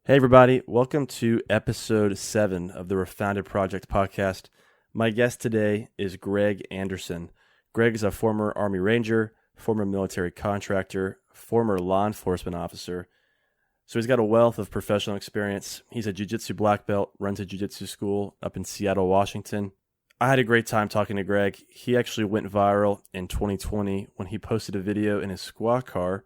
Hey, everybody. Welcome to episode 7 of the ReFounded Project podcast. My guest today is Greg Anderson. Greg is a former Army Ranger, former military contractor, former law enforcement officer. So he's got a wealth of professional experience. He's a jiu-jitsu black belt, runs a jiu-jitsu school up in Seattle, Washington. I had a great time talking to Greg. He actually went viral in 2020 when he posted a video in his squad car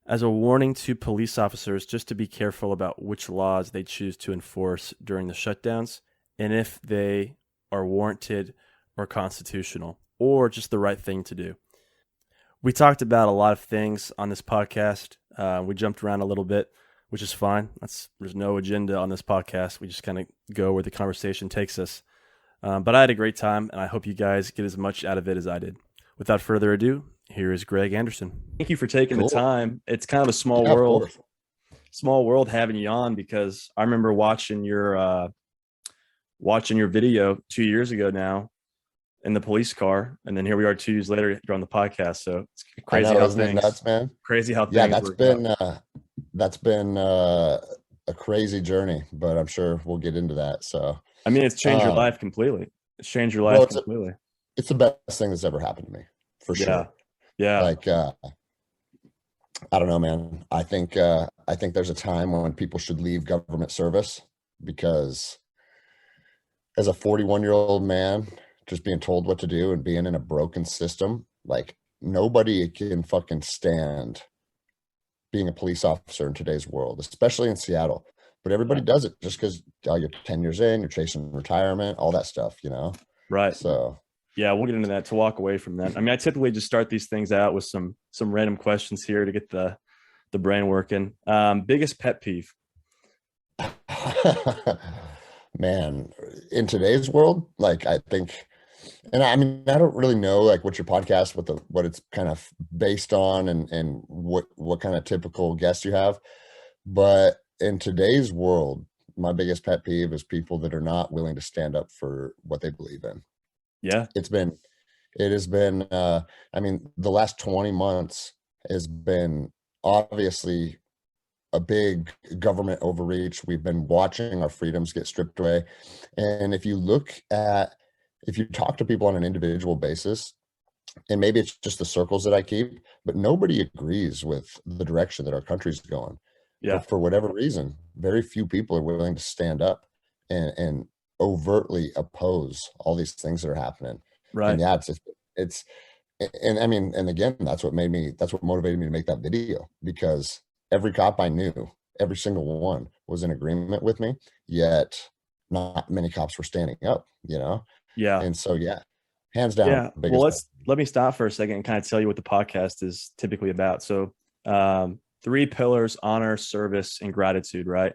as a warning to police officers just to be careful about which laws they choose to enforce during the shutdowns and if they are warranted or constitutional or just the right thing to do. We talked about a lot of things on this podcast. We jumped around a little bit, which is fine. There's no agenda on this podcast. We just kind of go where the conversation takes us. But I had a great time, and I hope you guys get as much out of it as I did. Without further ado, here is Greg Anderson. Thank you for taking the time. It's kind of a small world having you on, because I remember watching your video 2 years ago now in the police car, and then here we are 2 years later, you're on the podcast. So it's crazy how things, nuts, man. Crazy how yeah, things that's been a crazy journey, but I'm sure we'll get into that. So I mean, it's changed your life completely. It's changed your life completely. It's the best thing that's ever happened to me, for sure. Yeah. Like, I don't know, man. I think there's a time when people should leave government service, because as a 41-year-old man, just being told what to do and being in a broken system, like, nobody can fucking stand being a police officer in today's world, especially in Seattle. But everybody does it just because you're 10 years in, you're chasing retirement, all that stuff, Right. So yeah, we'll get into that, to walk away from that. I mean, I typically just start these things out with some random questions here to get the brain working. Biggest pet peeve? Man, in today's world, like, I think, and I mean, I don't really know, like, what's your podcast, what it's kind of based on, and what kind of typical guests you have. But in today's world, my biggest pet peeve is people that are not willing to stand up for what they believe in. Yeah. It has been, I mean, the last 20 months has been obviously a big government overreach. We've been watching our freedoms get stripped away. And if you talk to people on an individual basis, and maybe it's just the circles that I keep, but nobody agrees with the direction that our country's going. Yeah. But for whatever reason, very few people are willing to stand up and overtly oppose all these things that are happening. Right. And yeah, and I mean, and again, that's what motivated me to make that video, because every cop I knew, every single one, was in agreement with me, yet not many cops were standing up, Yeah. And so, yeah, hands down. Yeah. Well, let me stop for a second and kind of tell you what the podcast is typically about. So, 3 pillars: honor, service, and gratitude, right?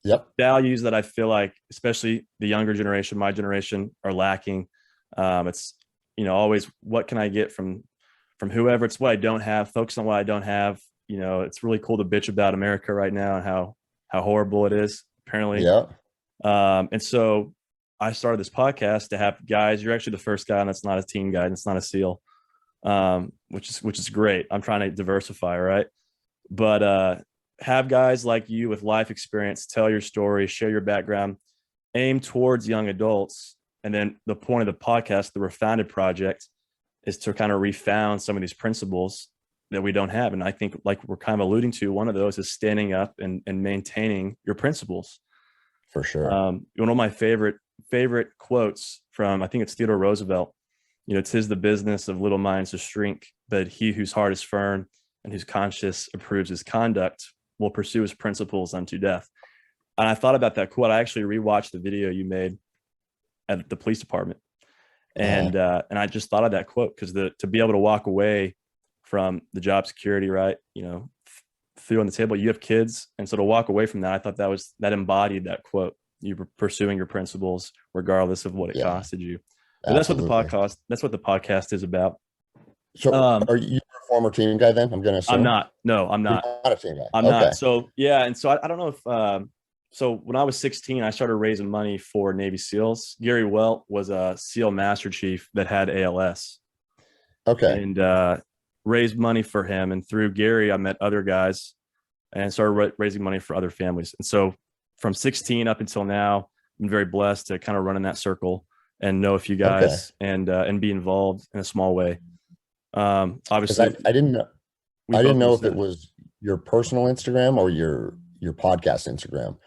Yep. Values that I feel like, especially the younger generation, my generation, are lacking. It's, always, what can I get from whoever? It's what I don't have. Focus on what I don't have. It's really cool to bitch about America right now and how horrible it is, apparently. Yeah. And so I started this podcast to have guys. You're actually the first guy that's not a team guy and it's not a SEAL, which is great. I'm trying to diversify, right? But have guys like you with life experience tell your story, share your background, aim towards young adults. And then the point of the podcast, the ReFounded Project, is to kind of refound some of these principles that we don't have. And I think, like we're kind of alluding to, one of those is standing up and maintaining your principles. For sure. One of my favorite quotes from, I think it's Theodore Roosevelt, "'Tis the business of little minds to shrink, but he whose heart is firm and whose conscience approves his conduct will pursue his principles unto death." And I thought about that quote. I actually rewatched the video you made at the police department. And I just thought of that quote, because to be able to walk away from the job security, right? Through on the table, you have kids. And so to walk away from that, I thought that embodied that quote. You were pursuing your principles regardless of what it costed you. But that's what the podcast is about. So are you a former team guy then? I'm going to assume. I'm not. No, I'm not. You're not a team guy. I'm not. So, yeah. And so I don't know if, so when I was 16, I started raising money for Navy SEALs. Gary Welt was a SEAL Master Chief that had ALS. Okay. And raised money for him. And through Gary, I met other guys and started raising money for other families. And so from 16 up until now, I've been very blessed to kind of run in that circle and know a few Okay. guys and be involved in a small way. Because Obviously, I didn't know, we I both didn't know know if it Seth. was your personal Instagram or your podcast Instagram,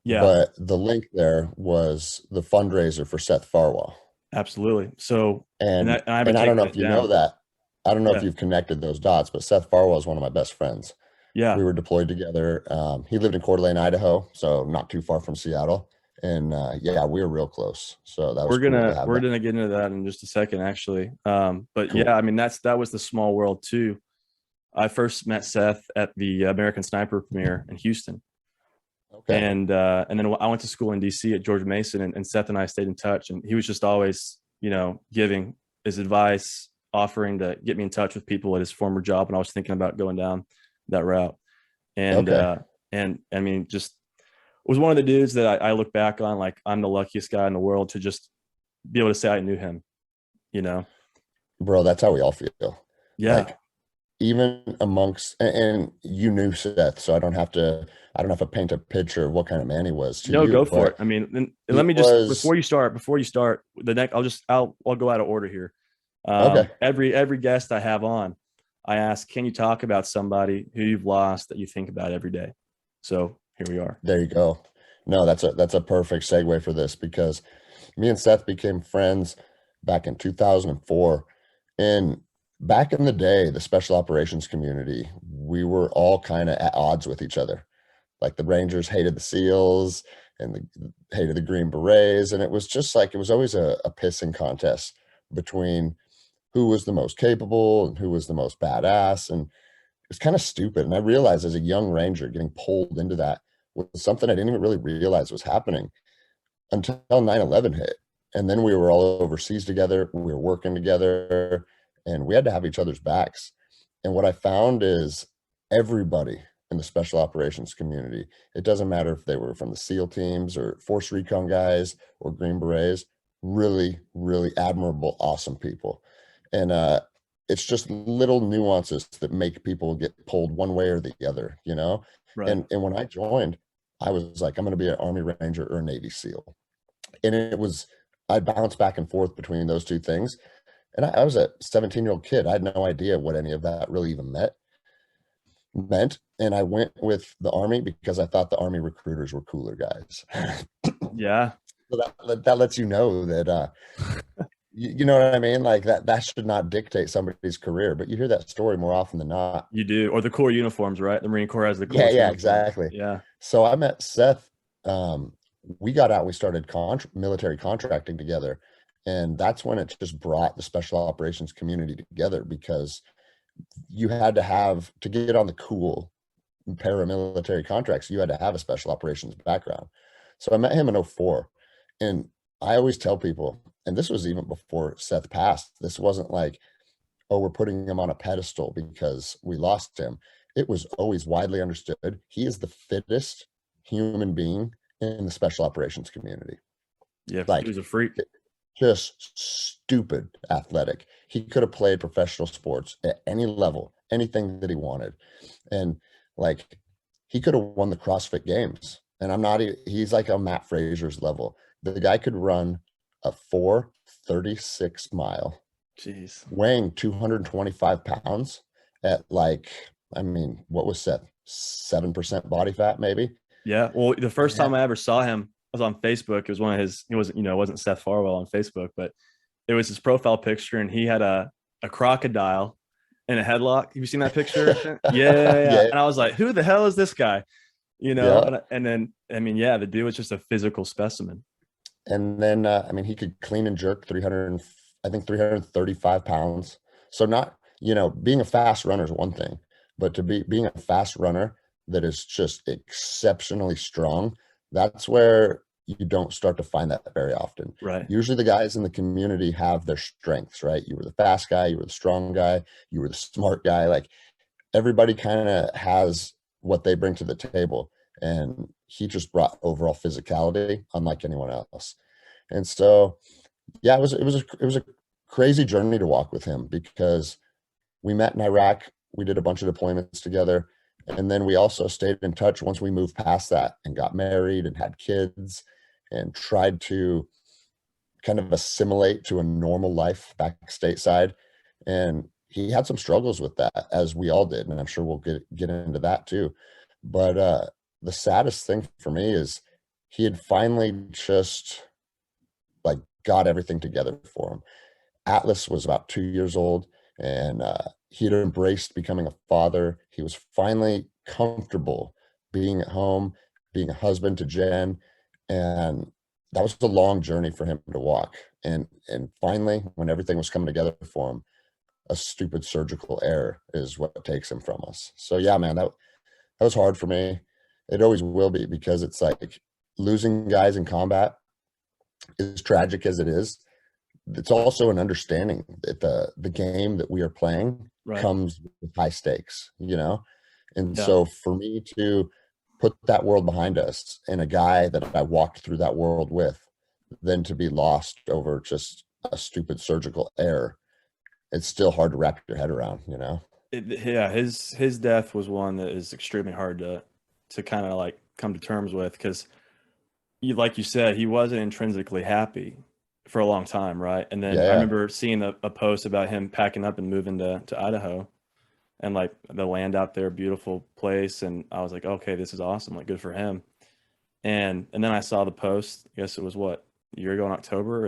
Yeah, but the link there was the fundraiser for Seth Farwell. absolutely. So, And I haven't and I don't taken know if it you know down. that. I don't know if Yeah, you've connected those dots, but Seth Farwell is one of my best friends. yeah. We were deployed together. He lived in Coeur d'Alene, Idaho, so not too far from Seattle. And yeah, we were real close. So that was cool to have We're that. gonna get into that in just a second, actually. But yeah, Cool. I mean that was the small world too. I first met Seth at the American Sniper premiere in Houston, Okay. and then I went to school in DC at George Mason, and Seth and I stayed in touch, and he was just always, giving his advice, offering to get me in touch with people at his former job, and I was thinking about going down that route, and Okay. uh, and I mean, just was one of the dudes that I look back on like I'm the luckiest guy in the world to just be able to say I knew him, you know? Bro, that's how we all feel. Yeah. Like even amongst and you knew Seth, so I don't have to paint a picture of what kind of man he was to No, you, go for it. but I mean, and let he me just was before you start the next, I'll go out of order here. okay. Every guest I have on, I ask, can you talk about somebody who you've lost that you think about every day? So here we are. There you go. No, that's a perfect segue for this because me and Seth became friends back in 2004. And back in the day, the special operations community, we were all kind of at odds with each other. Like the Rangers hated the SEALs and hated the Green Berets. And it was just like, it was always a pissing contest between who was the most capable and who was the most badass. And it was kind of stupid. And I realized as a young Ranger getting pulled into that was something I didn't even really realize was happening until 9/11 hit. And then we were all overseas together. We were working together and we had to have each other's backs. And what I found is everybody in the special operations community, it doesn't matter if they were from the SEAL teams or Force Recon guys or Green Berets, really, really admirable, awesome people. And it's just little nuances that make people get pulled one way or the other, you know? Right. And when I joined, I was like, I'm going to be an Army Ranger or a Navy SEAL. And it was, I bounced back and forth between those two things. And I was a 17-year-old kid. I had no idea what any of that really even meant. And I went with the Army because I thought the Army recruiters were cooler guys. Yeah. So that lets you know that you know what I mean? Like that should not dictate somebody's career, but you hear that story more often than not. You do. Or the Corps uniforms, right? The Marine Corps has the Yeah, coolest yeah, uniforms. exactly. Yeah. So I met Seth. Um, we got out, we started military contracting together. And that's when it just brought the special operations community together because you had to have to get on the cool paramilitary contracts, you had to have a special operations background. So I met him in '04. And I always tell people, and this was even before Seth passed, this wasn't like, oh, we're putting him on a pedestal because we lost him. It was always widely understood. He is the fittest human being in the special operations community. Yeah. He Like was a freak. just stupid athletic. He could have played professional sports at any level, anything that he wanted. And like he could have won the CrossFit games. And he's like a Matt Fraser's level. The guy could run a 4:36 mile Jeez. weighing 225 pounds at like, I mean, what was that? 7% body fat, maybe? Yeah. Well, the first Yeah. time I ever saw him was on Facebook. It was one of his, it wasn't, it wasn't Seth Farwell on Facebook, but it was his profile picture and he had a crocodile in a headlock. Have you seen that picture? Yeah, yeah. Yeah. And I was like, who the hell is this guy? Yeah. And then, I mean, yeah, the dude was just a physical specimen. And then, I mean, he could clean and jerk 335 pounds. So not, being a fast runner is one thing, but being a fast runner that is just exceptionally strong, that's where you don't start to find that very often. Right. Usually the guys in the community have their strengths, right? You were the fast guy, you were the strong guy, you were the smart guy. Like everybody kind of has what they bring to the table. And he just brought overall physicality unlike anyone else. And so, yeah, it was a crazy journey to walk with him because we met in Iraq. We did a bunch of deployments together. And then we also stayed in touch once we moved past that and got married and had kids and tried to kind of assimilate to a normal life back stateside. And he had some struggles with that, as we all did, and I'm sure we'll get into that too. But the saddest thing for me is he had finally just like got everything together for him. Atlas was about 2 years old, and he had embraced becoming a father. He was finally comfortable being at home, being a husband to Jen, and that was a long journey for him to walk. And finally, when everything was coming together for him, a stupid surgical error is what takes him from us. So yeah, man, that was hard for me. It always will be, because it's like losing guys in combat, as tragic as it is, it's also an understanding that the game that we are playing Right. comes with high stakes, you know? And Yeah. so for me to put that world behind us and a guy that I walked through that world with, then to be lost over just a stupid surgical error, it's still hard to wrap your head around, you know? Yeah, his death was one that is extremely hard to kind of like come to terms with, because like you said, he wasn't intrinsically happy for a long time, right? And then I Yeah. remember seeing a post about him packing up and moving to Idaho, and like the land out there, beautiful place, and I was like, okay, this is awesome, like good for him. And then I saw the post. I guess it was what, a year ago in October,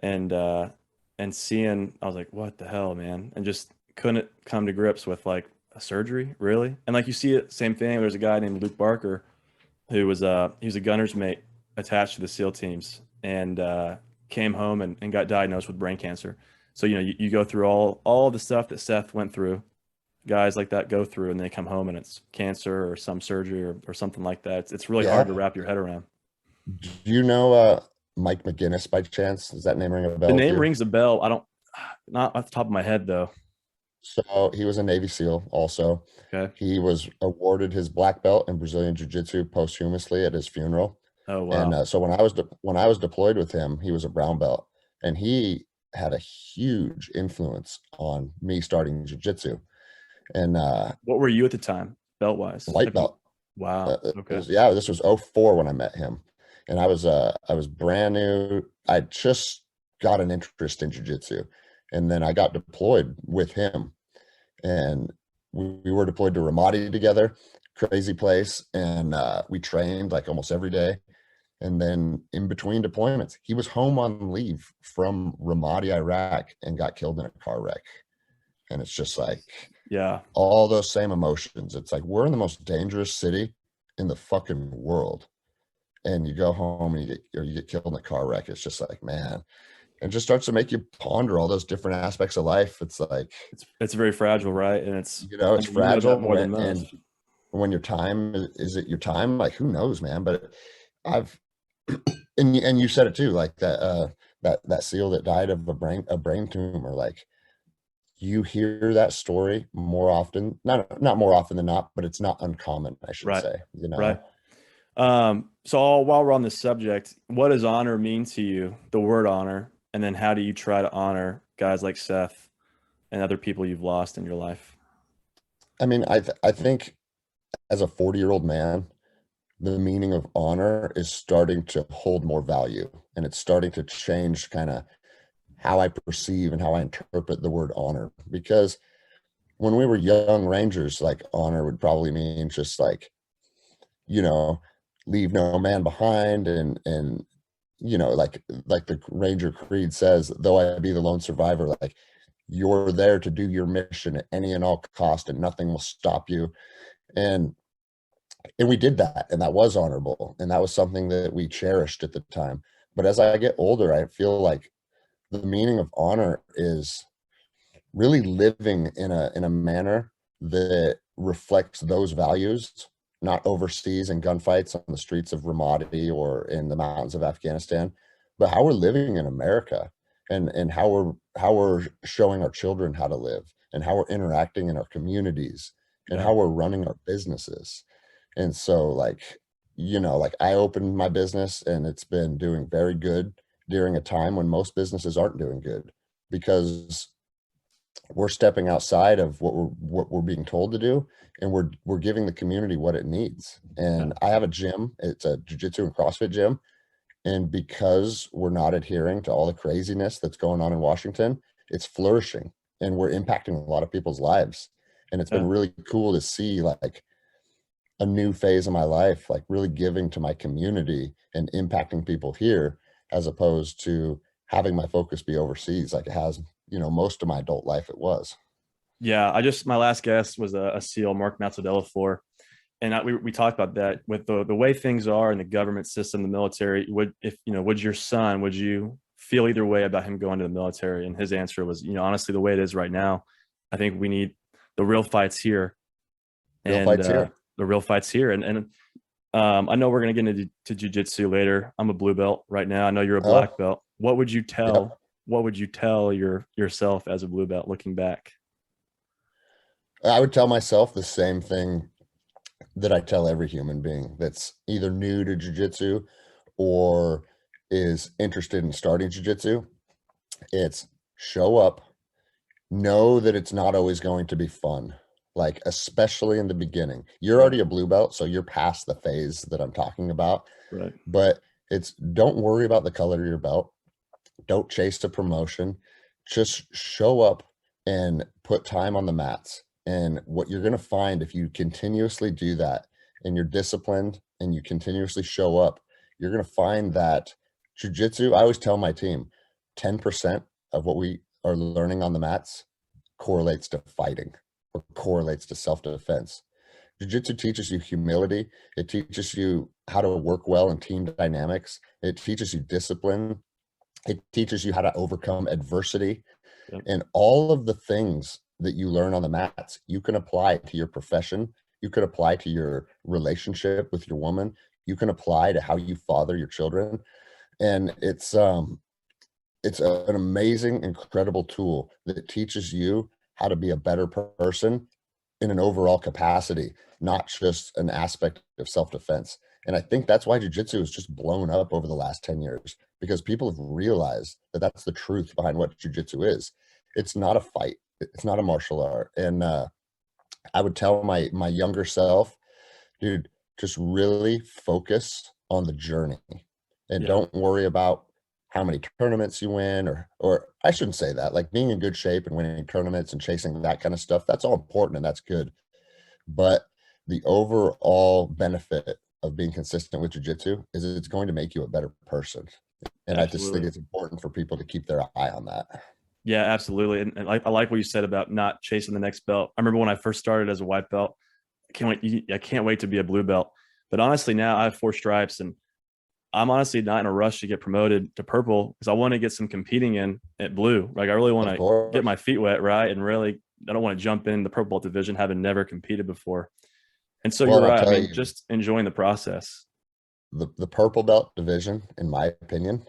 and uh and seeing, I was like, what the hell, man? And just couldn't come to grips with like a surgery, really. And like you see it, same thing. There's a guy named Luke Barker who was he was a gunner's mate attached to the SEAL teams, and came home and got diagnosed with brain cancer. So you go through all the stuff that Seth went through, guys like that go through, and they come home and it's cancer or some surgery or something like that. It's really hard to Yeah. wrap your head around. Do you know Mike McGinnis by chance? Does that name ring a The bell with name you? rings a bell. I don't, not off the top of my head though. So he was a Navy SEAL also. Okay. He was awarded his black belt in Brazilian Jiu-Jitsu posthumously at his funeral. Oh And wow. so when I was deployed with him, he was a brown belt, and he had a huge influence on me starting jiu-jitsu. And What were you at the time, belt wise? white belt. Wow. Okay. Yeah, this was '04 when I met him, and I was brand new. I just got an interest in jiu-jitsu, and then I got deployed with him, and we were deployed to Ramadi together, crazy place, and we trained like almost every day. And then in between deployments, he was home on leave from Ramadi, Iraq, and got killed in a car wreck. And it's just like Yeah. all those same emotions. It's like we're in the most dangerous city in the fucking world, and you go home and you get killed in a car wreck. It's just like, man, it just starts to make you ponder all those different aspects of life. It's like, It's very fragile, right? And it's, you know, I it's mean, you know that fragile more when, than most. and when your time is it your time? Like, who knows, man? But I've and you said it too, like that SEAL that died of a brain tumor. Like you hear that story more often, not more often than not, but it's not uncommon, I should Right. say. You Right. know, So while we're on this subject, what does honor mean to you? The word honor, and then how do you try to honor guys like Seth and other people you've lost in your life? I mean, I think as a 40-year-old man, the meaning of honor is starting to hold more value, and it's starting to change kind of how I perceive and how I interpret the word honor. Because when we were young Rangers, like honor would probably mean just like, you know, leave no man behind, and like the Ranger Creed says, though I be the lone survivor, like you're there to do your mission at any and all cost, and nothing will stop you. And we did that, and that was honorable, and that was something that we cherished at the time. But as I get older, I feel like the meaning of honor is really living in a manner that reflects those values, not overseas in gunfights on the streets of Ramadi or in the mountains of Afghanistan, but how we're living in America, and how we're showing our children how to live, and how we're interacting in our communities, and Yeah. how we're running our businesses. And so like, like I opened my business and it's been doing very good during a time when most businesses aren't doing good, because we're stepping outside of what we're being told to do, and we're giving the community what it needs. Yeah. And I have a gym. It's a jiu-jitsu and CrossFit gym. And because we're not adhering to all the craziness that's going on in Washington, it's flourishing and we're impacting a lot of people's lives. And it's been Yeah. really cool to see like a new phase of my life, like really giving to my community and impacting people here, as opposed to having my focus be overseas like it has, most of my adult life it was. Yeah. My last guest was a SEAL, Mark Mazzadella. And we talked about that with the way things are in the government system, the military. Would your son, would you feel either way about him going to the military? And his answer was, honestly, the way it is right now, I think we need the real fights here, Real and fights here. the real fights here. And I know we're gonna get into jujitsu later. I'm a blue belt right now. I know you're a Oh, black belt. What would you yep. tell? What would you tell yourself as a blue belt looking back? I would tell myself the same thing that I tell every human being that's either new to jujitsu or is interested in starting jujitsu. It's show up, know that it's not always going to be fun, like especially in the beginning. You're Right. already a blue belt, so you're past the phase that I'm talking about. Right. But it's don't worry about the color of your belt. Don't chase the promotion. Just show up and put time on the mats. And what you're going to find if you continuously do that and you're disciplined and you continuously show up, you're going to find that jujitsu, I always tell my team, 10% of what we are learning on the mats correlates to fighting or correlates to self-defense. Jiu-jitsu teaches you humility. It teaches you how to work well in team dynamics. It teaches you discipline. It teaches you how to overcome adversity. Yep. And all of the things that you learn on the mats, you can apply to your profession. You can apply to your relationship with your woman. You can apply to how you father your children. And it's an amazing, incredible tool that teaches you how to be a better person in an overall capacity, not just an aspect of self-defense. And I think that's why jujitsu has just blown up over the last 10 years, because people have realized that that's the truth behind what jujitsu is. It's not a fight. It's not a martial art. And I would tell my younger self, dude, just really focus on the journey and Yeah. don't worry about how many tournaments you win, or I shouldn't say that, like being in good shape and winning tournaments and chasing that kind of stuff, that's all important and that's good. But the overall benefit of being consistent with jujitsu is it's going to make you a better person. And I just think Absolutely. it's important for people to keep their eye on that. Yeah, absolutely. And I like what you said about not chasing the next belt. I remember when I first started as a white belt, I can't wait to be a blue belt. But honestly, now I have 4 stripes, and I'm honestly not in a rush to get promoted to purple because I want to get some competing in at blue. Like I really want Of to get course. my feet wet, right? And really, I don't want to jump in the purple belt division having never competed before. And so Well, you're and I'll right. I tell mean, you, just enjoying the process. the purple belt division, in my opinion,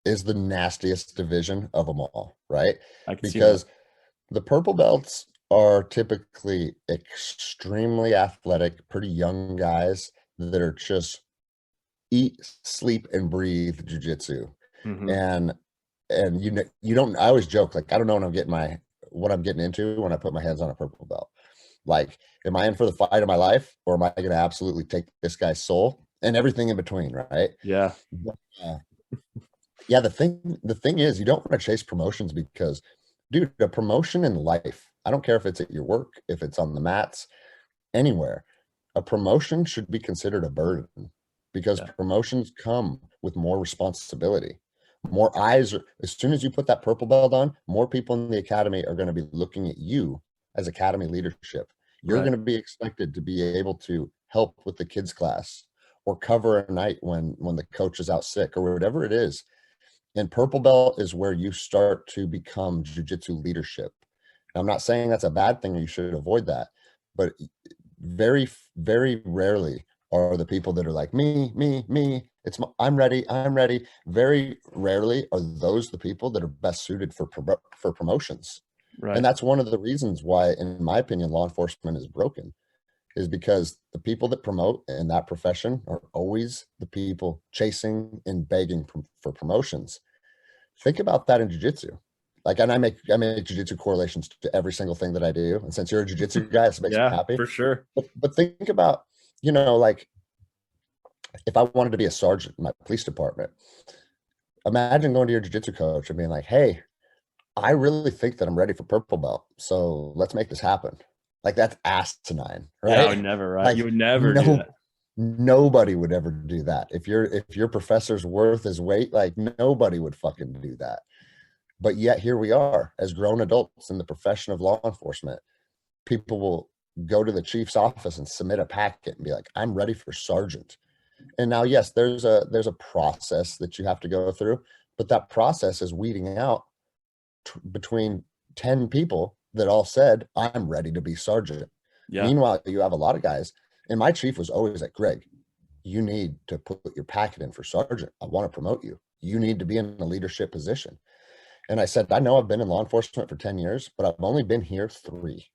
is the nastiest division of them all, right? I can see that. Because the purple belts are typically extremely athletic, pretty young guys that are just eat, sleep, and breathe jujitsu. Hmm. And you don't. I always joke like I don't know what I'm getting into when I put my hands on a purple belt. Like, am I in for the fight of my life, or am I going to absolutely take this guy's soul and everything in between, right? Yeah. But, yeah, the thing is, you don't want to chase promotions because, dude, a promotion in life, I don't care if it's at your work, if it's on the mats, anywhere, a promotion should be considered a burden because Yeah. promotions come with more responsibility. More eyes, as soon as you put that purple belt on, more people in the academy are going to be looking at you as academy leadership. You're Right. going to be expected to be able to help with the kids class or cover a night when the coach is out sick or whatever it is. And purple belt is where you start to become jujitsu leadership. Now, I'm not saying that's a bad thing or you should avoid that, but very, very rarely are the people that are like me. I'm ready. I'm ready. Very rarely are those the people that are best suited for promotions. And Right. that's one of the reasons why, in my opinion, law enforcement is broken, is because the people that promote in that profession are always the people chasing and begging for promotions. Think about that in jiu-jitsu. Like, and I make jiu-jitsu correlations to every single thing that I do. And since you're a jiu-jitsu guy, it makes me Yeah, happy. for sure. But think about, like if I wanted to be a sergeant in my police department, imagine going to your jiu-jitsu coach and being like, hey, I really think that I'm ready for purple belt. So let's make this happen. Like, that's asinine, right? Yeah, I would never, right? Like, You would never do that. nobody would ever do that. If your professor's worth his weight, like nobody would fucking do that. But yet here we are as grown adults in the profession of law enforcement. People will go to the chief's office and submit a packet and be like, I'm ready for sergeant. And now, yes, there's a process that you have to go through, but that process is weeding out between 10 people that all said, I'm ready to be sergeant. Yeah. Meanwhile, you have a lot of guys, and my chief was always like, Greg, you need to put your packet in for sergeant. I want to promote you. You need to be in a leadership position. And I said, I know I've been in law enforcement for 10 years, but I've only been here 3.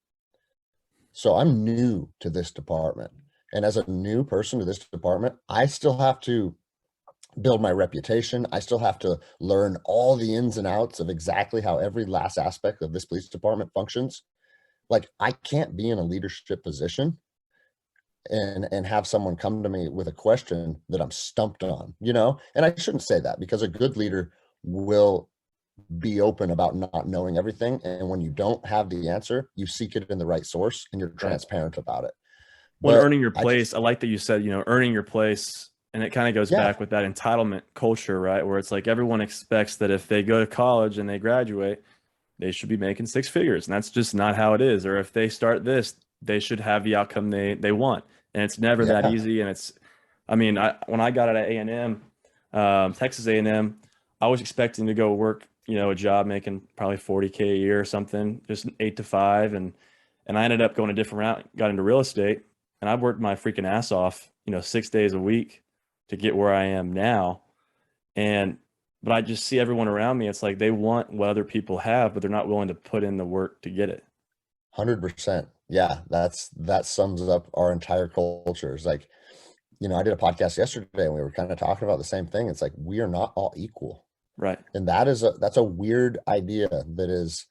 So I'm new to this department. And as a new person to this department, I still have to build my reputation. I still have to learn all the ins and outs of exactly how every last aspect of this police department functions. Like, I can't be in a leadership position and have someone come to me with a question that I'm stumped on, And I shouldn't say that, because a good leader will be open about not knowing everything. And when you don't have the answer, you seek it in the right source and you're transparent about it. When But earning your place, I like that you said, earning your place. And it kind of goes back with that entitlement culture, right? Where it's like everyone expects that if they go to college and they graduate, they should be making 6 figures. And that's just not how it is. Or if they start this, they should have the outcome they want. And it's never that easy. And when I got out of A&M, Texas A&M, I was expecting to go work, a job making probably $40K a year or something, just 8 to 5. And I ended up going a different route, got into real estate, and I've worked my freaking ass off, 6 days a week to get where I am now. But I just see everyone around me. It's like they want what other people have, but they're not willing to put in the work to get it. 100%. Yeah. That sums up our entire culture. It's like, I did a podcast yesterday and we were kind of talking about the same thing. It's like, we are not all equal. Right. And that's a weird idea that is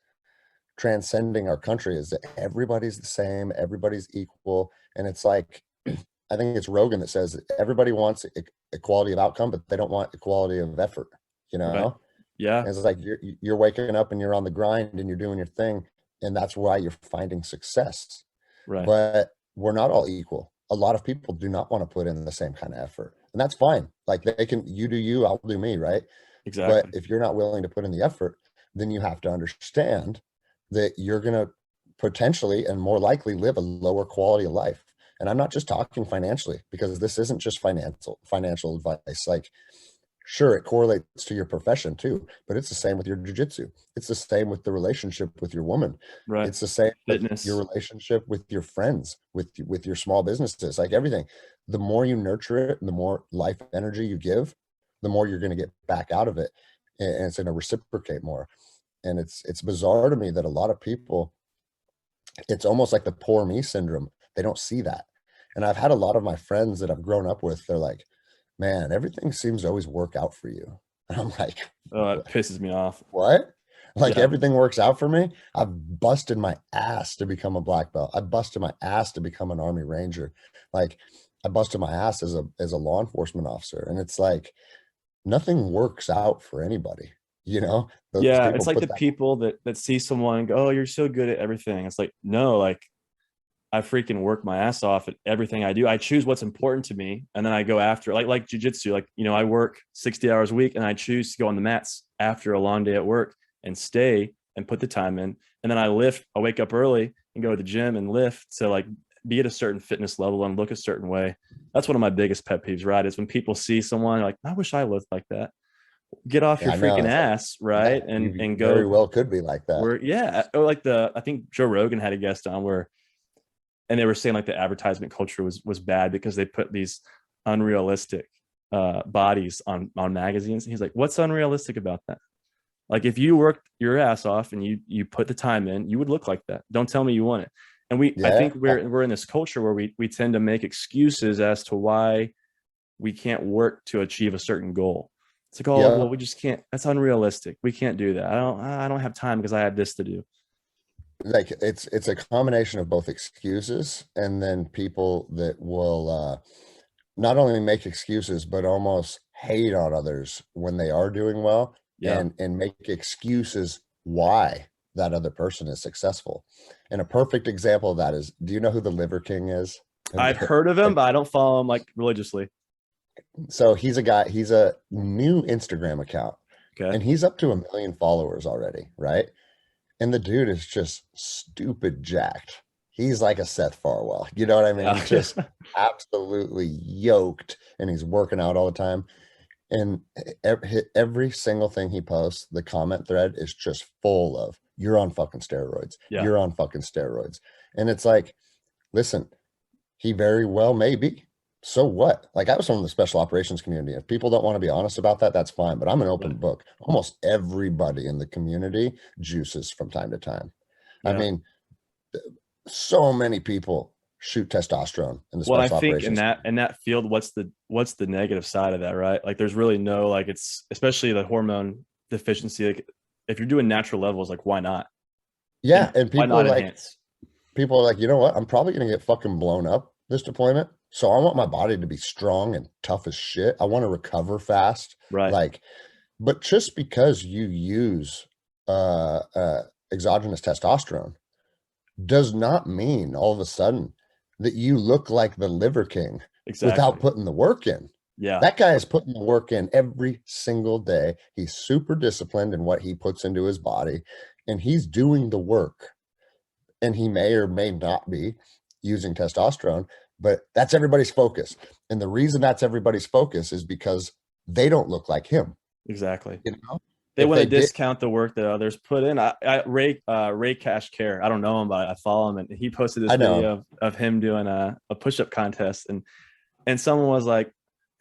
transcending our country, is that everybody's the same, everybody's equal. And it's like, I think it's Rogan that says that everybody wants equality of outcome, but they don't want equality of effort, Right. Yeah. And it's like you're waking up and you're on the grind and you're doing your thing, and that's why you're finding success. Right. But we're not all equal. A lot of people do not want to put in the same kind of effort, and that's fine. Like, you do you, I'll do me, right? Exactly. But if you're not willing to put in the effort, then you have to understand that you're going to potentially and more likely live a lower quality of life. And I'm not just talking financially, because this isn't just financial advice. Like, sure, it correlates to your profession too, but it's the same with your jiu-jitsu. It's the same with the relationship with your woman. Right. It's the same Fitness. with your relationship with your friends, with your small businesses, like everything. The more you nurture it and the more life energy you give, the more you're going to get back out of it. And it's going to reciprocate more. And it's bizarre to me that a lot of people, it's almost like the poor me syndrome. They don't see that. And I've had a lot of my friends that I've grown up with, they're like, man, everything seems to always work out for you. And I'm like, oh, it pisses me off. What? Like, everything works out for me? I've busted my ass to become a black belt. I busted my ass to become an Army Ranger. Like, I busted my ass as a law enforcement officer. And it's like, nothing works out for anybody, It's like the people that see someone and go, oh, you're so good at everything. It's like, no, like, I freaking work my ass off at everything I do. I choose what's important to me, and then I go after it. Like jiu-jitsu, like, I work 60 hours a week, and I choose to go on the mats after a long day at work and stay and put the time in. And then I wake up early and go to the gym and lift to like be at a certain fitness level and look a certain way. That's one of my biggest pet peeves, right? Is when people see someone like, I wish I looked like that. Get off your freaking ass, right? And go. Very well could be like that. Or like I think Joe Rogan had a guest on and they were saying like the advertisement culture was bad because they put these unrealistic bodies on magazines. And he's like, what's unrealistic about that? Like, if you worked your ass off and you put the time in, you would look like that. Don't tell me you want it. And I think we're in this culture where we tend to make excuses as to why we can't work to achieve a certain goal. It's like, oh, well, Yeah, we just can't. That's unrealistic. We can't do that. I don't have time because I have this to do. like it's a combination of both excuses and then people that will not only make excuses but almost hate on others when they are doing well, Yeah. and make excuses why that other person is successful. And a perfect example of that is, do you know who the Liver King is? I've heard of him, but I don't follow him like religiously. So he's a guy, he's a new Instagram account, Okay. and he's up to 1 million followers already, right? And the dude is just stupid jacked. He's like a Seth Farwell. You know what I mean? Yeah. He's just absolutely yoked, and he's working out all the time. And every single thing he posts, the comment thread is just full of, you're on fucking steroids. Yeah. You're on fucking steroids. And it's like, listen, he very well may be. So what? Like, I was from the special operations community. If people don't want to be honest about that, that's fine. But I'm an open Right. book. Almost everybody in the community juices from time to time. I Yeah. mean, so many people shoot testosterone in the Well, I special think in operations. that field, what's the negative side of that, right? Like, there's really no, like, it's especially the hormone deficiency. Like, if you're doing natural levels, like, why not? Yeah, And and why not enhance? people are like, you know what? I'm probably gonna get fucking blown up this deployment. So I want my body to be strong and tough as shit. I want to recover fast. Right. Like, but just because you use exogenous testosterone does not mean all of a sudden that you look like the Liver King without Exactly. putting the work in. Yeah. That guy is putting the work in every single day. He's super disciplined in what he puts into his body, and he's doing the work. And he may or may not be using testosterone, but that's everybody's focus. And the reason that's everybody's focus is because they don't look like him. Exactly. You know, They if want to they did, discount the work that others put in. Ray Cash Care. I don't know him, but I follow him, and he posted this I know him. video of him doing a push-up contest, and someone was like,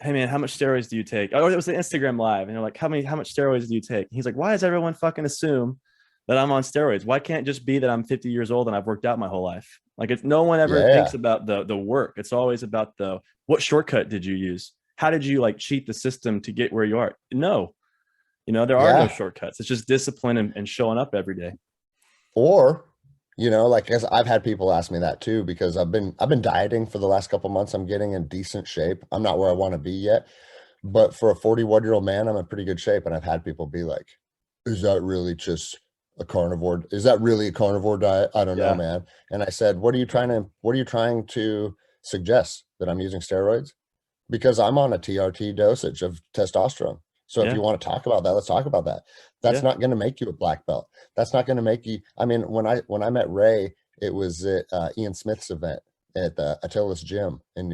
"Hey man, how much steroids do you take?" Oh, it was the Instagram live, and they're like, how much steroids do you take?" He's like, "Why does everyone fucking assume that I'm on steroids? Why can't it just be that I'm 50 years old and I've worked out my whole life?" Like, it's no one ever thinks Yeah. about the work. It's always about the what shortcut did you use? How did you like cheat the system to get where you are? No, there are no Yeah. shortcuts. It's just discipline and showing up every day. Or, like, as I've had people ask me that too, because I've been dieting for the last couple months. I'm getting in decent shape. I'm not where I want to be yet, but for a 41-year-old man, I'm in pretty good shape. And I've had people be like, is that really just a carnivore? Is that really a carnivore diet? I don't know, Yeah. man. And I said, what are you trying to suggest, that I'm using steroids? Because I'm on a TRT dosage of testosterone. So if Yeah. you want to talk about that, let's talk about that. That's Yeah. not going to make you a black belt. That's not going to make you. I mean, when I met Ray, it was at Ian Smith's event at the Attila's gym in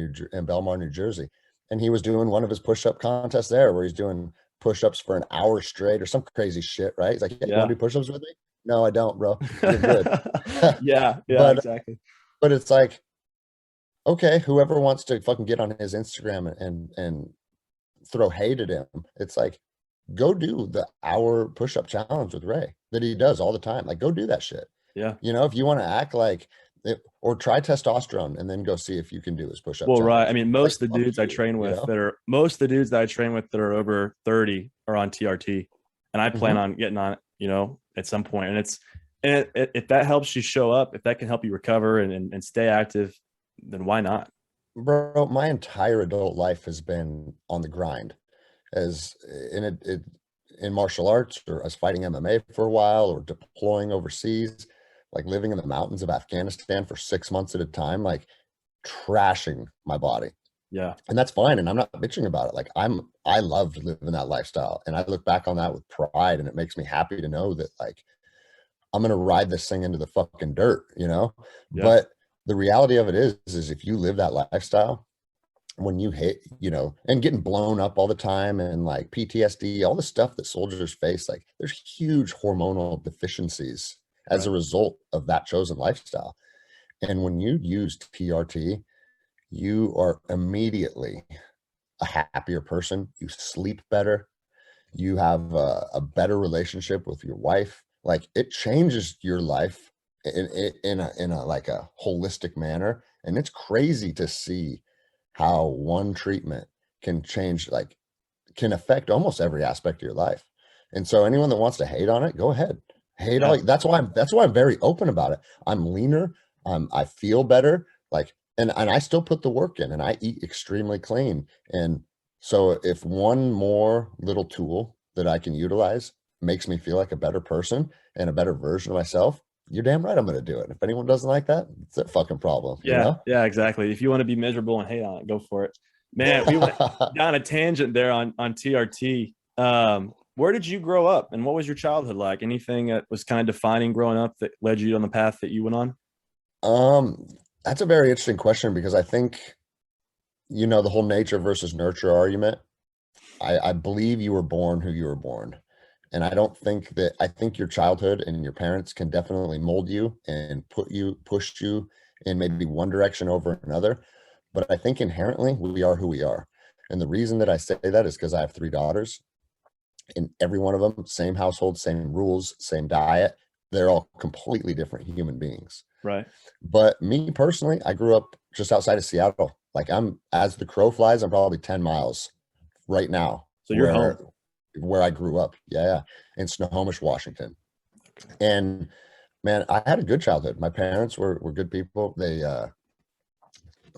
Belmar, New Jersey, and he was doing one of his push-up contests there, where he's doing push-ups for an hour straight or some crazy shit. Right? He's like, "Yeah, you want Yeah. to do push-ups with me?" No, I don't, bro. You're good. Yeah. Yeah. but Exactly. but it's like, okay, whoever wants to fucking get on his Instagram and throw hate at him, it's like, go do the hour push-up challenge with Ray that he does all the time. Like, go do that shit. Yeah. If you want to act like it, or try testosterone and then go see if you can do his push-up Well, right. I challenge. mean, Like, most of the fuck dudes I you, train with that are over 30 are on TRT, and I plan Mhm. on getting on it, at some point. And if that helps you show up, if that can help you recover and stay active, then why not? Bro, my entire adult life has been on the grind, as in martial arts, or as fighting MMA for a while, or deploying overseas, like living in the mountains of Afghanistan for 6 months at a time, like trashing my body. Yeah. And that's fine. And I'm not bitching about it. Like, I loved living that lifestyle. And I look back on that with pride, and it makes me happy to know that, like, I'm going to ride this thing into the fucking dirt. Yeah. But the reality of it is if you live that lifestyle, when you hit, and getting blown up all the time, and like PTSD, all the stuff that soldiers face, like, there's huge hormonal deficiencies as Right. a result of that chosen lifestyle. And when you use TRT, you are immediately a happier person. You sleep better. You have a better relationship with your wife. Like, it changes your life in a like a holistic manner. And it's crazy to see how one treatment can change, like, can affect almost every aspect of your life. And so anyone that wants to hate on it, go ahead. Hate Yeah. all. That's why I'm very open about it. I'm leaner. I feel better. Like, and I still put the work in, and I eat extremely clean. And so if one more little tool that I can utilize makes me feel like a better person and a better version of myself, you're damn right I'm going to do it. If anyone doesn't like that, it's their fucking problem. You Yeah. know? Yeah, exactly. If you want to be miserable and hate on it, go for it. Man, we went down a tangent there on TRT. Where did you grow up and what was your childhood like? Anything that was kind of defining growing up that led you on the path that you went on? That's a very interesting question because I think, the whole nature versus nurture argument. I believe you were born who you were born. And I think your childhood and your parents can definitely mold you and push you in maybe one direction over another. But I think inherently we are who we are. And the reason that I say that is because I have 3 daughters, and every one of them, same household, same rules, same diet. They're all completely different human beings. Right. But me personally, I grew up just outside of Seattle. Like, as the crow flies, I'm probably 10 miles right now So you're home. where I grew up. Yeah, in Snohomish, Washington. And man, I had a good childhood. My parents were good people. They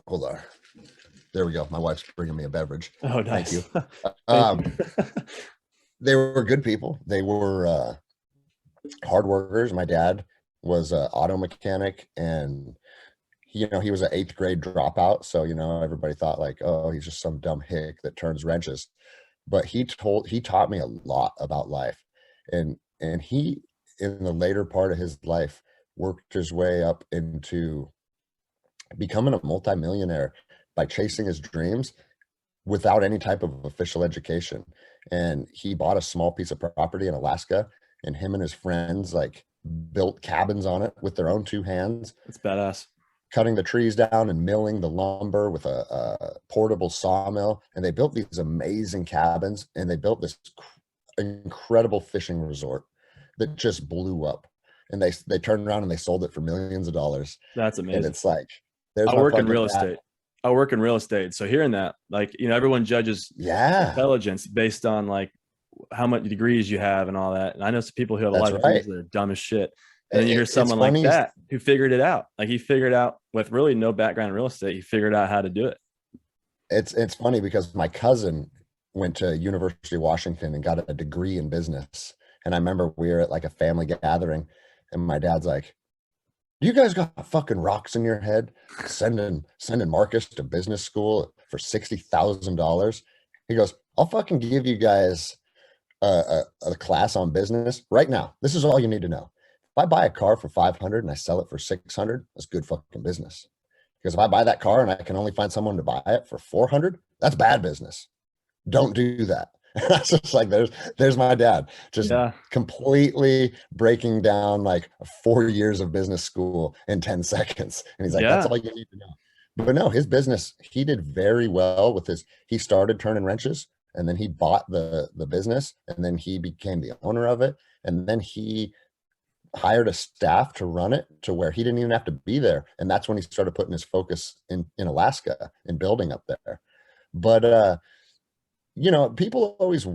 hold on. There we go. My wife's bringing me a beverage. Oh, nice. Thank you. Thank you. They were good people. They were hard workers. My dad was an auto mechanic, and he was an 8th grade dropout. So, everybody thought like, oh, he's just some dumb hick that turns wrenches. But he taught me a lot about life. And he, in the later part of his life, worked his way up into becoming a multimillionaire by chasing his dreams without any type of official education. And he bought a small piece of property in Alaska, and him and his friends like built cabins on it with their own 2 hands. That's badass. Cutting the trees down and milling the lumber with a portable sawmill. And they built these amazing cabins, and they built this incredible fishing resort that just blew up. And they turned around and they sold it for millions of dollars. That's amazing. And it's like, there's I my work in fucking real dad. estate. I work in real estate. So hearing that, like, everyone judges intelligence based on like how much degrees you have and all that. And I know some people who have a lot of degrees that are dumb as shit. And then you hear someone like that who figured it out. Like, he figured out with really no background in real estate, he figured out how to do it. It's funny because my cousin went to University of Washington and got a degree in business. And I remember we were at like a family gathering, and my dad's like, you guys got fucking rocks in your head sending Marcus to business school for $60,000. He goes, I'll fucking give you guys a class on business right now. This is all you need to know. If I buy a car for 500 and I sell it for 600, that's good fucking business. Because if I buy that car and I can only find someone to buy it for 400, that's bad business. Don't do that. That's just like, there's my dad just completely breaking down like 4 years of business school in 10 seconds. And he's like, that's all you need to know. But no, his business, he did very well with he started turning wrenches, and then he bought the business, and then he became the owner of it. And then he hired a staff to run it to where he didn't even have to be there. And that's when he started putting his focus in Alaska and building up there. But, people always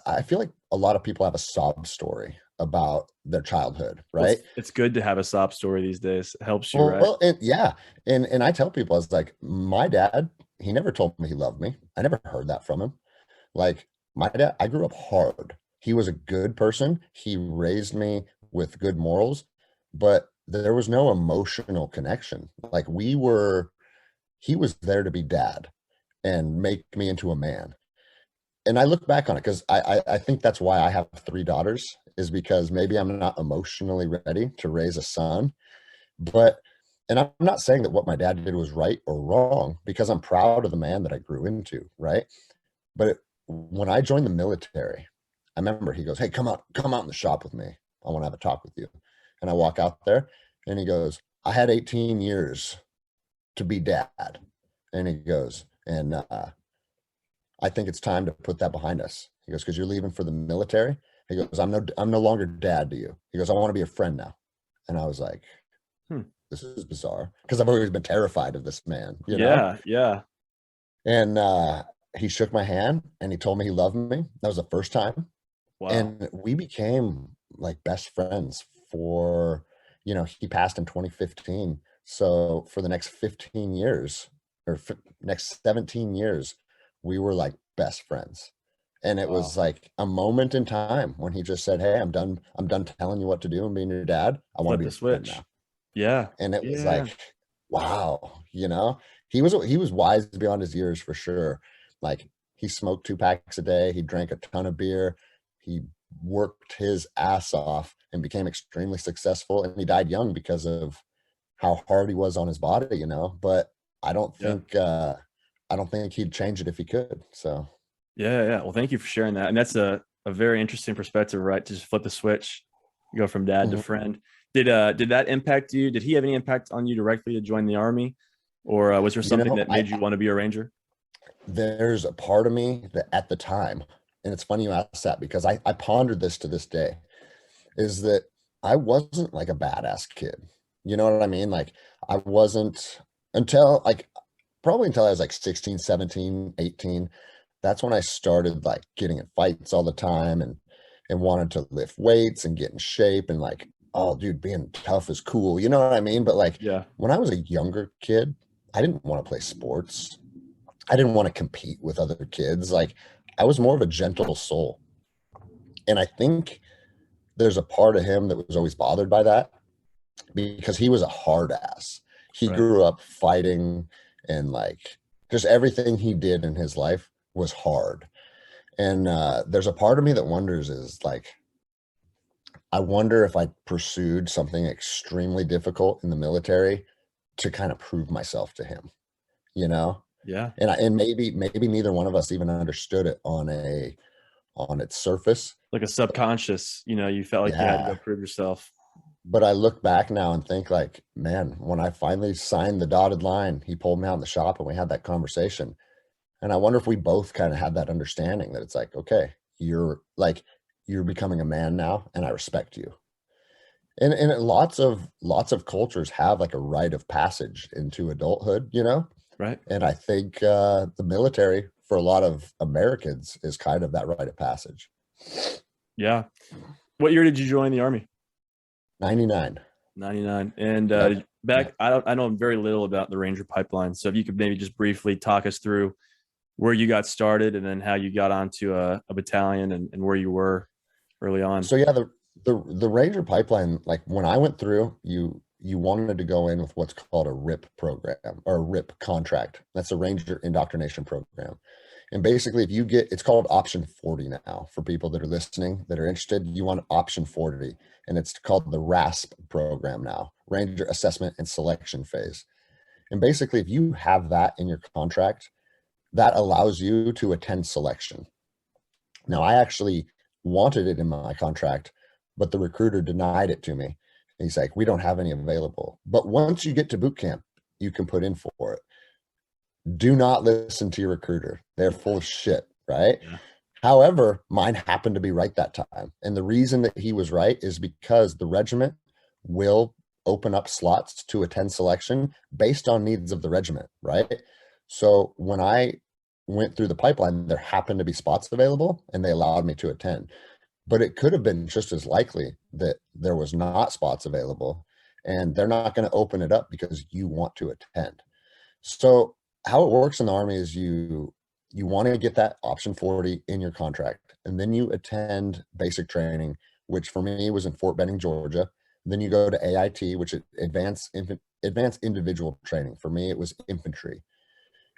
I feel like a lot of people have a sob story about their childhood, right? Well, it's good to have a sob story these days. It helps you, right? Well, and I tell people, I was like, my dad, he never told me he loved me. I never heard that from him. Like, my dad, I grew up hard. He was a good person. He raised me with good morals, but there was no emotional connection. Like, he was there to be dad and make me into a man. And I look back on it because I think that's why I have 3 daughters, is because maybe I'm not emotionally ready to raise a son. And I'm not saying that what my dad did was right or wrong, because I'm proud of the man that I grew into, right? But when I joined the military, I remember he goes, hey, come out in the shop with me. I want to have a talk with you. And I walk out there, and he goes, I had 18 years to be dad. And he goes, and I think it's time to put that behind us. He goes, because you're leaving for the military. He goes, I'm no longer dad to you. He goes, I want to be a friend now. And I was like, this is bizarre, because I've always been terrified of this man. You know? Yeah. And he shook my hand and he told me he loved me. That was the first time. Wow. And we became like best friends for, he passed in 2015. So for the next 15 years next 17 years, we were like best friends. And it Wow. was like a moment in time when he just said, "Hey, I'm done telling you what to do and being your dad. I want Flip to be the your friend switch. now." Yeah. And it was Yeah. like, wow, he was wise beyond his years for sure. Like he smoked 2 packs a day, he drank a ton of beer, he worked his ass off and became extremely successful, and he died young because of how hard he was on his body. But I don't Yeah. think I don't think he'd change it if he could. So Yeah. Yeah. Well, thank you for sharing that. And that's a very interesting perspective, right? To just flip the switch, go from dad to mhm. friend. Did that impact you? Did he have any impact on you directly to join the army? Or was there you something know, that I made you want to be a ranger? there's a part of me that at the time, and it's funny you asked that because I pondered this to this day, is that I wasn't like a badass kid. You know what I mean? Like I wasn't until like probably until I was like 16, 17, 18. That's when I started like getting in fights all the time and wanted to lift weights and get in shape and like, oh dude, being tough is cool. You know what I mean? But like Yeah. when I was a younger kid, I didn't want to play sports. I didn't want to compete with other kids. Like I was more of a gentle soul. And I think there's a part of him that was always bothered by that because he was a hard ass. He Right. grew up fighting and like just everything he did in his life was hard. And there's a part of me that wonders is like, I wonder if I pursued something extremely difficult in the military to kind of prove myself to him, you know? Yeah. And maybe neither one of us even understood it on its surface. Like a subconscious, you felt like you had to go Yeah. prove yourself. But I look back now and think like, man, when I finally signed the dotted line, he pulled me out in the shop and we had that conversation. And I wonder if we both kind of had that understanding that it's like, okay, you're becoming a man now and I respect you. And lots of cultures have like a rite of passage into adulthood. Right. And I think the military for a lot of Americans is kind of that rite of passage. Yeah. What year did you join the army? 99. 99. And Yep. back, Yep. I know very little about the Ranger pipeline. So if you could maybe just briefly talk us through where you got started and then how you got onto a battalion and where you were early on. So yeah, the Ranger pipeline, like when I went through, you wanted to go in with what's called a RIP program or a RIP contract. That's a Ranger indoctrination program. And basically, if you get, it's called option 40 now for people that are listening that are interested. You want option 40, and it's called the RASP program now, Ranger Assessment and Selection Phase. And basically, if you have that in your contract, that allows you to attend selection. Now, I actually wanted it in my contract, but the recruiter denied it to me. He's like, we don't have any available. But once you get to boot camp, you can put in for it. Do not listen to your recruiter. They're full of shit, right? Yeah. However, mine happened to be right that time. And the reason that he was right is because the regiment will open up slots to attend selection based on needs of the regiment, right? So when I went through the pipeline, there happened to be spots available and they allowed me to attend. But it could have been just as likely that there was not spots available and they're not going to open it up because you want to attend. So how it works in the army is you want to get that option 40 in your contract and then you attend basic training, which for me was in Fort Benning, Georgia. Then you go to AIT, which is advanced individual training. For me, it was infantry.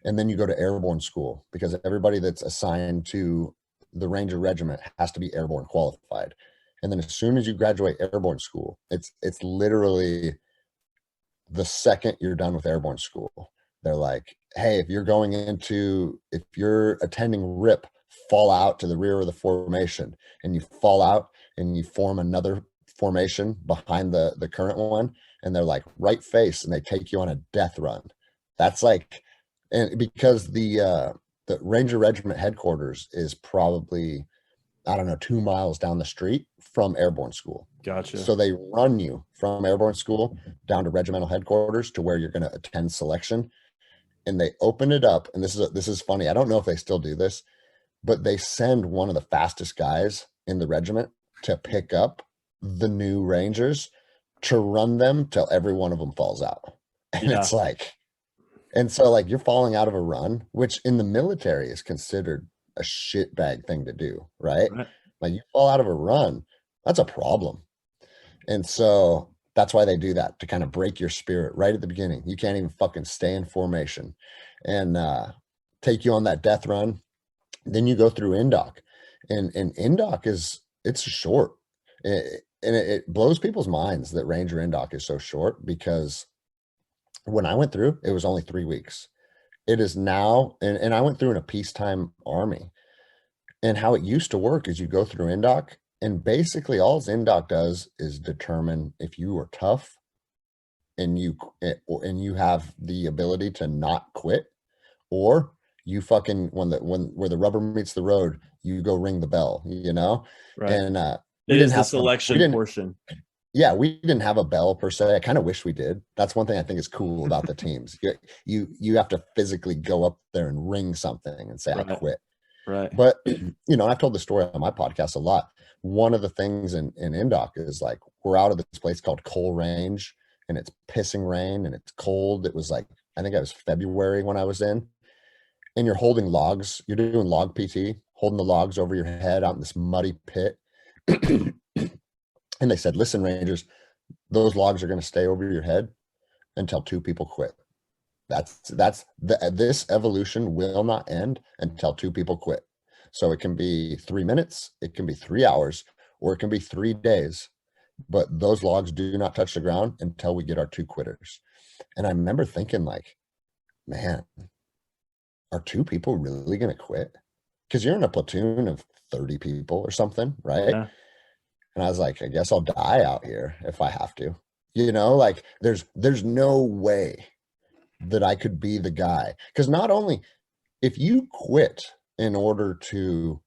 And then you go to airborne school because everybody that's assigned to the Ranger Regiment has to be airborne qualified. And then as soon as you graduate airborne school, it's literally the second you're done with airborne school, they're like, hey, if you're attending RIP, fall out to the rear of the formation and you fall out and you form another formation behind the current one. And they're like, right face. And they take you on a death run. That's like, and because the Ranger Regiment headquarters is probably, I don't know, 2 miles down the street from airborne school. Gotcha. So they run you from airborne school down to regimental headquarters to where you're going to attend selection. and they open it up, and this is funny. I don't know if they still do this, but they send one of the fastest guys in the regiment to pick up the new Rangers to run them till every one of them falls out. And Yeah. it's like, and so like you're falling out of a run, which in the military is considered a shitbag thing to do, right? Right. Like you fall out of a run, that's a problem. And so that's why they do that, to kind of break your spirit right at the beginning. You can't even fucking stay in formation and take you on that death run. Then you go through indoc, and indoc it's short. It blows people's minds that Ranger indoc is so short, because when I went through, it was only 3 weeks. It is now, and I went through in a peacetime army. And how it used to work is you go through indoc, and basically all indoc does is determine if you are tough and you have the ability to not quit, or you fucking when where the rubber meets the road, you go ring the bell, you know? Right. And It is the selection portion. Yeah, we didn't have a bell per se. I kind of wish we did. That's one thing I think is cool about the teams. You have to physically go up there and ring something and say, I quit. Right. But, I've told the story on my podcast a lot. One of the things in Indoc is like, we're out of this place called Coal Range, and it's pissing rain and it's cold. It was like, I think it was February when I was in, and you're holding logs. You're doing log PT, holding the logs over your head out in this muddy pit. And they said, listen, Rangers, those logs are going to stay over your head until 2 people quit. This evolution will not end until 2 people quit. So it can be 3 minutes, it can be 3 hours, or it can be 3 days. But those logs do not touch the ground until we get our 2 quitters. And I remember thinking like, man, are 2 people really going to quit? Because you're in a platoon of 30 people or something, right? Yeah. And I was like, I guess I'll die out here if I have to. Like there's no way that I could be the guy. Because not only if you quit in order to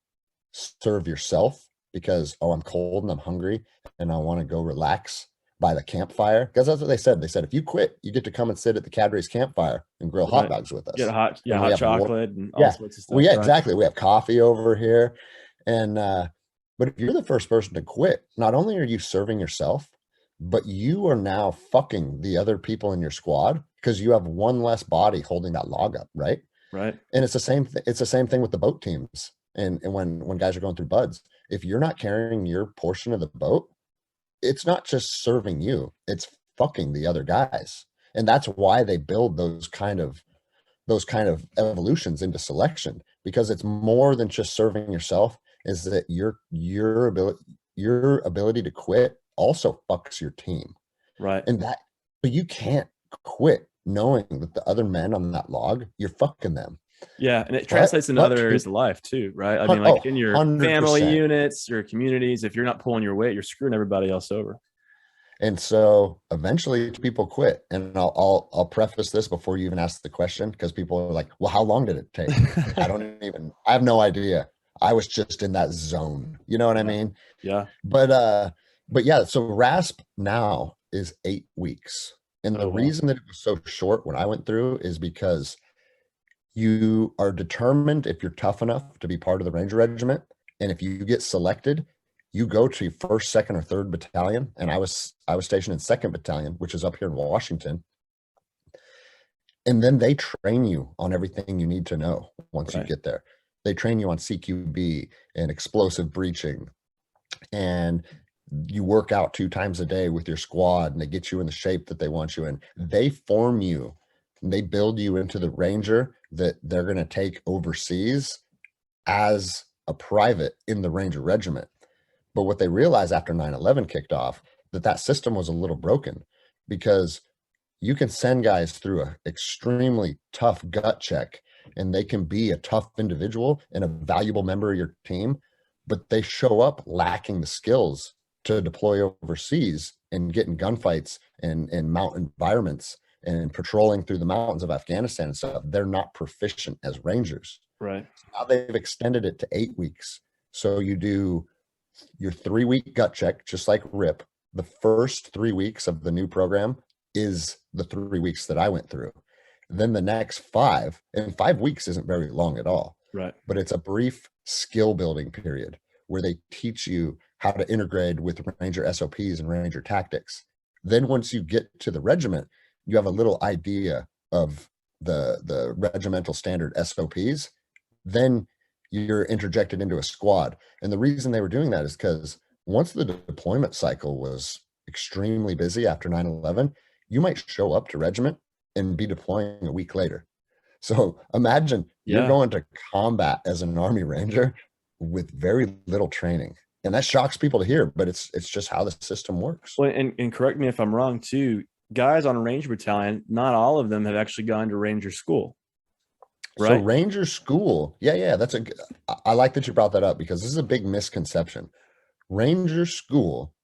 serve yourself because, I'm cold and I'm hungry and I want to go relax by the campfire, because that's what they said. They said, if you quit, you get to come and sit at the cadre's campfire and grill hot dogs with us. Get hot chocolate and all sorts of stuff. Well, yeah, exactly. We have coffee over here. And but if you're the first person to quit, not only are you serving yourself, but you are now fucking the other people in your squad, because you have one less body holding that log up, right? Right. And it's the same thing with the boat teams. And when guys are going through buds, if you're not carrying your portion of the boat, it's not just serving you, it's fucking the other guys. And that's why they build those kind of evolutions into selection, because it's more than just serving yourself. Is that your ability to quit also fucks your team. Right. But you can't quit knowing that the other men on that log, you're fucking them. Yeah, and it translates into other areas of life too, right? I mean, like in your 100%. Family units, your communities, if you're not pulling your weight, you're screwing everybody else over. And so eventually people quit. And I'll preface this before you even ask the question, because people are like, well, how long did it take? I have no idea. I was just in that zone. You know what I mean? Yeah. But yeah, so RASP now is 8 weeks. And the reason that it was so short when I went through is because you are determined if you're tough enough to be part of the Ranger Regiment. And if you get selected, you go to 1st, 2nd, or 3rd Battalion. And I was stationed in 2nd Battalion, which is up here in Washington. And then they train you on everything you need to know once you get there. They train you on CQB and explosive breaching. And you work out 2 times a day with your squad, and they get you in the shape that they want you in. They form you. They build you into the Ranger that they're going to take overseas as a private in the Ranger Regiment. But what they realized after 9/11 kicked off, that system was a little broken, because you can send guys through an extremely tough gut check, and they can be a tough individual and a valuable member of your team, but they show up lacking the skills to deploy overseas and get in gunfights and mountain environments and patrolling through the mountains of Afghanistan and stuff. They're not proficient as Rangers. Right. So now they've extended it to 8 weeks. So you do your 3-week gut check, just like RIP. The first 3 weeks of the new program is the 3 weeks that I went through. Then the next 5, and 5 weeks isn't very long at all, Right. but it's a brief skill building period where they teach you how to integrate with Ranger SOPs and Ranger tactics. Then once you get to the regiment, you have a little idea of the regimental standard SOPs. Then you're interjected into a squad. And the reason they were doing that is because once the deployment cycle was extremely busy after 9/11, you might show up to regiment and be deploying a week later. So imagine you're going to combat as an Army Ranger with very little training. And that shocks people to hear, but it's just how the system works. Well, and correct me if I'm wrong too. Guys on a Ranger battalion, not all of them have actually gone to Ranger school. Right. So Ranger school, yeah, I like that you brought that up because this is a big misconception. Ranger school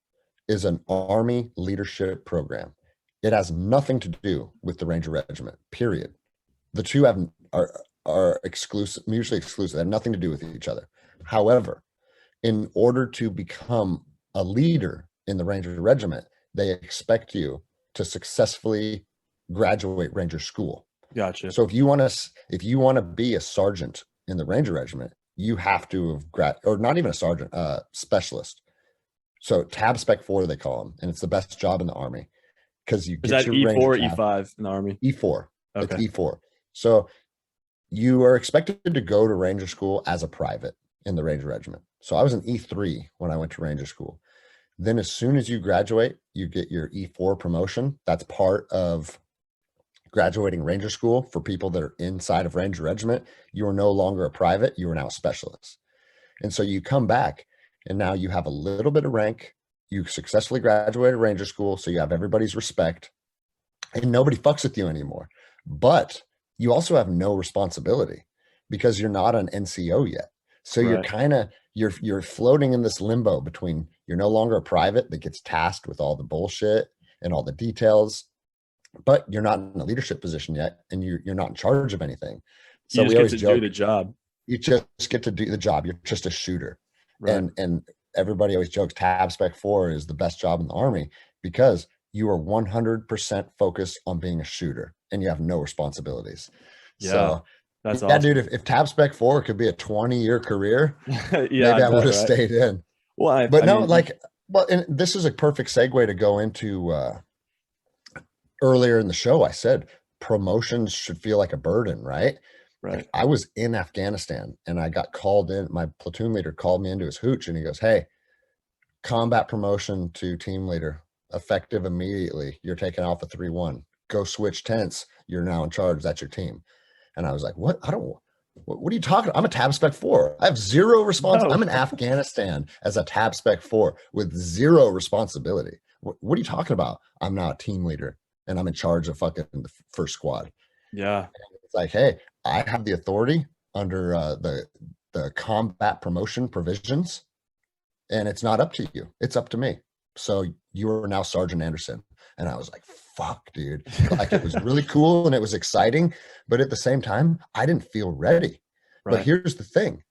is an Army leadership program. It has nothing to do with the Ranger Regiment, period. The two are exclusive, mutually exclusive. They have nothing to do with each other. However, in order to become a leader in the Ranger Regiment, they expect you to successfully graduate Ranger school. Gotcha. So if you want to be a sergeant in the Ranger Regiment, you have to have or not even a sergeant, specialist. So tab spec 4 they call them, and it's the best job in the Army because you is get that your E4 or Ranger tab. E5 in the Army? E4. Okay. It's E4. So you are expected to go to Ranger school as a private in the Ranger Regiment. So I was an E3 when I went to Ranger school. Then as soon as you graduate, you get your E4 promotion. That's part of graduating Ranger school for people that are inside of Ranger Regiment. You are no longer a private, you are now a specialist. And so you come back and now you have a little bit of rank. You successfully graduated Ranger school, so you have everybody's respect and nobody fucks with you anymore. But you also have no responsibility because you're not an NCO yet. So you're kind of, you're floating in this limbo between you're no longer a private that gets tasked with all the bullshit and all the details, but you're not in a leadership position yet, and you're not in charge of anything. So we always joke, do the job. You just get to do the job. You're just a shooter. Right. And everybody always jokes tab spec 4 is the best job in the Army because you are 100% focused on being a shooter and you have no responsibilities. Yeah. So that's awesome. Dude, if tab spec 4 could be a 20-year career, maybe I would have stayed in. Well, and this is a perfect segue to go into earlier in the show. I said promotions should feel like a burden, right? Right. Like I was in Afghanistan and I got called in. My platoon leader called me into his hooch and he goes, "Hey, combat promotion to team leader, effective immediately. You're taking Alpha 3-1. Go switch tents. You're now in charge. That's your team." And I was like, "What? What are you talking about? I'm a tab spec 4. I have zero responsibility. I'm in Afghanistan as a tab spec 4 with zero responsibility. What are you talking about? I'm now a team leader and I'm in charge of fucking the first squad." Yeah. And it's like, hey, I have the authority under the combat promotion provisions, and it's not up to you. It's up to me. So you are now Sergeant Anderson. And I was like, fuck, dude. Like it was really cool and it was exciting. But at the same time, I didn't feel ready. Right. But here's the thing.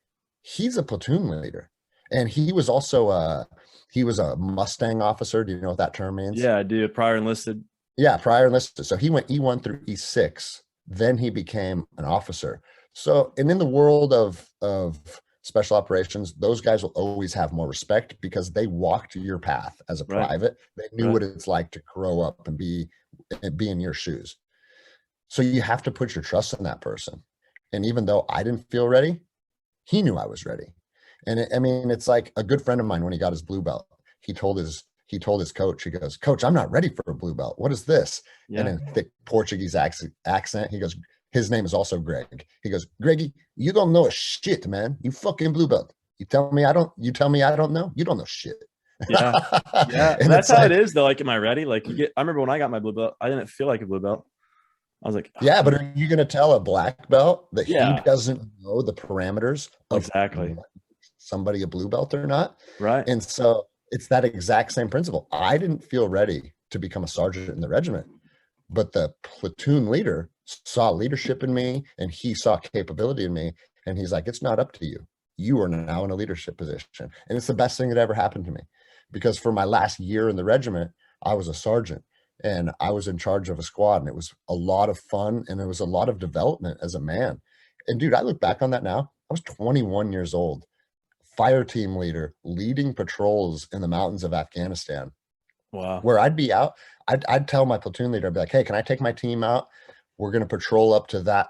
He's a platoon leader. And he was also he was a Mustang officer. Do you know what that term means? Yeah, I do. Prior enlisted. Yeah, prior enlisted. So he went E1 through E6. Then he became an officer. So, and in the world of special operations, those guys will always have more respect because they walked your path as a private. They knew what it's like to grow up and be in your shoes. So you have to put your trust in that person. And even though I didn't feel ready, he knew I was ready. And it's like a good friend of mine when he got his blue belt, he told his coach, he goes, "Coach, I'm not ready for a blue belt. What is this?" Yeah. And in thick Portuguese accent, he goes, his name is also Greg. He goes, "Greggy, you don't know a shit, man. You fucking blue belt. You tell me I don't know. You don't know shit." Yeah. Yeah. And that's how it is though. Like, am I ready? Like I remember when I got my blue belt, I didn't feel like a blue belt. I was like, yeah, but are you going to tell a black belt that he doesn't know the parameters of exactly somebody a blue belt or not? Right. And so it's that exact same principle. I didn't feel ready to become a sergeant in the regiment, but the platoon leader saw leadership in me and he saw capability in me. And he's like, "It's not up to you. You are now in a leadership position." And it's the best thing that ever happened to me because for my last year in the regiment, I was a sergeant. and I was in charge of a squad, and it was a lot of fun, and it was a lot of development as a man. And dude, I look back on that now. I was 21 years old, fire team leader, leading patrols in the mountains of Afghanistan. Wow. Where I'd be out, I'd tell my platoon leader, I'd be like, hey, can I take my team out? We're going to patrol up to that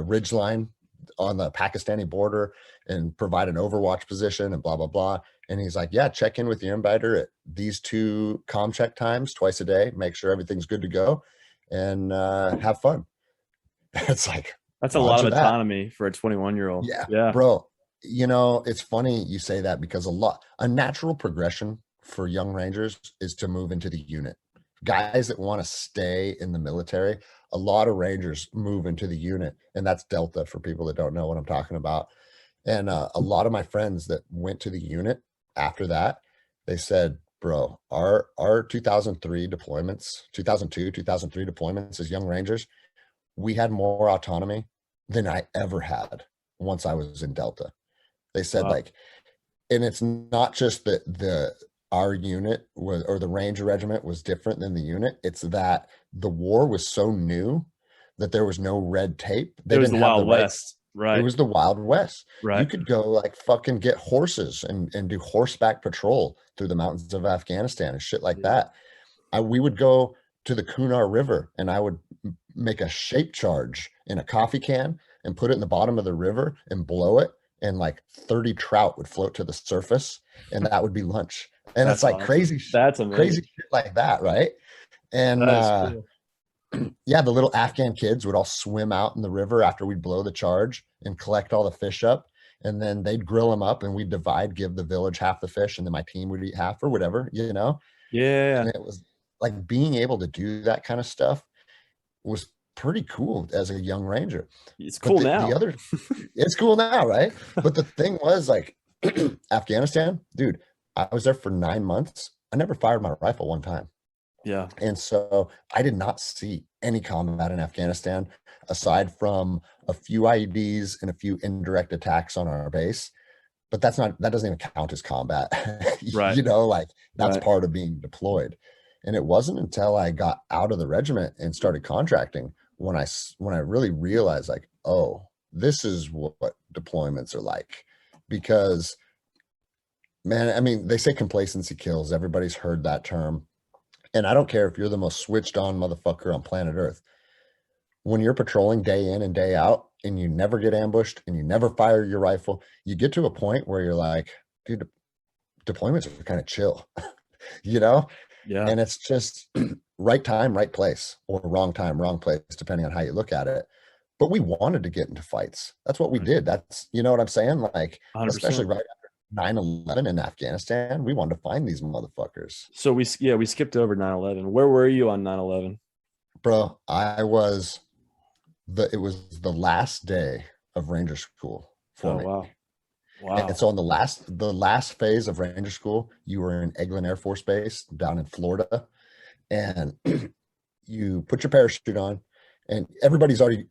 ridge line on the Pakistani border and provide an overwatch position and blah, blah, blah. And he's like, yeah, check in with your inviter at these 2 comm check times twice a day, make sure everything's good to go, and have fun. It's like, That's a lot of that. autonomy for a 21-year-old. Yeah, Yeah. bro. It's funny you say that, because a natural progression for young Rangers is to move into the unit. Guys that want to stay in the military, a lot of Rangers move into the unit, and that's Delta for people that don't know what I'm talking about. And a lot of my friends that went to the unit after that, they said, bro, our 2003 deployments, 2002, 2003 deployments as young Rangers, we had more autonomy than I ever had once I was in Delta. They said, Wow. and it's not just that our unit was, or the Ranger Regiment was different than the unit. It's that the war was so new that there was no red tape. It was the Wild West. Right. It was the Wild West. Right. You could go fucking get horses and do horseback patrol through the mountains of Afghanistan and shit like that. We would go to the Kunar River, and I would make a shape charge in a coffee can and put it in the bottom of the river and blow it, and 30 trout would float to the surface, and that would be lunch. And That's it's awesome. crazy. That's amazing. Crazy shit like that, right? And cool. Yeah, the little Afghan kids would all swim out in the river after we'd blow the charge and collect all the fish up, and then they'd grill them up, and we'd give the village half the fish, and then my team would eat half or whatever, Yeah. And it was being able to do that kind of stuff was pretty cool as a young Ranger. It's cool now. It's cool now, right? But the thing was, Afghanistan, dude, I was there for 9 months. I never fired my rifle one time. Yeah. And so I did not see any combat in Afghanistan aside from a few IEDs and a few indirect attacks on our base. But that doesn't even count as combat. Right. That's part of being deployed. And it wasn't until I got out of the regiment and started contracting when I really realized, oh, this is what deployments are like. Because, man, I mean, they say complacency kills. Everybody's heard that term. And I don't care if you're the most switched on motherfucker on planet Earth. When you're patrolling day in and day out, and you never get ambushed, and you never fire your rifle, you get to a point where you're like, dude, deployments are kind of chill, Yeah. And it's just right time, right place, or wrong time, wrong place, depending on how you look at it. But we wanted to get into fights. That's what we did. That's, you know what I'm saying? 100%. Especially right after 9/11 in Afghanistan, we wanted to find these motherfuckers. So we skipped over 9/11. Where were you on 9/11? Bro, it was the last day of Ranger School for me. Wow. And so on the last phase of Ranger School, you were in Eglin Air Force Base down in Florida, and you put your parachute on, and everybody's already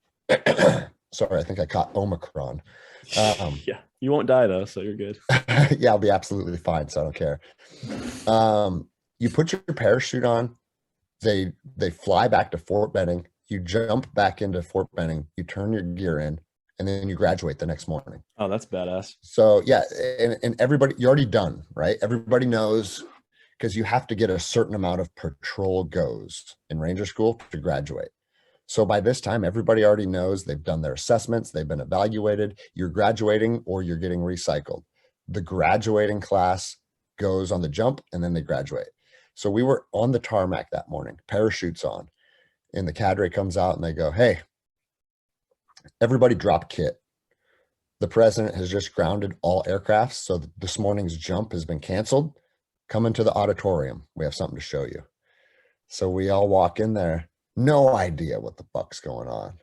sorry, I think I caught Omicron. Yeah, you won't die though, so you're good. Yeah, I'll be absolutely fine, so I don't care. You put your parachute on, they fly back to Fort Benning, you jump back into Fort Benning, you turn your gear in, and then you graduate the next morning. Oh, that's badass. So yeah, and everybody, you're already done, right? Everybody knows, because you have to get a certain amount of patrol goes in Ranger School to graduate. So by this time, everybody already knows, they've done their assessments, they've been evaluated, you're graduating or you're getting recycled. The graduating class goes on the jump, and then they graduate. So we were on the tarmac that morning, parachutes on, and the cadre comes out and they go, hey, everybody drop kit. The president has just grounded all aircrafts, so this morning's jump has been canceled. Come into the auditorium. We have something to show you. So we all walk in there, no idea what the fuck's going on.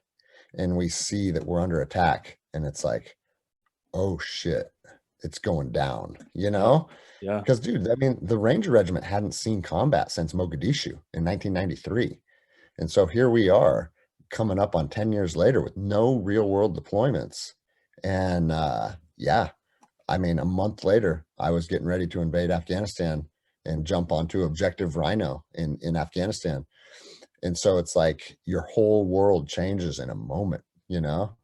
And we see that we're under attack, and it's like, oh shit, it's going down, Yeah. Because, dude, I mean, the Ranger Regiment hadn't seen combat since Mogadishu in 1993. And so here we are coming up on 10 years later with no real world deployments. And yeah, I mean, a month later, I was getting ready to invade Afghanistan and jump onto Objective Rhino in Afghanistan. And so it's like your whole world changes in a moment, you know?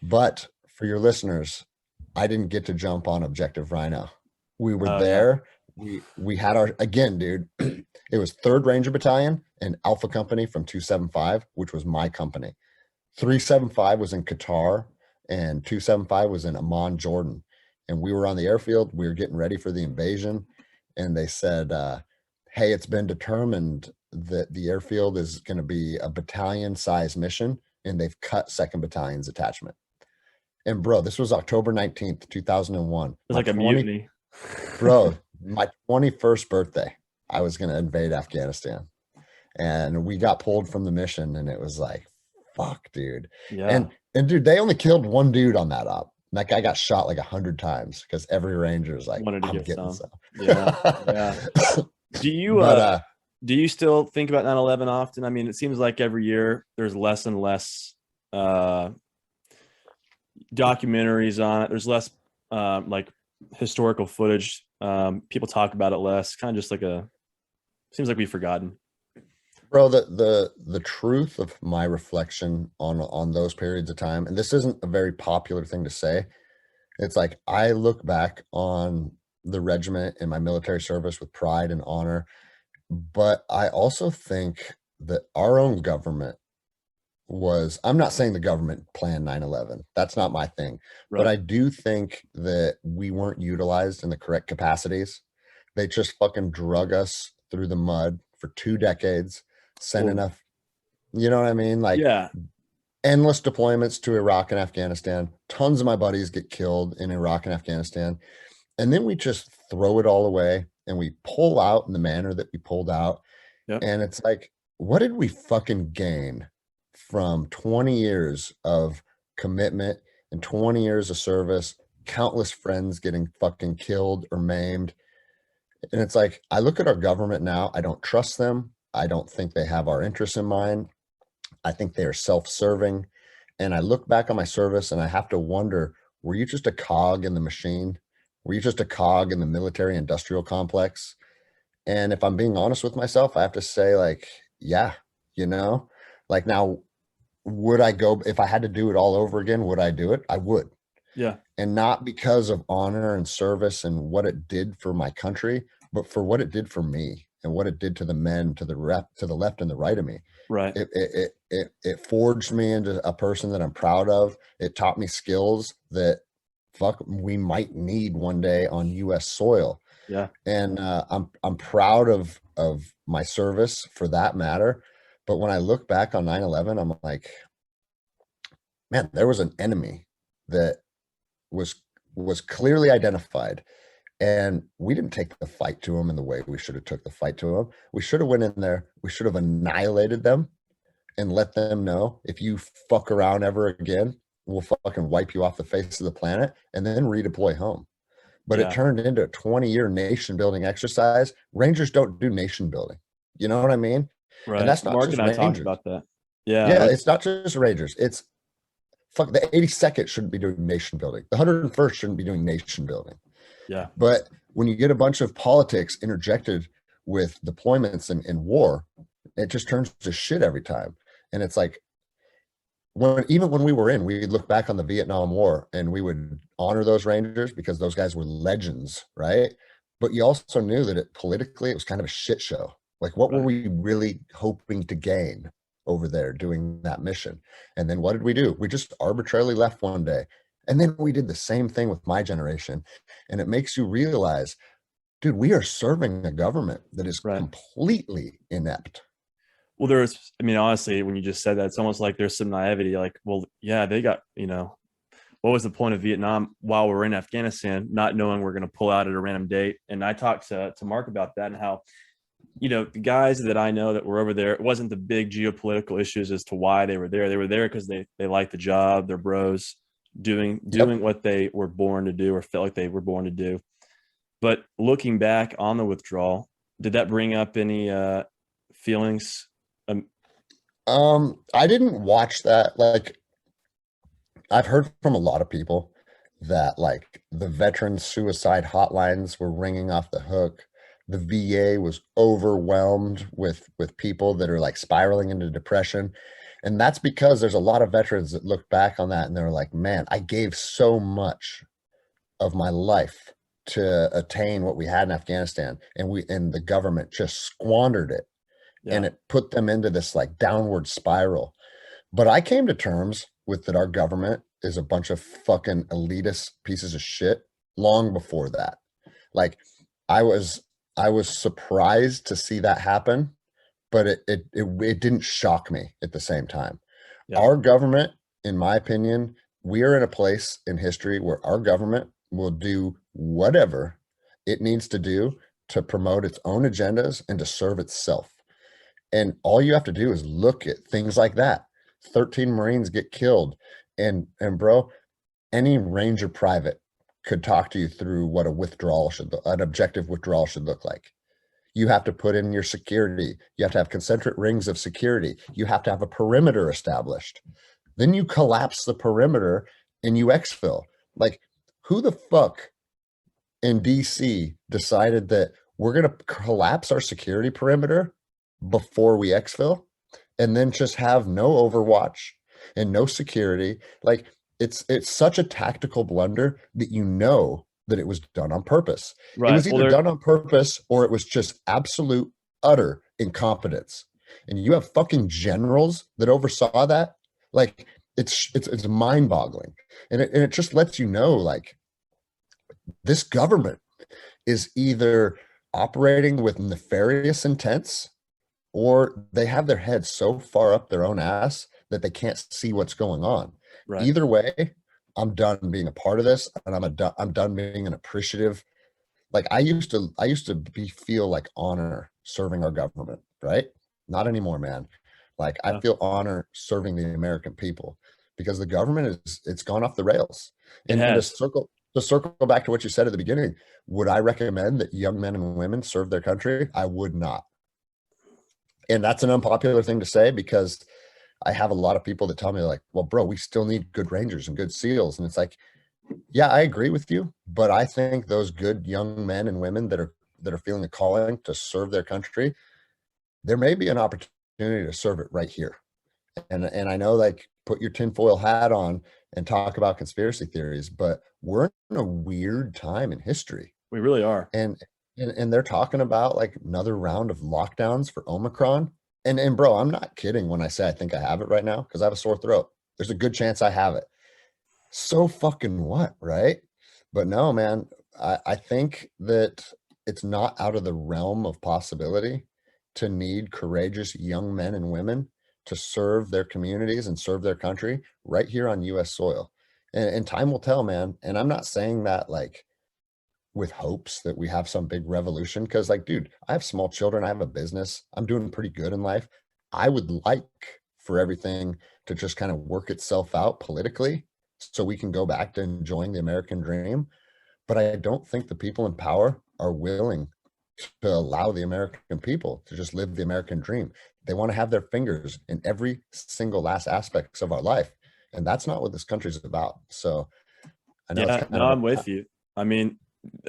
But for your listeners, I didn't get to jump on Objective Rhino. We were Oh yeah. there. We had our, again, dude, it was 3rd Ranger Battalion and Alpha Company from 275, which was my company. 375 was in Qatar and 275 was in Amman, Jordan. And we were on the airfield. We were getting ready for the invasion. And they said, hey, it's been determined that the airfield is going to be a battalion size mission. And they've cut 2nd Battalion's attachment. And bro, this was October 19th, 2001. It's like a mutiny. Bro, my 21st birthday, I was going to invade Afghanistan. And we got pulled from the mission, and it was like, fuck, dude. Yeah. And dude, they only killed one dude on that op. That guy got shot like 100 times because every ranger is like, Wanted to I'm get getting some. some. Yeah. Do you still think about 9/11 often? I mean, it seems like every year there's less and less documentaries on it. There's less like historical footage. People talk about it less. Kind of just like seems like we've forgotten. Bro, the truth of my reflection on those periods of time, and this isn't a very popular thing to say. It's like I look back on the regiment and my military service with pride and honor, but I also think that our own government I'm not saying the government planned 9/11. That's not my thing. Right. But I do think that we weren't utilized in the correct capacities. They just fucking drug us through the mud for 2 decades, sent enough, you know what I mean? Like, yeah, endless deployments to Iraq and Afghanistan. Tons of my buddies get killed in Iraq and Afghanistan. And then we just throw it all away and we pull out in the manner that we pulled out. Yep. And it's like, what did we fucking gain from 20 years of commitment and 20 years of service, countless friends getting fucking killed or maimed? And it's like, I look at our government now, I don't trust them. I don't think they have our interests in mind. I think they are self-serving. And I look back on my service and I have to wonder, were you just a cog in the machine? Were you just a cog in the military industrial complex? And if I'm being honest with myself, I have to say, like, yeah, you know, like, now, would I go, if I had to do it all over again, would I do it? I would. Yeah. And not because of honor and service and what it did for my country, but for what it did for me and what it did to the men to the left and the right of me. Right. It forged me into a person that I'm proud of. It taught me skills that we might need one day on US soil. Yeah. And I'm proud of my service for that matter. But when I look back on 9/11, I'm like, man, there was an enemy that was clearly identified. And we didn't take the fight to them in the way we should have took the fight to them. We should have went in there. We should have annihilated them and let them know, if you fuck around ever again, we'll fucking wipe you off the face of the planet and then redeploy home. But it turned into a 20-year nation building exercise. Rangers don't do nation building. You know what I mean? Right. And that's not Mark just and I Rangers. talked about that. Yeah. Yeah, it's not just Rangers. It's fuck, the 82nd shouldn't be doing nation building. The 101st shouldn't be doing nation building. Yeah. But when you get a bunch of politics interjected with deployments and war, it just turns to shit every time. And it's like, even when we were in, we'd look back on the Vietnam War and we would honor those Rangers because those guys were legends, right? But you also knew that politically it was kind of a shit show. Like, what were we really hoping to gain over there doing that mission? And then what did we do? We just arbitrarily left one day. And then we did the same thing with my generation. And it makes you realize, dude, we are serving a government that is completely inept. Well, I mean, honestly, when you just said that, it's almost like there's some naivety. Like, well, yeah, they got, what was the point of Vietnam while we're in Afghanistan, not knowing we're going to pull out at a random date? And I talked to Mark about that and how, the guys that I know that were over there, it wasn't the big geopolitical issues as to why they were there. They were there because they liked the job, they're bros, doing what they were born to do or felt like they were born to do. But looking back on the withdrawal, did that bring up any feelings? I didn't watch that. Like, I've heard from a lot of people that, like, the veteran suicide hotlines were ringing off the hook, the VA was overwhelmed with people that are like spiraling into depression. And that's because there's a lot of veterans that look back on that and they're like, man, I gave so much of my life to attain what we had in Afghanistan, and the government just squandered it. Yeah. And it put them into this like downward spiral. But I came to terms with that our government is a bunch of fucking elitist pieces of shit long before that. Like I was surprised to see that happen, but it didn't shock me at the same time. Yeah. Our government, in my opinion, we are in a place in history where our government will do whatever it needs to do to promote its own agendas and to serve itself. And all you have to do is look at things like that. 13 Marines get killed. And bro, any Ranger private could talk to you through what an objective withdrawal should look like. You have to put in your security. You have to have concentric rings of security. You have to have a perimeter established. Then you collapse the perimeter and you exfil. Like, who the fuck in DC decided that we're going to collapse our security perimeter before we exfil and then just have no overwatch and no security? Like, it's such a tactical blunder that you know that it was done on purpose. Right. It was either done on purpose or it was just absolute utter incompetence. And you have fucking generals that oversaw that. Like, it's mind-boggling. And it just lets you know, like, this government is either operating with nefarious intents or they have their heads so far up their own ass that they can't see what's going on. Right. Either way, I'm done being a part of this, and I'm done being an appreciative. Like I used to feel like honor serving our government, right? Not anymore, man. Like I feel honor serving the American people because the government it's gone off the rails. And to circle back to what you said at the beginning, would I recommend that young men and women serve their country? I would not. And that's an unpopular thing to say because I have a lot of people that tell me like, well, bro, we still need good Rangers and good SEALs. And it's like, yeah, I agree with you. But I think those good young men and women that are feeling a calling to serve their country, there may be an opportunity to serve it right here. And I know, like, put your tinfoil hat on and talk about conspiracy theories, but we're in a weird time in history. We really are. And they're talking about like another round of lockdowns for Omicron. And bro, I'm not kidding when I say I think I have it right now because I have a sore throat. There's a good chance I have it. So fucking what, right? But no, man, I think that it's not out of the realm of possibility to need courageous young men and women to serve their communities and serve their country right here on U.S. soil. And time will tell, man. And I'm not saying that like with hopes that we have some big revolution. Cause like, dude, I have small children. I have a business. I'm doing pretty good in life. I would like for everything to just kind of work itself out politically so we can go back to enjoying the American dream. But I don't think the people in power are willing to allow the American people to just live the American dream. They want to have their fingers in every single last aspects of our life. And that's not what this country is about. So I know I'm with you. I mean,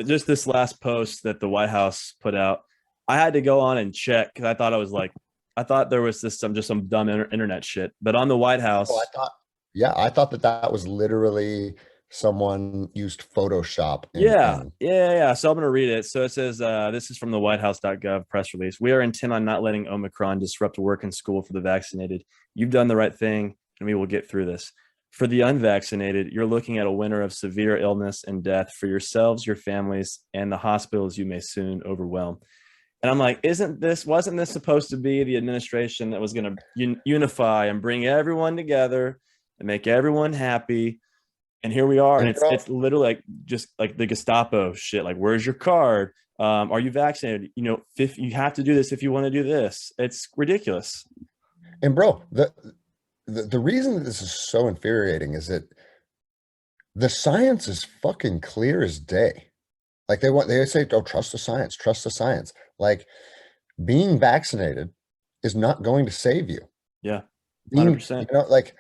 just this last post that the White House put out, I had to go on and check because I thought there was some dumb internet shit. But on the White House, I thought that was literally someone used Photoshop. Yeah. So I'm going to read it. So it says, this is from the whitehouse.gov press release. We are intent on not letting Omicron disrupt work and school for the vaccinated. You've done the right thing, and we will get through this. For the unvaccinated, you're looking at a winter of severe illness and death for yourselves, your families, and the hospitals you may soon overwhelm. And I'm like, wasn't this supposed to be the administration that was going to unify and bring everyone together and make everyone happy? And here we are. And it's literally like just like the Gestapo shit. Like, where's your card? Are you vaccinated? You have to do this if you want to do this. It's ridiculous. And bro, the reason that this is so infuriating is that the science is fucking clear as day. Like they say, oh, trust the science. Like being vaccinated is not going to save you. Yeah. 100%.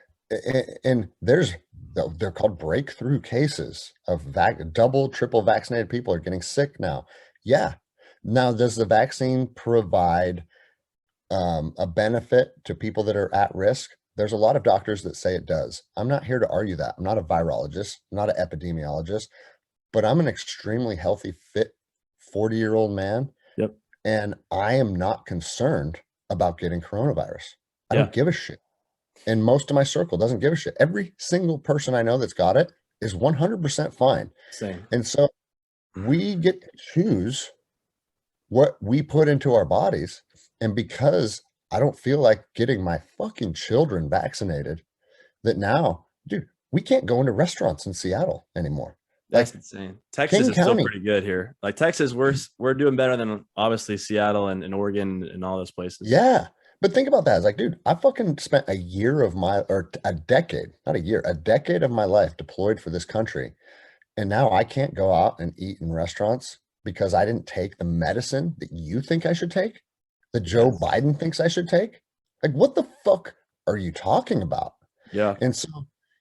And they're called breakthrough cases of double, triple vaccinated people are getting sick now. Yeah. Now, does the vaccine provide a benefit to people that are at risk? There's a lot of doctors that say it does. I'm not here to argue that. I'm not a virologist, I'm not an epidemiologist, but I'm an extremely healthy, fit 40-year-old man. Yep. And I am not concerned about getting coronavirus. I Yeah. don't give a shit. And most of my circle doesn't give a shit. Every single person I know that's got it is 100% fine. Same. And so we get to choose what we put into our bodies. And because I don't feel like getting my fucking children vaccinated, that now, dude, we can't go into restaurants in Seattle anymore. That's Like insane. Texas King is still County. pretty good here. Like Texas, we're doing better than obviously Seattle and Oregon and all those places. Yeah. But think about that. It's like, dude, I fucking spent a year of my, or a decade, not a year, a decade of my life deployed for this country. And now I can't go out and eat in restaurants because I didn't take the medicine that you think I should take, that Joe Yes. Biden thinks I should take. Like, what the fuck are you talking about? Yeah. And so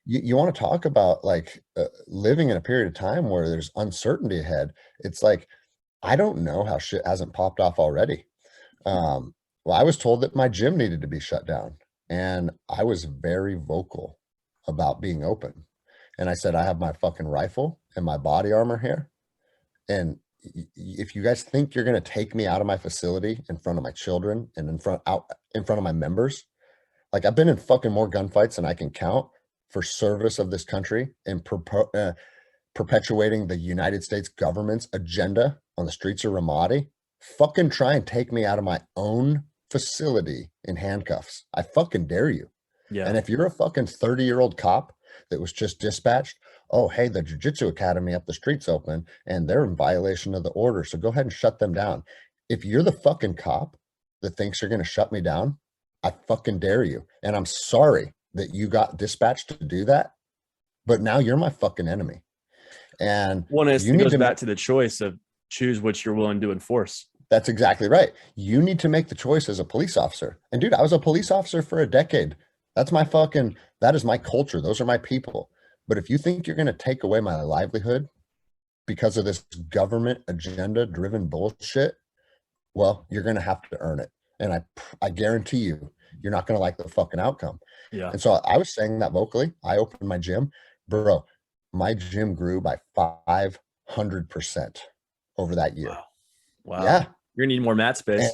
you want to talk about like living in a period of time where there's uncertainty ahead. It's like, I don't know how shit hasn't popped off already. Well, I was told that my gym needed to be shut down, and I was very vocal about being open. And I said, I have my fucking rifle and my body armor here. And if you guys think you're going to take me out of my facility in front of my children and in front of my members, like I've been in fucking more gunfights than I can count for service of this country and perpetuating the United States government's agenda on the streets of Ramadi. Fucking try and take me out of my own facility in handcuffs. I fucking dare you. Yeah. And if you're a fucking 30-year-old cop that was just dispatched, oh, hey, the jiu-jitsu academy up the street's open and they're in violation of the order, so go ahead and shut them down. If you're the fucking cop that thinks you're going to shut me down, I fucking dare you. And I'm sorry that you got dispatched to do that, but now you're my fucking enemy. And it goes back to the choice of choose what you're willing to enforce. That's exactly right. You need to make the choice as a police officer. And dude, I was a police officer for a decade. That is my culture. Those are my people. But if you think you're going to take away my livelihood because of this government agenda driven bullshit, well, you're going to have to earn it. And I guarantee you, you're not going to like the fucking outcome. Yeah. And so I was saying that vocally. I opened my gym. Bro, my gym grew by 500% over that year. Wow. Yeah. You're gonna need more mat space.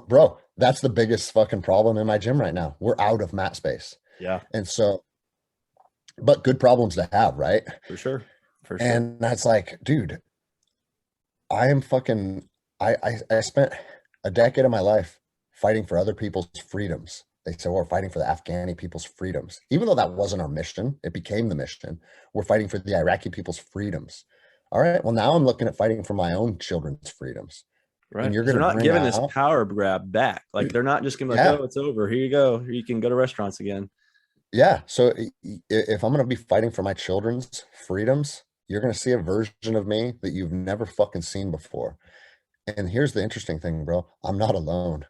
Bro, that's the biggest fucking problem in my gym right now. We're out of mat space. Yeah. And so, but good problems to have, right? For sure. And that's like, dude, I spent a decade of my life fighting for other people's freedoms. They say, we're fighting for the Afghani people's freedoms. Even though that wasn't our mission, it became the mission. We're fighting for the Iraqi people's freedoms. All right. Well, now I'm looking at fighting for my own children's freedoms. Right. And they're not giving this power grab back. Like they're not just gonna be like, oh, it's over. Here you go. You can go to restaurants again. Yeah. So if I'm gonna be fighting for my children's freedoms, you're gonna see a version of me that you've never fucking seen before. And here's the interesting thing, bro. I'm not alone.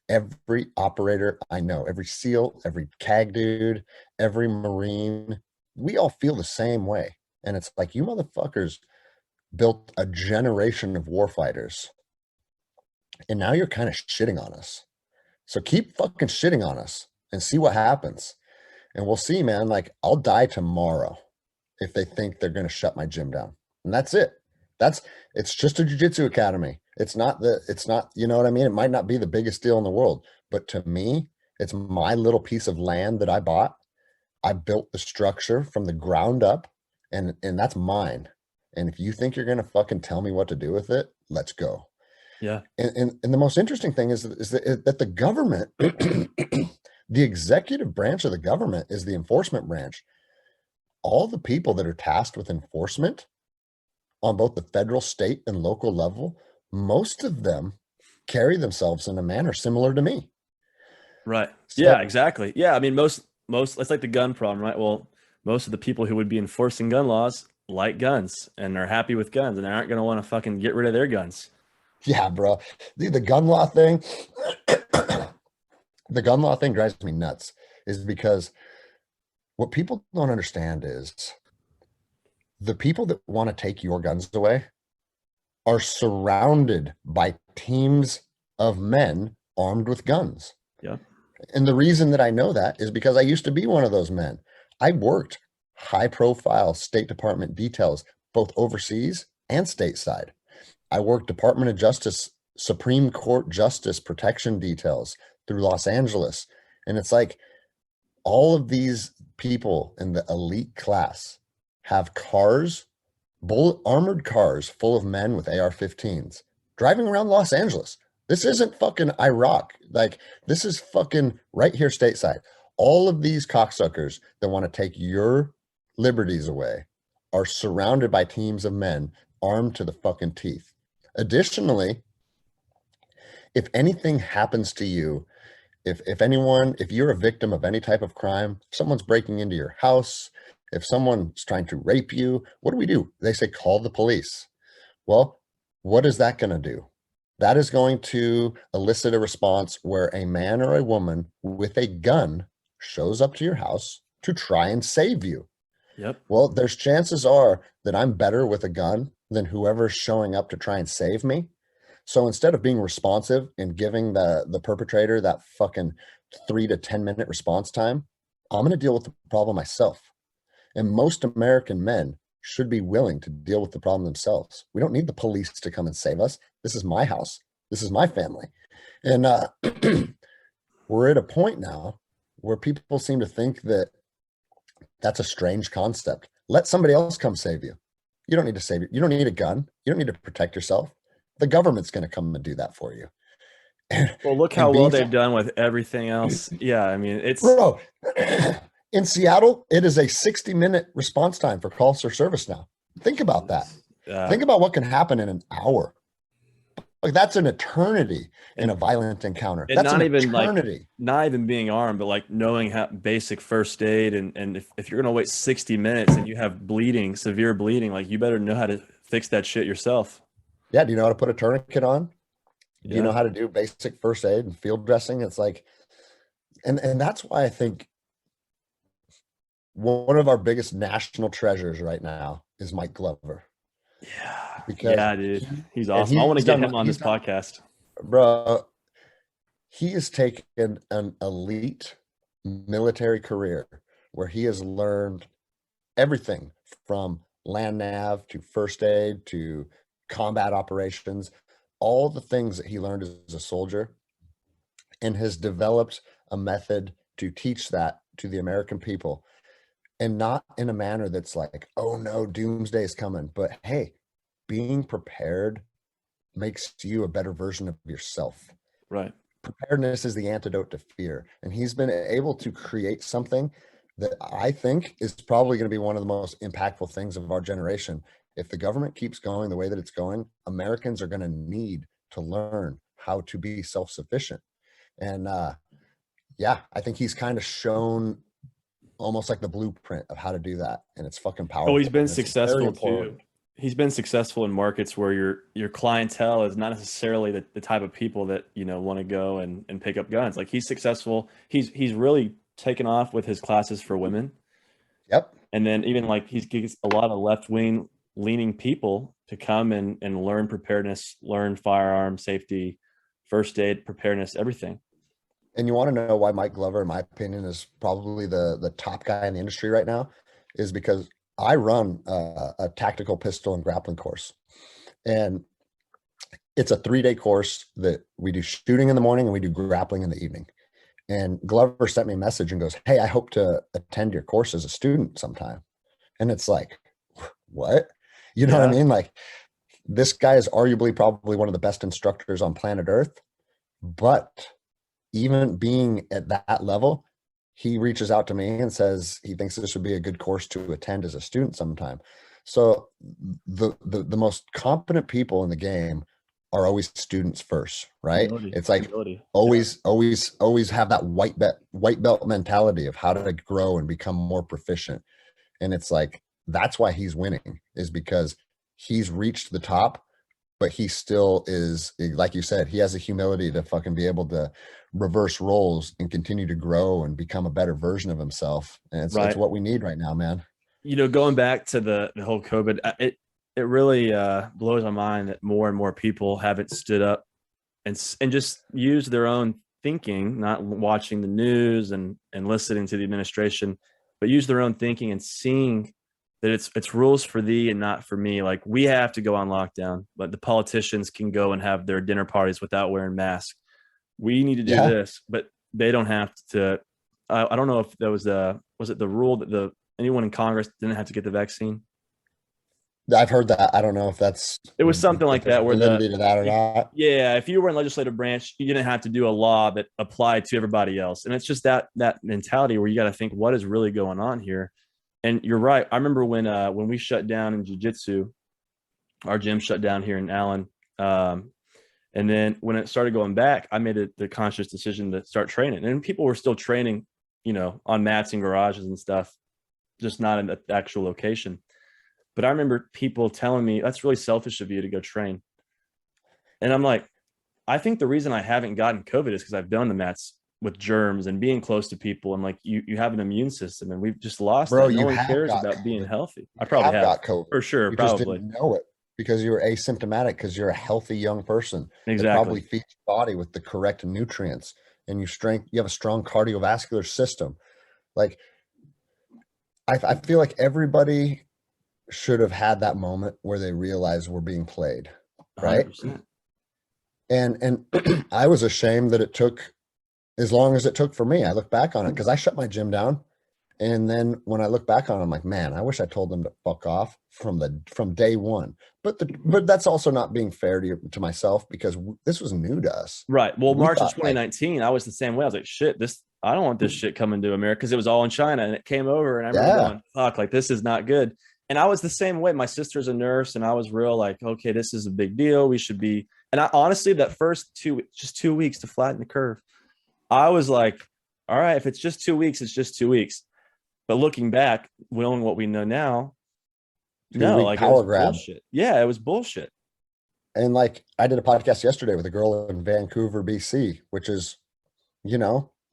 Every operator I know, every SEAL, every CAG dude, every Marine, we all feel the same way. And it's like, you motherfuckers built a generation of warfighters. And now you're kind of shitting on us. So keep fucking shitting on us and see what happens. And we'll see, man. Like, I'll die tomorrow if they think they're going to shut my gym down. And that's it. It's just a jiu-jitsu academy. It's not, you know what I mean? It might not be the biggest deal in the world, but to me, it's my little piece of land that I bought. I built the structure from the ground up, and that's mine. And if you think you're going to fucking tell me what to do with it, let's go. Yeah. And the most interesting thing is that the government, the executive branch of the government is the enforcement branch. All the people that are tasked with enforcement on both the federal, state, and local level, most of them carry themselves in a manner similar to me. Right. So, yeah, exactly. Yeah. I mean, most, it's like the gun problem, right? Well, most of the people who would be enforcing gun laws like guns and are happy with guns and they aren't going to want to fucking get rid of their guns. Yeah, bro. The gun law thing, the gun law thing drives me nuts, is because what people don't understand is the people that want to take your guns away are surrounded by teams of men armed with guns. Yep. And the reason that I know that is because I used to be one of those men. I worked high profile State Department details, both overseas and stateside. I worked Department of Justice, Supreme Court Justice protection details through Los Angeles. And it's like all of these people in the elite class have cars, armored cars full of men with AR-15s driving around Los Angeles. This isn't fucking Iraq. Like, this is fucking right here stateside. All of these cocksuckers that want to take your liberties away are surrounded by teams of men armed to the fucking teeth. Additionally, if anything happens to you, if you're a victim of any type of crime, if someone's breaking into your house, if someone's trying to rape you, what do? They say, call the police. Well, what is that going to do? That is going to elicit a response where a man or a woman with a gun shows up to your house to try and save you. Yep. Well, there's chances are that I'm better with a gun than whoever's showing up to try and save me. So instead of being responsive and giving the perpetrator that fucking 3 to 10 minute response time, I'm going to deal with the problem myself. And most American men should be willing to deal with the problem themselves. We don't need the police to come and save us. This is my house. This is my family. And we're at a point now where people seem to think that that's a strange concept. Let somebody else come save you. You don't need to save you. You don't need a gun. You don't need to protect yourself. The government's going to come and do that for you. Well, look how well they've done with everything else. Yeah, I mean, it's... Bro, in Seattle, it is a 60-minute response time for calls for service now. Think about that. Think about what can happen in an hour. Like, that's an eternity in a violent encounter. That's not an even eternity. Like, not even being armed, but like knowing how basic first aid. And if you're going to wait 60 minutes and you have bleeding, severe bleeding, like, you better know how to fix that shit yourself. Yeah. Do you know how to put a tourniquet on? Do you know how to do basic first aid and field dressing? It's like, and that's why I think one of our biggest national treasures right now is Mike Glover. Yeah. Because dude. He's awesome. I want to get him on this podcast. Bro, he has taken an elite military career where he has learned everything from land nav to first aid to combat operations, all the things that he learned as a soldier, and has developed a method to teach that to the American people. And not in a manner that's like, oh no, doomsday is coming. But hey, being prepared makes you a better version of yourself. Right. Preparedness is the antidote to fear. And he's been able to create something that I think is probably going to be one of the most impactful things of our generation. If the government keeps going the way that it's going, Americans are going to need to learn how to be self-sufficient. And yeah, I think he's kind of shown almost like the blueprint of how to do that, and it's fucking powerful. Oh, he's been successful too. He's been successful in markets where your clientele is not necessarily the type of people that, you know, want to go and pick up guns. Like, he's successful. He's really taken off with his classes for women. Yep. And then even like he gets a lot of left-wing leaning people to come and learn preparedness, learn firearm safety, first aid, preparedness, everything. And you want to know why Mike Glover, in my opinion, is probably the top guy in the industry right now, is because I run a tactical pistol and grappling course. And it's a 3-day course that we do shooting in the morning and we do grappling in the evening. And Glover sent me a message and goes, hey, I hope to attend your course as a student sometime. And it's like, what? You know what I mean? Like, this guy is arguably probably one of the best instructors on planet Earth, but even being at that level, he reaches out to me and says he thinks this would be a good course to attend as a student sometime. So the most competent people in the game are always students first, right? It's like always have that white belt mentality of how to grow and become more proficient. And it's like, that's why he's winning, is because he's reached the top, but he still is, like you said, he has a humility to fucking be able to reverse roles and continue to grow and become a better version of himself. And it's what we need right now, man. You know, going back to the whole COVID, it really blows my mind that more and more people haven't stood up and just used their own thinking, not watching the news and listening to the administration, but use their own thinking and seeing that it's rules for thee and not for me. Like, we have to go on lockdown, but the politicians can go and have their dinner parties without wearing masks. We need to do Yeah, this, but they don't have to. I don't know if that was it the rule that anyone in Congress didn't have to get the vaccine. I've heard that. I don't know It was something if like there's that where validity to that or not. yeah, if you were in legislative branch, you didn't have to do a law that applied to everybody else. And it's just that mentality where you got to think, what is really going on here? And you're right. I remember when we shut down in jiu-jitsu, our gym shut down here in Allen. And then when it started going back, I made the conscious decision to start training. And people were still training, on mats in garages and stuff, just not in the actual location. But I remember people telling me, that's really selfish of you to go train. And I'm like, I think the reason I haven't gotten COVID is because I've been on the mats with germs and being close to people. And like, you have an immune system, and we've just lost Bro, that. No you one have cares got about being COVID. healthy. I You probably have got COVID. for sure. You just Probably. didn't know it because you were asymptomatic, because you're a healthy young person that probably Exactly. feeds your body with the correct nutrients, and you have a strong cardiovascular system. Like, I feel like everybody should have had that moment where they realize we're being played, right? 100%. And I was ashamed that it took as long as it took for me. I look back on it because I shut my gym down. And then when I look back on it, I'm like, man, I wish I told them to fuck off from day one. But that's also not being fair to myself, because this was new to us. Right. Well, We March of thought, like, 2019, I was the same way. I was like, shit, I don't want this shit coming to America, because it was all in China and it came over. And I remember yeah, going, fuck, like, this is not good. And I was the same way. My sister's a nurse, and I was real like, okay, this is a big deal. We should be. And I honestly, that first just 2 weeks to flatten the curve, I was like, all right, if it's just 2 weeks, it's just 2 weeks. But looking back, knowing what we know now, no, 2 week like, it was power grab. bullshit. Yeah, it was bullshit. And like, I did a podcast yesterday with a girl in Vancouver, BC, which is,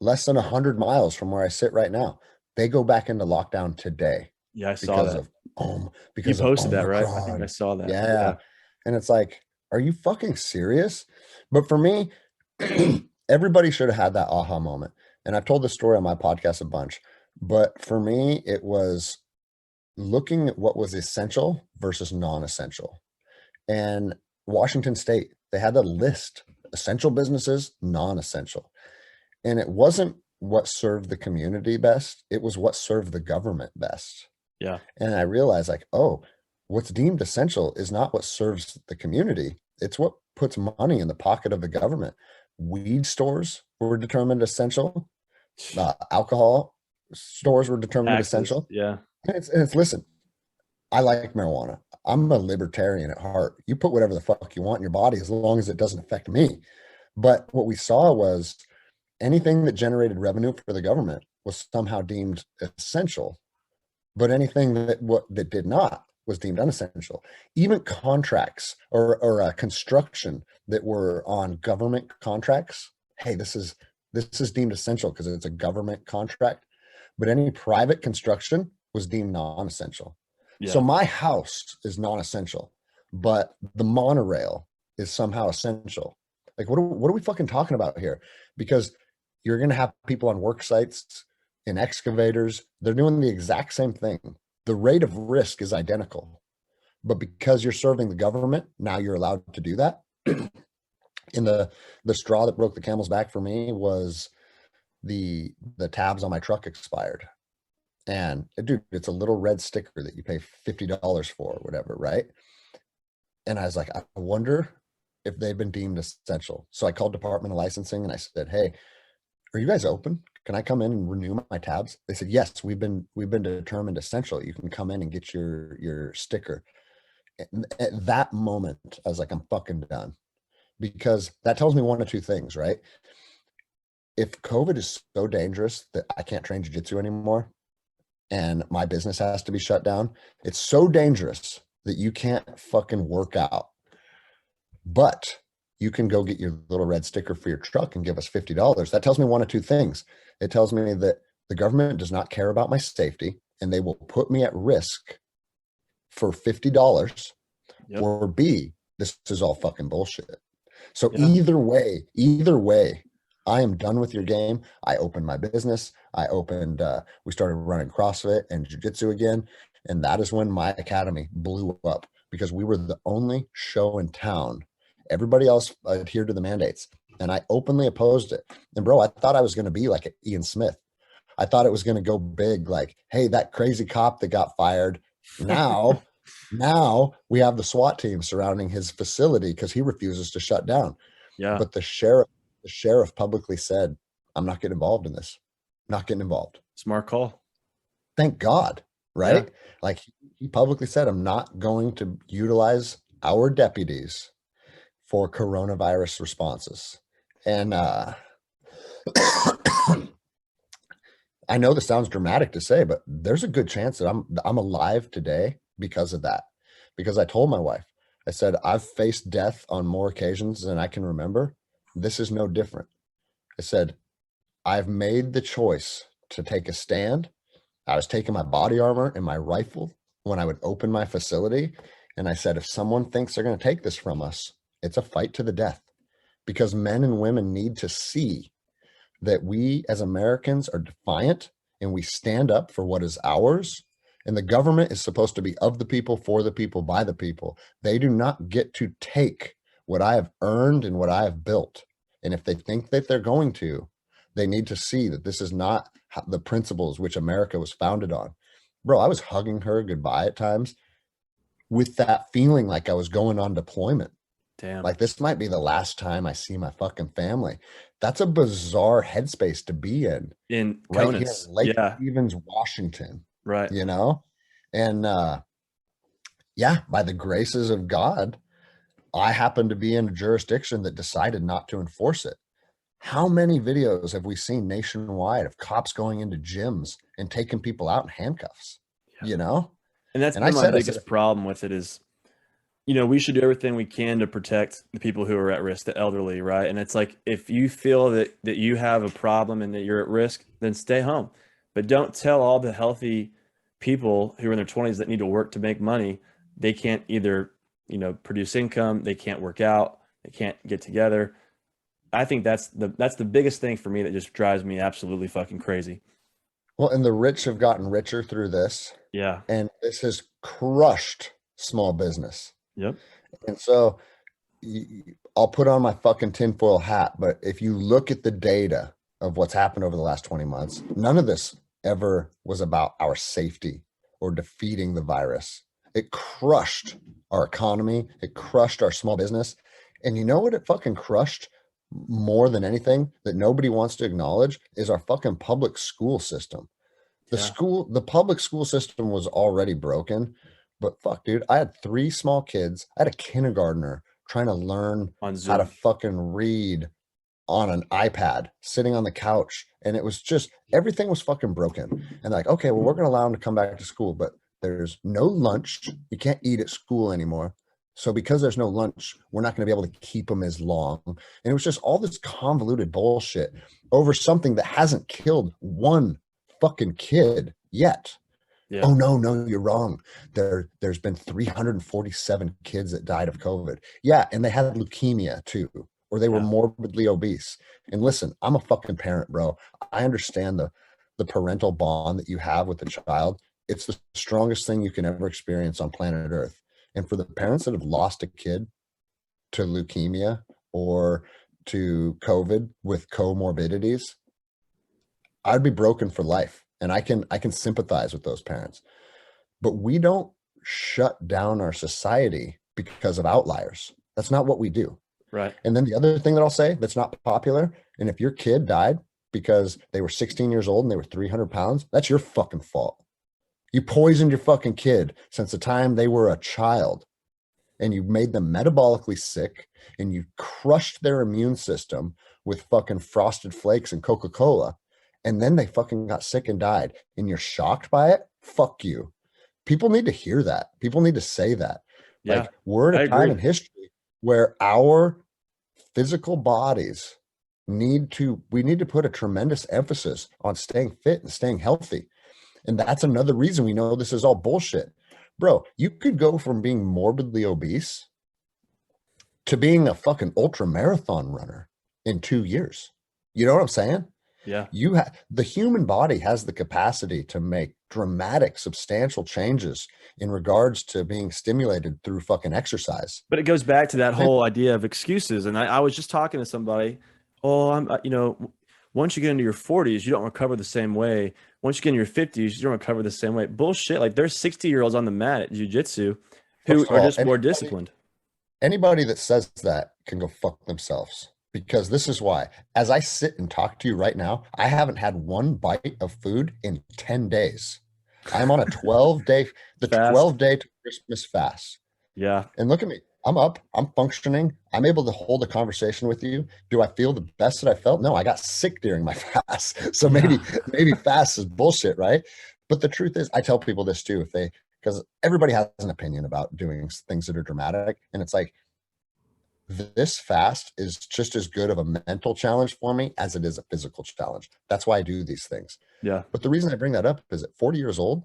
less than 100 miles from where I sit right now. They go back into lockdown today Yeah, I saw because that. of You because of posted that, right? I think I Omicron. saw that. Yeah. Yeah. And it's like, are you fucking serious? But for me, everybody should have had that aha moment. And I've told this story on my podcast a bunch. But for me, it was looking at what was essential versus non-essential. And Washington State, they had a list: essential businesses, non-essential. And it wasn't what served the community best, it was what served the government best. Yeah. And I realized, like, oh, what's deemed essential is not what serves the community, it's what puts money in the pocket of the government. Weed stores were determined essential. Alcohol stores were determined Taxes. essential. Yeah. And it's listen, I like marijuana. I'm a libertarian at heart. You put whatever the fuck you want in your body as long as it doesn't affect me. But what we saw was anything that generated revenue for the government was somehow deemed essential, but anything that did not was deemed unessential. Even contracts or construction that were on government contracts, hey, this is deemed essential because it's a government contract. But any private construction was deemed non-essential. So Yeah. my house is non-essential, but the monorail is somehow essential. Like, what are we fucking talking about here? Because you're going to have people on work sites, in excavators, they're doing the exact same thing. The rate of risk is identical, but because you're serving the government, now you're allowed to do that. And the straw that broke the camel's back for me was the tabs on my truck expired. And dude, it's a little red sticker that you pay $50 for or whatever, right? And I was like, I wonder if they've been deemed essential. So I called Department of Licensing and I said, hey, are you guys open? Can I come in and renew my tabs? They said, yes, we've been determined essential. You can come in and get your sticker. And at that moment, I was like, I'm fucking done. Because that tells me one of two things, right? If COVID is so dangerous that I can't train jiu-jitsu anymore and my business has to be shut down, it's so dangerous that you can't fucking work out. But you can go get your little red sticker for your truck and give us $50. That tells me one of two things. It tells me that the government does not care about my safety and they will put me at risk for $50 Yep. or B, this is all fucking bullshit. So Yeah. either way, I am done with your game. I opened my business. We started running CrossFit and jiu-jitsu again. And that is when my academy blew up because we were the only show in town. Everybody else adhered to the mandates. And I openly opposed it. And bro, I thought I was going to be like Ian Smith. I thought it was going to go big, like, hey, that crazy cop that got fired. Now we have the SWAT team surrounding his facility because he refuses to shut down. Yeah. But the sheriff publicly said, I'm not getting involved in this. Not getting involved. Smart call. Thank God. Right? Yeah. Like he publicly said, I'm not going to utilize our deputies for coronavirus responses. And I know this sounds dramatic to say, but there's a good chance that I'm alive today because of that. Because I told my wife, I said, I've faced death on more occasions than I can remember. This is no different. I said, I've made the choice to take a stand. I was taking my body armor and my rifle when I would open my facility. And I said, if someone thinks they're going to take this from us, it's a fight to the death. Because men and women need to see that we as Americans are defiant and we stand up for what is ours. And the government is supposed to be of the people, for the people, by the people. They do not get to take what I have earned and what I have built. And if they think that they're going to, they need to see that this is not the principles which America was founded on. Bro, I was hugging her goodbye at times with that feeling like I was going on deployment. Damn. Like this might be the last time I see my fucking family. That's a bizarre headspace to be in right here Conus. in Lake Yeah. Stevens, Washington, Right. you know? And yeah, by the graces of God, I happen to be in a jurisdiction that decided not to enforce it. How many videos have we seen nationwide of cops going into gyms and taking people out in handcuffs? Yeah. You know? And that's And been my biggest problem with it is, we should do everything we can to protect the people who are at risk, the elderly, right? And it's like, if you feel that you have a problem and that you're at risk, then stay home. But don't tell all the healthy people who are in their 20s that need to work to make money, they can't either, produce income, they can't work out, they can't get together. I think that's the biggest thing for me that just drives me absolutely fucking crazy. Well, and the rich have gotten richer through this. Yeah. And this has crushed small business. Yep. And so I'll put on my fucking tinfoil hat, but if you look at the data of what's happened over the last 20 months, none of this ever was about our safety or defeating the virus. It crushed our economy. It crushed our small business. And you know what it fucking crushed more than anything that nobody wants to acknowledge is our fucking public school system. The public school system was already broken, but fuck, dude, I had 3 small kids. I had a kindergartner trying to learn On how to Zoom. fucking read on an iPad, sitting on the couch. And it was just, everything was fucking broken. And like, okay, well, we're going to allow them to come back to school, but there's no lunch. You can't eat at school anymore. So because there's no lunch, we're not going to be able to keep them as long. And it was just all this convoluted bullshit over something that hasn't killed one fucking kid yet. Yeah. Oh no, you're wrong. There's been 347 kids that died of COVID. Yeah, and they had leukemia too, or they were morbidly obese. And listen, I'm a fucking parent, bro. I understand the parental bond that you have with the child. It's the strongest thing you can ever experience on planet Earth. And for the parents that have lost a kid to leukemia or to COVID with comorbidities, I'd be broken for life. And I can sympathize with those parents. But we don't shut down our society because of outliers. That's not what we do. Right. And then the other thing that I'll say that's not popular, and if your kid died because they were 16 years old and they were 300 pounds, that's your fucking fault. You poisoned your fucking kid since the time they were a child, and you made them metabolically sick, and you crushed their immune system with fucking Frosted Flakes and Coca-Cola, and then they fucking got sick and died, and you're shocked by it? Fuck you. People need to hear that. People need to say that. Yeah, like, we're in a time in history where our physical bodies need to put a tremendous emphasis on staying fit and staying healthy. And that's another reason we know this is all bullshit. Bro, you could go from being morbidly obese to being a fucking ultra marathon runner in 2 years. You know what I'm saying? Yeah. The human body has the capacity to make dramatic, substantial changes in regards to being stimulated through fucking exercise. But it goes back to that whole idea of excuses. And I was just talking to somebody, oh, once you get into your 40s, you don't recover the same way. Once you get in your 50s, you don't recover the same way. Bullshit. Like there's 60-year-olds on the mat at jiu-jitsu who First of are all, just more disciplined. anybody that says that can go fuck themselves, because this is why. As I sit and talk to you right now, I haven't had one bite of food in 10 days. I'm on a 12-day, the Fast. 12-day to Christmas fast. Yeah. And look at me. I'm up, I'm functioning, I'm able to hold a conversation with you. Do I feel the best that I felt? No, I got sick during my fast. So Yeah. maybe fast is bullshit, right? But the truth is, I tell people this too, because everybody has an opinion about doing things that are dramatic. And it's like, this fast is just as good of a mental challenge for me as it is a physical challenge. That's why I do these things. Yeah. But the reason I bring that up is at 40 years old,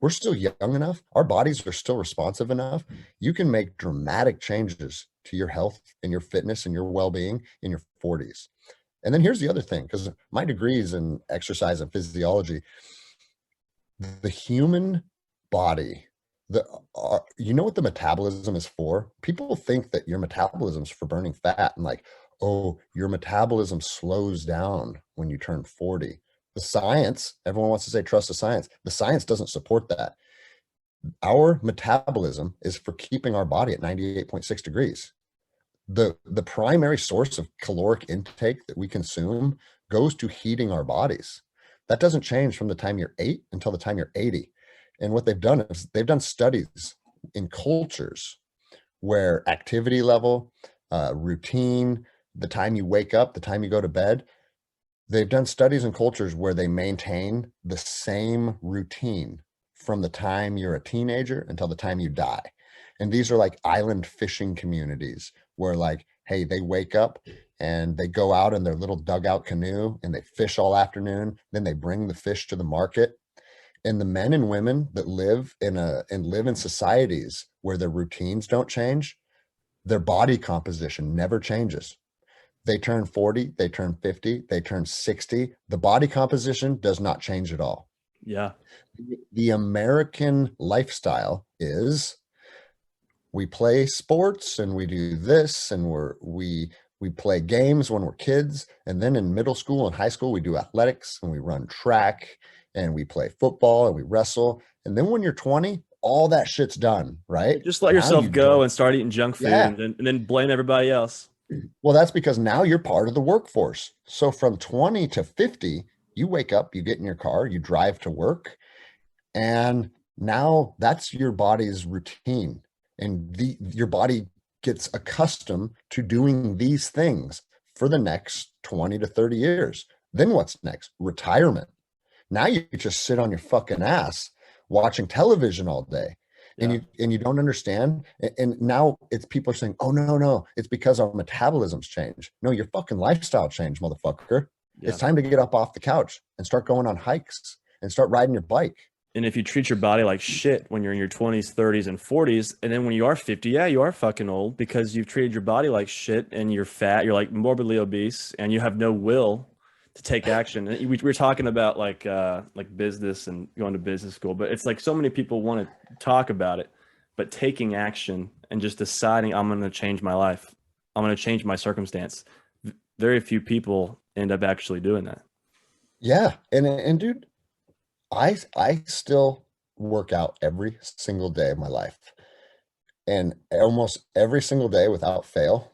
we're still young enough. Our bodies are still responsive enough. You can make dramatic changes to your health and your fitness and your well-being in your 40s. And then here's the other thing, because my degree is in exercise and physiology. The human body, you know what the metabolism is for? People think that your metabolism is for burning fat, and like, oh, your metabolism slows down when you turn 40. The science, everyone wants to say trust the science. The science doesn't support that. Our metabolism is for keeping our body at 98.6 degrees. The primary source of caloric intake that we consume goes to heating our bodies. That doesn't change from the time you're 8 until the time you're 80. And what they've done is they've done studies in cultures where activity level, routine, the time you wake up, the time you go to bed, they've done studies in cultures where they maintain the same routine from the time you're a teenager until the time you die. And these are like island fishing communities where, like, hey, they wake up and they go out in their little dugout canoe and they fish all afternoon. Then they bring the fish to the market. And the men and women that live in societies where their routines don't change, their body composition never changes. They turn 40, they turn 50, they turn 60. The body composition does not change at all. Yeah. The American lifestyle is we play sports and we do this and we play games when we're kids. And then in middle school and high school, we do athletics and we run track and we play football and we wrestle. And then when you're 20, all that shit's done, right? Just let Now yourself you go don't. and start eating junk food Yeah. and then blame everybody else. Well, that's because now you're part of the workforce. So from 20 to 50, you wake up, you get in your car, you drive to work, and now that's your body's routine. And your body gets accustomed to doing these things for the next 20 to 30 years. Then what's next? Retirement. Now you just sit on your fucking ass watching television all day. Yeah. And you don't understand. And now it's people are saying, oh no, it's because our metabolisms change. No, your fucking lifestyle changed, motherfucker. Yeah. It's time to get up off the couch and start going on hikes and start riding your bike. And if you treat your body like shit when you're in your 20s, 30s, and 40s, and then when you are 50, yeah, you are fucking old because you've treated your body like shit and you're fat, you're like morbidly obese, and you have no will to take action. And we were talking about like business and going to business school, but it's like so many people want to talk about it, but taking action and just deciding I'm going to change my life, I'm going to change my circumstance. Very few people end up actually doing that. Yeah, and dude, I still work out every single day of my life, and almost every single day without fail.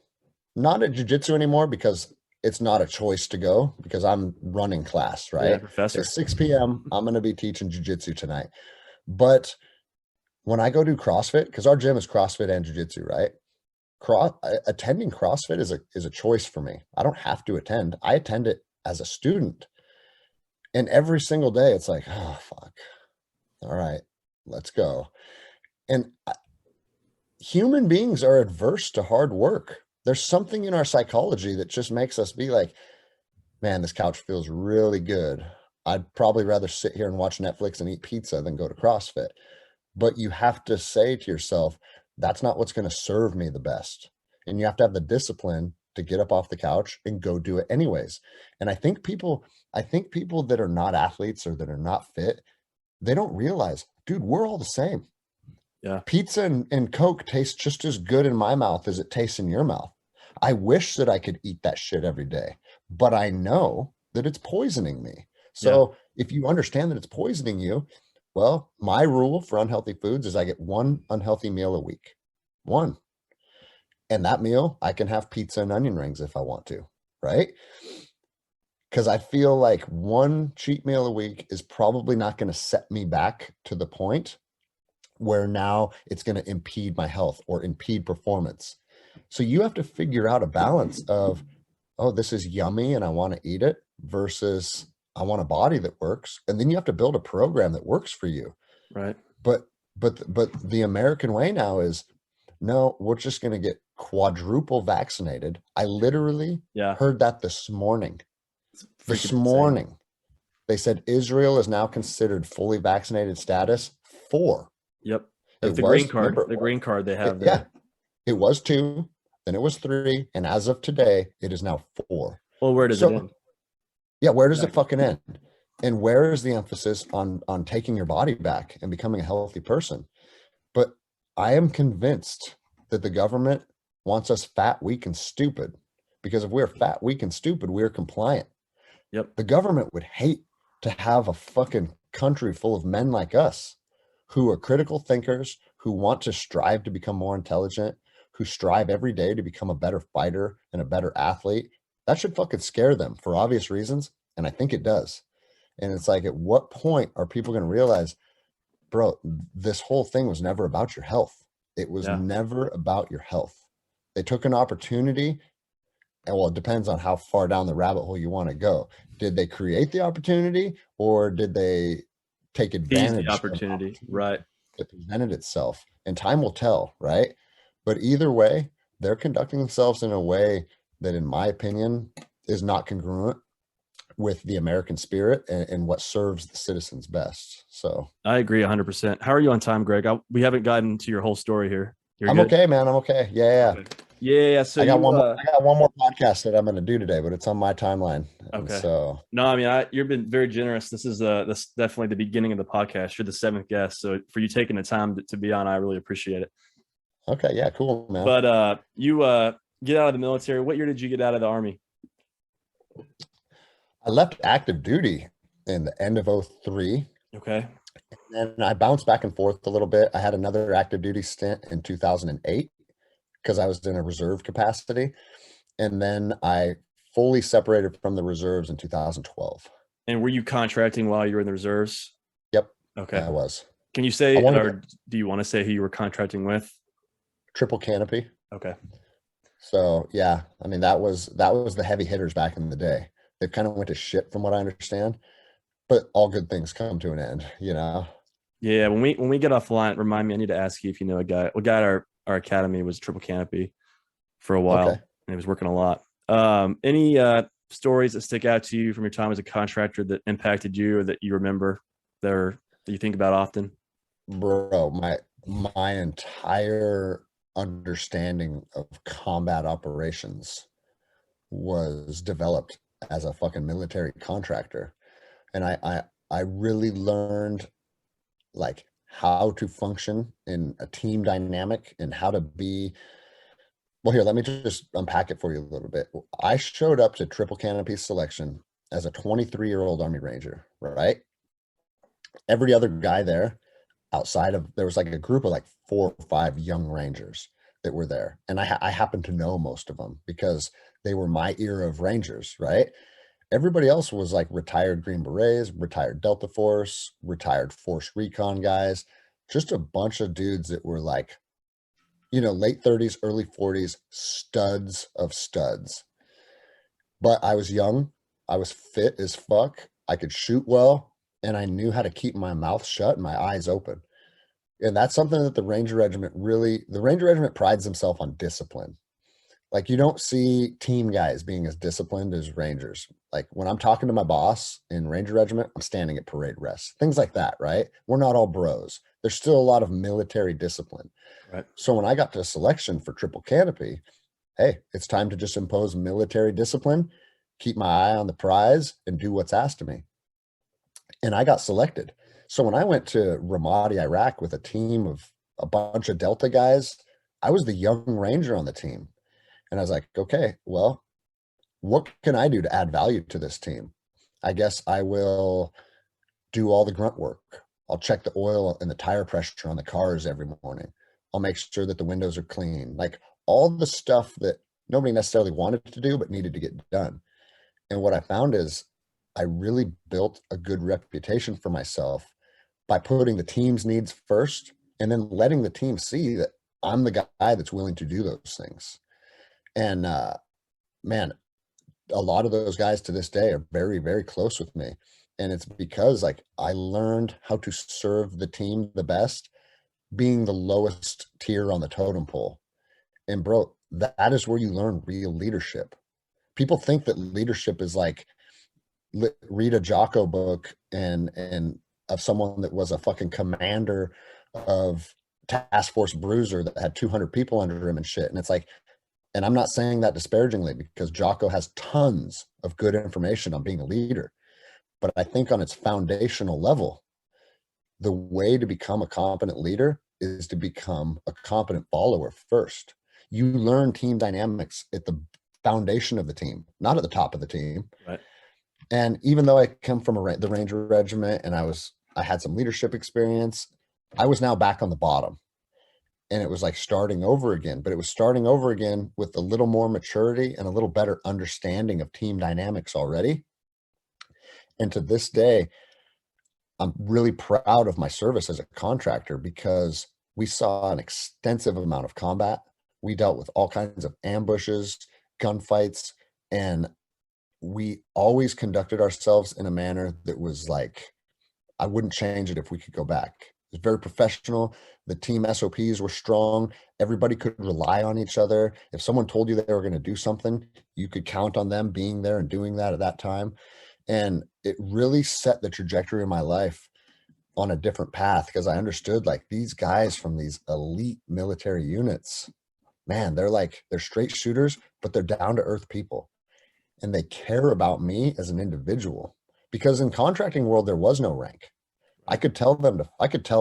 Not at jiu-jitsu anymore because it's not a choice to go because I'm running class, right? Yeah, professor. At 6 p.m., I'm going to be teaching jiu-jitsu tonight. But when I go do CrossFit, because our gym is CrossFit and jiu-jitsu, right? Attending CrossFit is a choice for me. I don't have to attend. I attend it as a student. And every single day, it's like, oh, fuck. All right, let's go. And human beings are adverse to hard work. There's something in our psychology that just makes us be like, man, this couch feels really good. I'd probably rather sit here and watch Netflix and eat pizza than go to CrossFit. but you have to say to yourself, that's not what's going to serve me the best. And you have to have the discipline to get up off the couch and go do it anyways. And I think people that are not athletes or that are not fit, they don't realize, dude, we're all the same. Yeah. Pizza and Coke taste just as good in my mouth as it tastes in your mouth. I wish that I could eat that shit every day, but I know that it's poisoning me. So if you understand that it's poisoning you, well, my rule for unhealthy foods is I get one unhealthy meal a week. One. And that meal, I can have pizza and onion rings if I want to, right? Because I feel like one cheat meal a week is probably not going to set me back to the point where now it's going to impede my health or impede performance. So you have to figure out a balance of, oh, this is yummy and I want to eat it versus I want a body that works. And then you have to build a program that works for you. Right. But the American way now is, no, we're just going to get quadruple vaccinated. I literally heard that this morning. This morning, they said Israel is now considered fully vaccinated status 4. Yep. That's the green card. The green card they have there. Yeah. It was 2, then it was 3, and as of today, it is now 4. Well, where does it end? Yeah, where does it fucking end? And where is the emphasis on taking your body back and becoming a healthy person? But I am convinced that the government wants us fat, weak, and stupid. Because if we're fat, weak, and stupid, we're compliant. Yep. The government would hate to have a fucking country full of men like us who are critical thinkers, who want to strive to become more intelligent, who strive every day to become a better fighter and a better athlete. That should fucking scare them for obvious reasons. And I think it does. And it's like, at what point are people going to realize, bro, this whole thing was never about your health. It was never about your health. They took an opportunity. And well, it depends on how far down the rabbit hole you want to go. Did they create the opportunity or did they take advantage of the opportunity? Right. That presented itself? And time will tell, right? But either way, they're conducting themselves in a way that, in my opinion, is not congruent with the American spirit and what serves the citizens best. So I agree 100%. How are you on time, Greg? We haven't gotten to your whole story here. I'm good? Okay, man. I'm okay. Yeah. Okay. Yeah. So I got one more podcast that I'm going to do today, but it's on my timeline. Okay. So no, I mean, you've been very generous. This is definitely the beginning of the podcast. You're the 7th guest, so for you taking the time to be on, I really appreciate it. Okay. Yeah. Cool, man. But you get out of the military. What year did you get out of the Army? I left active duty in the end of 2003. Okay. And then I bounced back and forth a little bit. I had another active duty stint in 2008 because I was in a reserve capacity. And then I fully separated from the reserves in 2012. And were you contracting while you were in the reserves? Yep. Okay. I was. Can you say, or do you want to say who you were contracting with? Triple Canopy. Okay. So yeah, I mean, that was the heavy hitters back in the day. They kind of went to shit from what I understand, but all good things come to an end, you know? Yeah. When we get off the line, remind me, I need to ask you if you know a guy at our academy was Triple Canopy for a while. Okay. And he was working a lot. Any stories that stick out to you from your time as a contractor that impacted you or that you remember that you think about often? Bro, my entire understanding of combat operations was developed as a fucking military contractor. And I really learned like how to function in a team dynamic and how to be. Well, here, let me just unpack it for you a little bit. I showed up to Triple Canopy selection as a 23-year-old Army Ranger, right? Every other guy there there was like a group of like 4 or 5 young Rangers that were there. And I happened to know most of them because they were my era of Rangers, right? Everybody else was like retired Green Berets, retired Delta Force, retired Force Recon guys, just a bunch of dudes that were like, late 30s, early 40s, studs of studs. But I was young, I was fit as fuck, I could shoot well, and I knew how to keep my mouth shut and my eyes open. And that's something that the Ranger Regiment prides themselves on discipline. Like, you don't see team guys being as disciplined as Rangers. Like, when I'm talking to my boss in Ranger Regiment, I'm standing at parade rest, things like that, right? We're not all bros. there's still a lot of military discipline. Right. So when I got to selection for triple canopy, hey, it's time to just impose military discipline, keep my eye on the prize, and do what's asked of me. And I got selected. So when I went to Ramadi, Iraq with a team of a bunch of Delta guys, I was the young ranger on the team. And I was like, okay, well, what can I do to add value to this team? I guess I will do all the grunt work. I'll check the oil and the tire pressure on the cars every morning. I'll make sure that the windows are clean. Like all the stuff that nobody necessarily wanted to do, but needed to get done. And what I found is I really built a good reputation for myself by putting the team's needs first and then letting the team see that I'm the guy that's willing to do those things. And man, a lot of those guys to this day are very, very close with me. And it's because like I learned how to serve the team the best, being the lowest tier on the totem pole. And bro, that is where you learn real leadership. People think that leadership is like read a Jocko book and of someone that was a fucking commander of Task Force Bruiser that had 200 people under him and shit. And it's like, and I'm not saying that disparagingly because Jocko has tons of good information on being a leader. But I think on its foundational level, the way to become a competent leader is to become a competent follower first. You learn team dynamics at the foundation of the team, not at the top of the team. Right. And even though I come from the Ranger Regiment and I had some leadership experience, I was now back on the bottom. And it was like starting over again, but it was starting over again with a little more maturity and a little better understanding of team dynamics already. And to this day, I'm really proud of my service as a contractor because we saw an extensive amount of combat. We dealt with all kinds of ambushes, gunfights, and we always conducted ourselves in a manner that was like, I wouldn't change it if we could go back. It was very professional. The team SOPs were strong. Everybody could rely on each other. If someone told you they were going to do something, you could count on them being there and doing that at that time. And it really set the trajectory of my life on a different path because I understood like these guys from these elite military units, man, they're straight shooters, but they're down to earth people. And they care about me as an individual because in contracting world, there was no rank. I could tell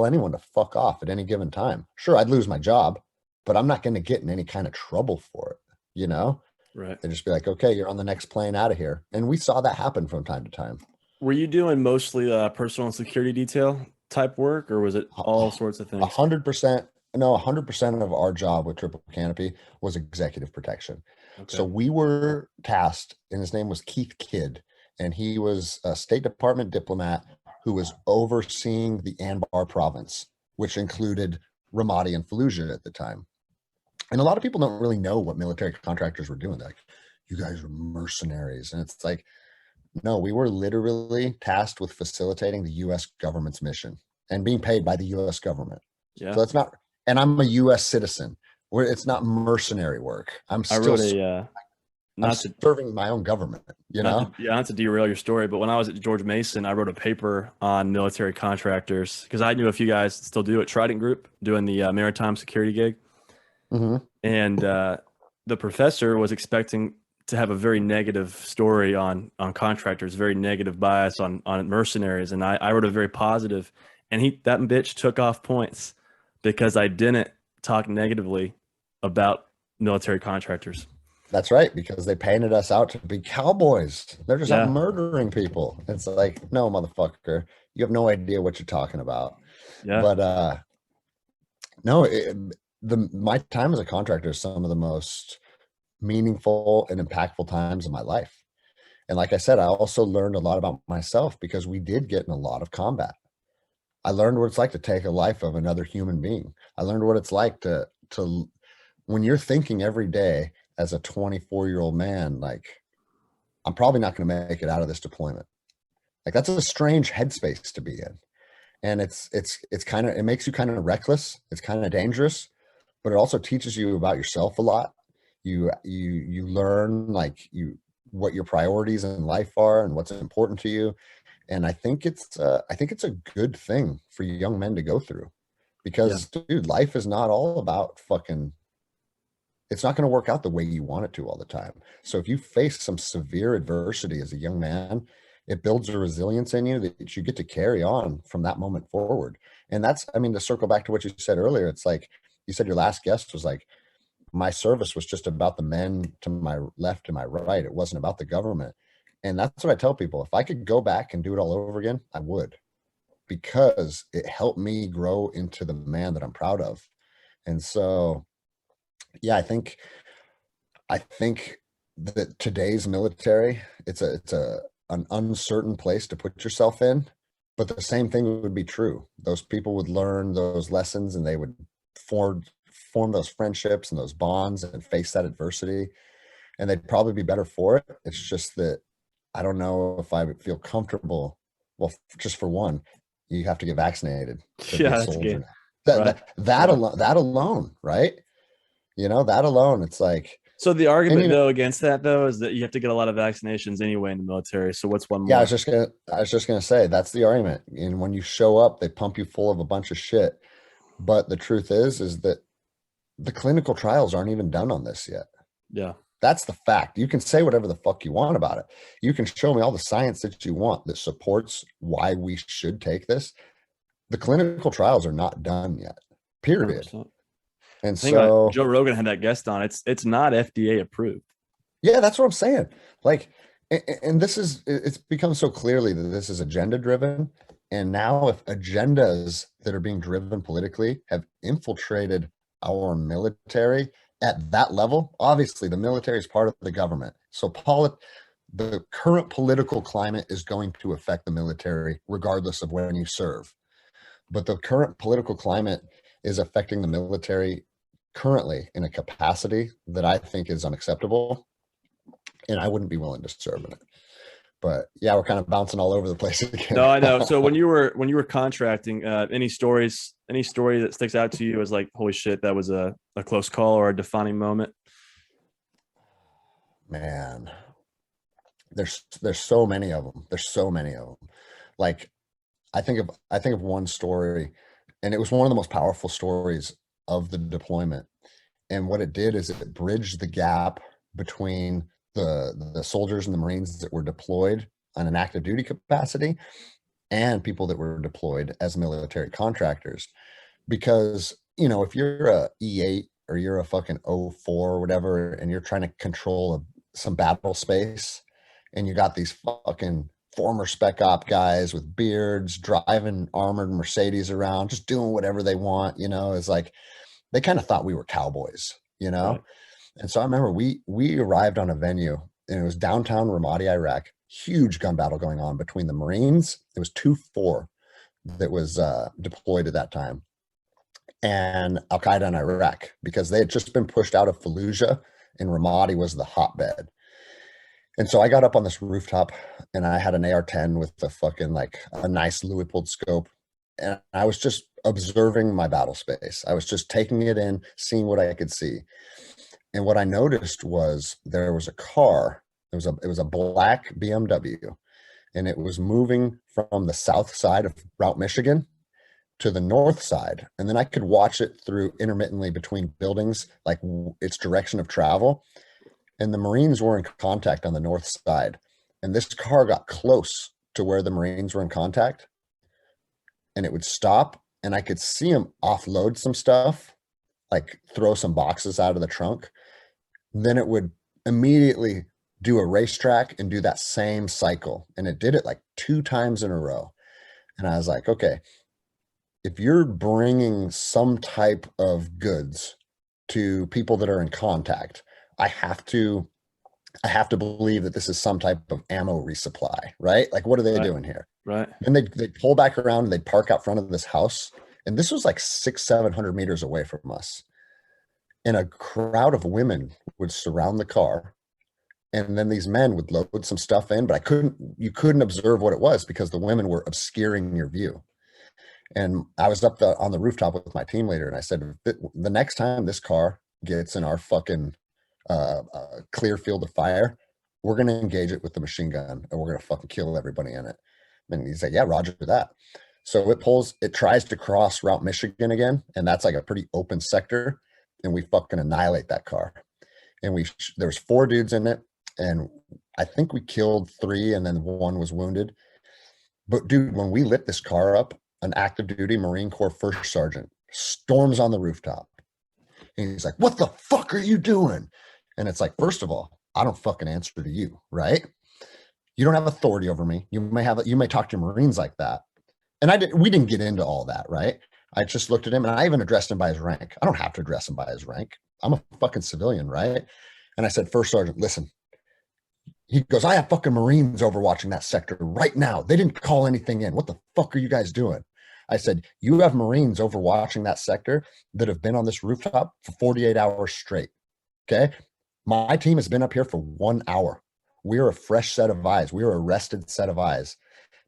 anyone to fuck off at any given time. Sure, I'd lose my job, but I'm not going to get in any kind of trouble for it, you know? Right. They'd just be like, okay, you're on the next plane out of here. And we saw that happen from time to time. Were you doing mostly personal and security detail type work, or was it all sorts of things? 100%. No, 100% of our job with Triple Canopy was executive protection. Okay. So we were tasked, and his name was Keith Kidd, and he was a State Department diplomat who was overseeing the Anbar province, which included Ramadi and Fallujah at the time. And a lot of people don't really know what military contractors were doing. They're like, you guys are mercenaries. And it's like, no, we were literally tasked with facilitating the U.S. government's mission and being paid by the U.S. government. Yeah. So it's not, and I'm a U.S. citizen where it's not mercenary work. I'm still serving my own government, you know? Not to derail your story, but when I was at George Mason, I wrote a paper on military contractors because I knew a few guys still do it. Trident Group doing the maritime security gig. Mm-hmm. And the professor was expecting to have a very negative story on contractors, very negative bias on mercenaries. And I wrote a very positive, and that bitch took off points because I didn't talk negatively about military contractors. That's right, because they painted us out to be cowboys. They're just out murdering people. It's like, no, motherfucker, you have no idea what you're talking about. Yeah. But no, my time as a contractor is some of the most meaningful and impactful times of my life. And like I said, I also learned a lot about myself because we did get in a lot of combat. I learned what it's like to take a life of another human being. I learned what it's like to when you're thinking every day as a 24-year-old man, like, I'm probably not going to make it out of this deployment. Like, that's a strange headspace to be in. And it's kind of, it makes you kind of reckless. It's kind of dangerous, but it also teaches you about yourself a lot. You learn what your priorities in life are and what's important to you. And I think it's a good thing for young men to go through. because dude, life is not all about fucking, it's not going to work out the way you want it to all the time. So if you face some severe adversity as a young man, it builds a resilience in you that you get to carry on from that moment forward. And that's, I mean, to circle back to what you said earlier, it's like you said your last guest was like, my service was just about the men to my left and my right. It wasn't about the government. And that's what I tell people. If I could go back and do it all over again, I would, because it helped me grow into the man that I'm proud of. And so, yeah, I think that today's military, it's an uncertain place to put yourself in, but the same thing would be true. Those people would learn those lessons and they would form those friendships and those bonds and face that adversity, and they'd probably be better for it. It's just that I don't know if I would feel comfortable. Well, just for one, you have to get vaccinated to be a That's soldier good. now. That, Right. that alone, right? That alone, it's like, So the and argument though against that though is that you have to get a lot of vaccinations anyway in the military. So what's one yeah, more? I was just gonna say that's the argument. And when you show up, they pump you full of a bunch of shit. But the truth is that the clinical trials aren't even done on this yet. Yeah. That's the fact. You can say whatever the fuck you want about it. You can show me all the science that you want that supports why we should take this. The clinical trials are not done yet, period. 100%. And I think about so, Joe Rogan had that guest on. It's not FDA approved. yeah, that's what I'm saying. Like, and it's become so clearly that this is agenda driven. And now, if agendas that are being driven politically have infiltrated our military at that level, obviously the military is part of the government. So the current political climate is going to affect the military regardless of when you serve. But the current political climate is affecting the military currently in a capacity that I think is unacceptable. And I wouldn't be willing to serve in it. But yeah, we're kind of bouncing all over the place again. No, I know. So when you were contracting, any story that sticks out to you as like, holy shit, that was a close call or a defining moment? Man, there's so many of them. There's so many of them. Like I think of one story, and it was one of the most powerful stories of the deployment. And what it did is it bridged the gap between the soldiers and the Marines that were deployed on an active duty capacity and people that were deployed as military contractors. Because, if you're a E8 or you're a fucking O4 or whatever, and you're trying to control some battle space, and you got these fucking former spec op guys with beards driving armored Mercedes around, just doing whatever they want, it's like they kind of thought we were cowboys. Right. And so I remember we arrived on a venue, and it was downtown Ramadi, Iraq. Huge gun battle going on between the Marines. It was 2-4 that was deployed at that time, and Al Qaeda in Iraq, because they had just been pushed out of Fallujah, and Ramadi was the hotbed. And so I got up on this rooftop, and I had an AR-10 with the fucking like a nice Leupold scope, and I was just observing my battle space. I was just taking it in, seeing what I could see. And what I noticed was there was a car. It was a black BMW, and it was moving from the south side of Route Michigan to the north side. And then I could watch it through intermittently between buildings, like its direction of travel. And the Marines were in contact on the north side. And this car got close to where the Marines were in contact, and it would stop, and I could see them offload some stuff, like throw some boxes out of the trunk. Then it would immediately do a racetrack and do that same cycle. And it did it like 2 times in a row. And I was like, okay, if you're bringing some type of goods to people that are in contact, I have to believe that this is some type of ammo resupply, right? Like, what are they Right. doing here? Right. And they'd pull back around and they'd park out front of this house. And this was like 600-700 meters away from us. And a crowd of women would surround the car. And then these men would load some stuff in, but you couldn't observe what it was because the women were obscuring your view. And I was up on the rooftop with my team leader, and I said, the next time this car gets in our fucking clear field of fire, we're going to engage it with the machine gun, and we're going to fucking kill everybody in it. And he's like, yeah, roger that. So it tries to cross Route Michigan again, and that's like a pretty open sector, and we fucking annihilate that car. And there was 4 dudes in it, and I think we killed 3, and then 1 was wounded. But dude, when we lit this car up, an active duty Marine Corps first sergeant storms on the rooftop. And he's like, "What the fuck are you doing?" And it's like, first of all, I don't fucking answer to you, right? You don't have authority over me. You may talk to your Marines like that. And we didn't get into all that, right? I just looked at him, and I even addressed him by his rank. I don't have to address him by his rank. I'm a fucking civilian, right? And I said, "First sergeant, listen." He goes, "I have fucking Marines overwatching that sector right now. They didn't call anything in. What the fuck are you guys doing?" I said, "You have Marines overwatching that sector that have been on this rooftop for 48 hours straight. Okay. My team has been up here for 1 hour. We are a fresh set of eyes. We are a rested set of eyes.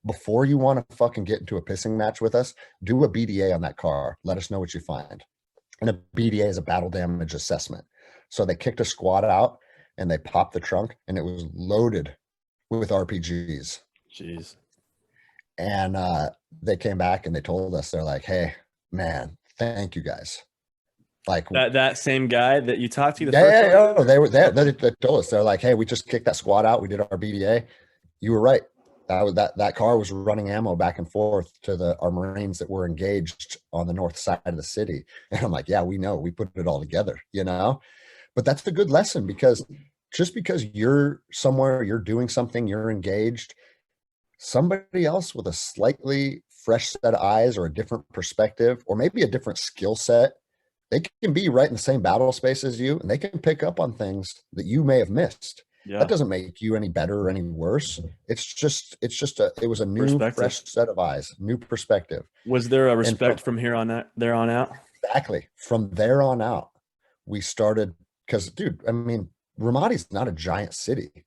Before you want to fucking get into a pissing match with us, do a BDA on that car. Let us know what you find." And a BDA is a battle damage assessment. So they kicked a squad out, and they popped the trunk, and it was loaded with RPGs. Jeez. And they came back and they told us, they're like, "Hey, man, thank you guys." Like That same guy that you talked to the yeah, first time? yeah, they were there. They told us, they're like, "Hey, we just kicked that squad out. We did our BDA. You were right. That car was running ammo back and forth to our Marines that were engaged on the north side of the city." And I'm like, "Yeah, we know. We put it all together, you know." But that's a good lesson, because just because you're somewhere, you're doing something, you're engaged, somebody else with a slightly fresh set of eyes or a different perspective, or maybe a different skill set, they can be right in the same battle space as you, and they can pick up on things that you may have missed. Yeah. That doesn't make you any better or any worse. It was a new, fresh set of eyes, new perspective. Was there a respect from there on out? Exactly. From there on out, we started, because, dude, I mean, Ramadi's not a giant city.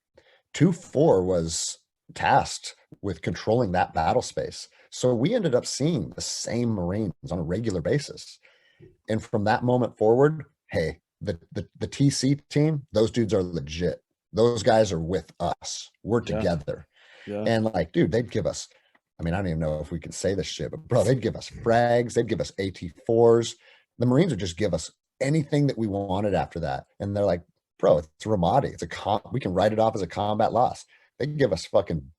2-4 was tasked with controlling that battle space. So we ended up seeing the same Marines on a regular basis. And from that moment forward, hey, the TC team, those dudes are legit. Those guys are with us. We're together. Yeah. And like, dude, they'd give us, I mean, I don't even know if we can say this shit, but bro, they'd give us frags, they'd give us AT4s. The Marines would just give us anything that we wanted after that. And they're like, "Bro, it's Ramadi. We can write it off as a combat loss." They give us fucking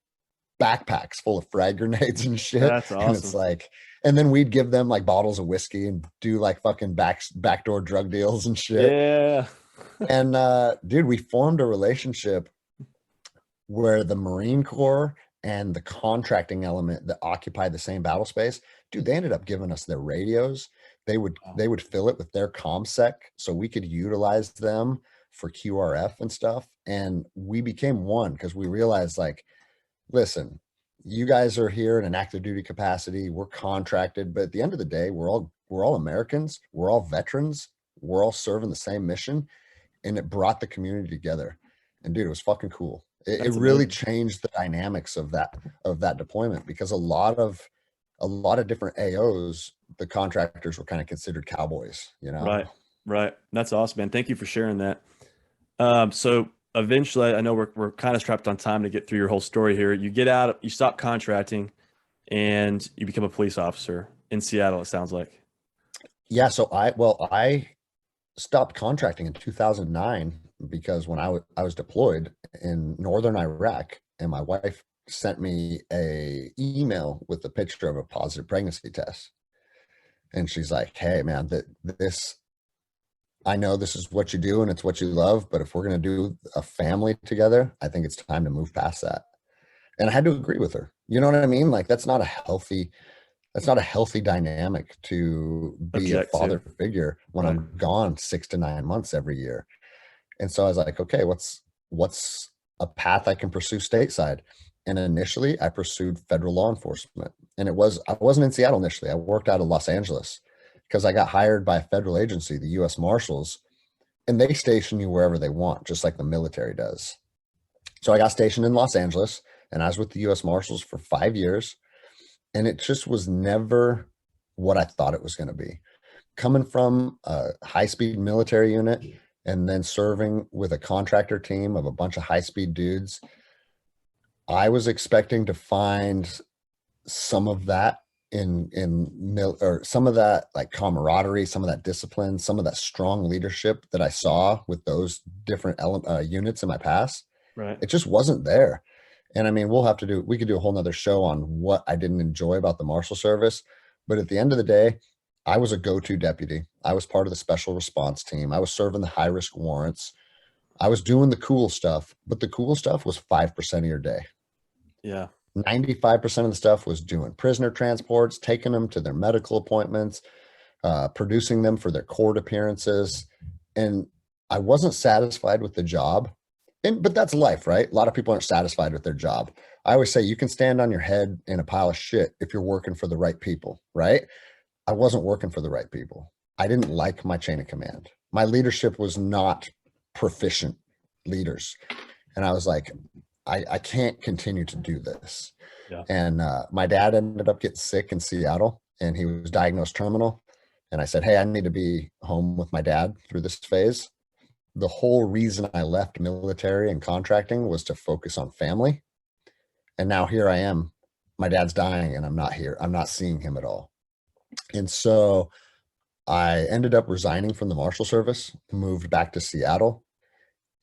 backpacks full of frag grenades and shit. That's awesome. And it's like, and then we'd give them like bottles of whiskey and do like fucking backdoor drug deals and shit. Yeah. And dude, we formed a relationship where the Marine Corps and the contracting element that occupied the same battle space, dude, they ended up giving us their radios. They would fill it with their ComSec, so we could utilize them for QRF and stuff. And we became one, because we realized, like, listen, you guys are here in an active duty capacity. We're contracted, but at the end of the day, we're all Americans. We're all veterans. We're all serving the same mission, and it brought the community together. And dude, it was fucking cool. It really changed the dynamics of that deployment, because a lot of different AOs, the contractors were kind of considered cowboys, you know? Right. That's awesome, man. Thank you for sharing that. So eventually, I know we're kind of strapped on time to get through your whole story here. You get out, you stop contracting, and you become a police officer in Seattle, it sounds like. Yeah. So I stopped contracting in 2009, because when I was deployed in northern Iraq, and my wife sent me a email with a picture of a positive pregnancy test. And she's like, "Hey man, I know this is what you do and it's what you love, but if we're going to do a family together, I think it's time to move past that." And I had to agree with her. You know what I mean? Like, that's not a healthy dynamic to be a father figure when I'm gone 6 to 9 months every year. And so I was like, okay, what's a path I can pursue stateside? And initially I pursued federal law enforcement. And I wasn't in Seattle initially. I worked out of Los Angeles, because I got hired by a federal agency, the U.S. Marshals, and they station you wherever they want, just like the military does. So I got stationed in Los Angeles, and I was with the U.S. Marshals for 5 years. And it just was never what I thought it was going to be. Coming from a high-speed military unit and then serving with a contractor team of a bunch of high-speed dudes, I was expecting to find some of that or some of that like camaraderie, some of that discipline, some of that strong leadership that I saw with those different units in my past, Right. it just wasn't there. And I mean, we could do a whole nother show on what I didn't enjoy about the Marshal Service. But at the end of the day, I was a go-to deputy. I was part of the special response team. I was serving the high risk warrants. I was doing the cool stuff, but the cool stuff was 5% of your day. Yeah. 95% of the stuff was doing prisoner transports, taking them to their medical appointments, producing them for their court appearances. And I wasn't satisfied with the job. But that's life, right? A lot of people aren't satisfied with their job. I always say you can stand on your head in a pile of shit if you're working for the right people, right? I wasn't working for the right people. I didn't like my chain of command. My leadership was not proficient leaders. And I was like, I can't continue to do this. Yeah. And my dad ended up getting sick in Seattle, and he was diagnosed terminal. And I said, hey, I need to be home with my dad through this phase. The whole reason I left military and contracting was to focus on family. And now here I am. My dad's dying and I'm not here. I'm not seeing him at all. And so I ended up resigning from the Marshal Service, moved back to Seattle.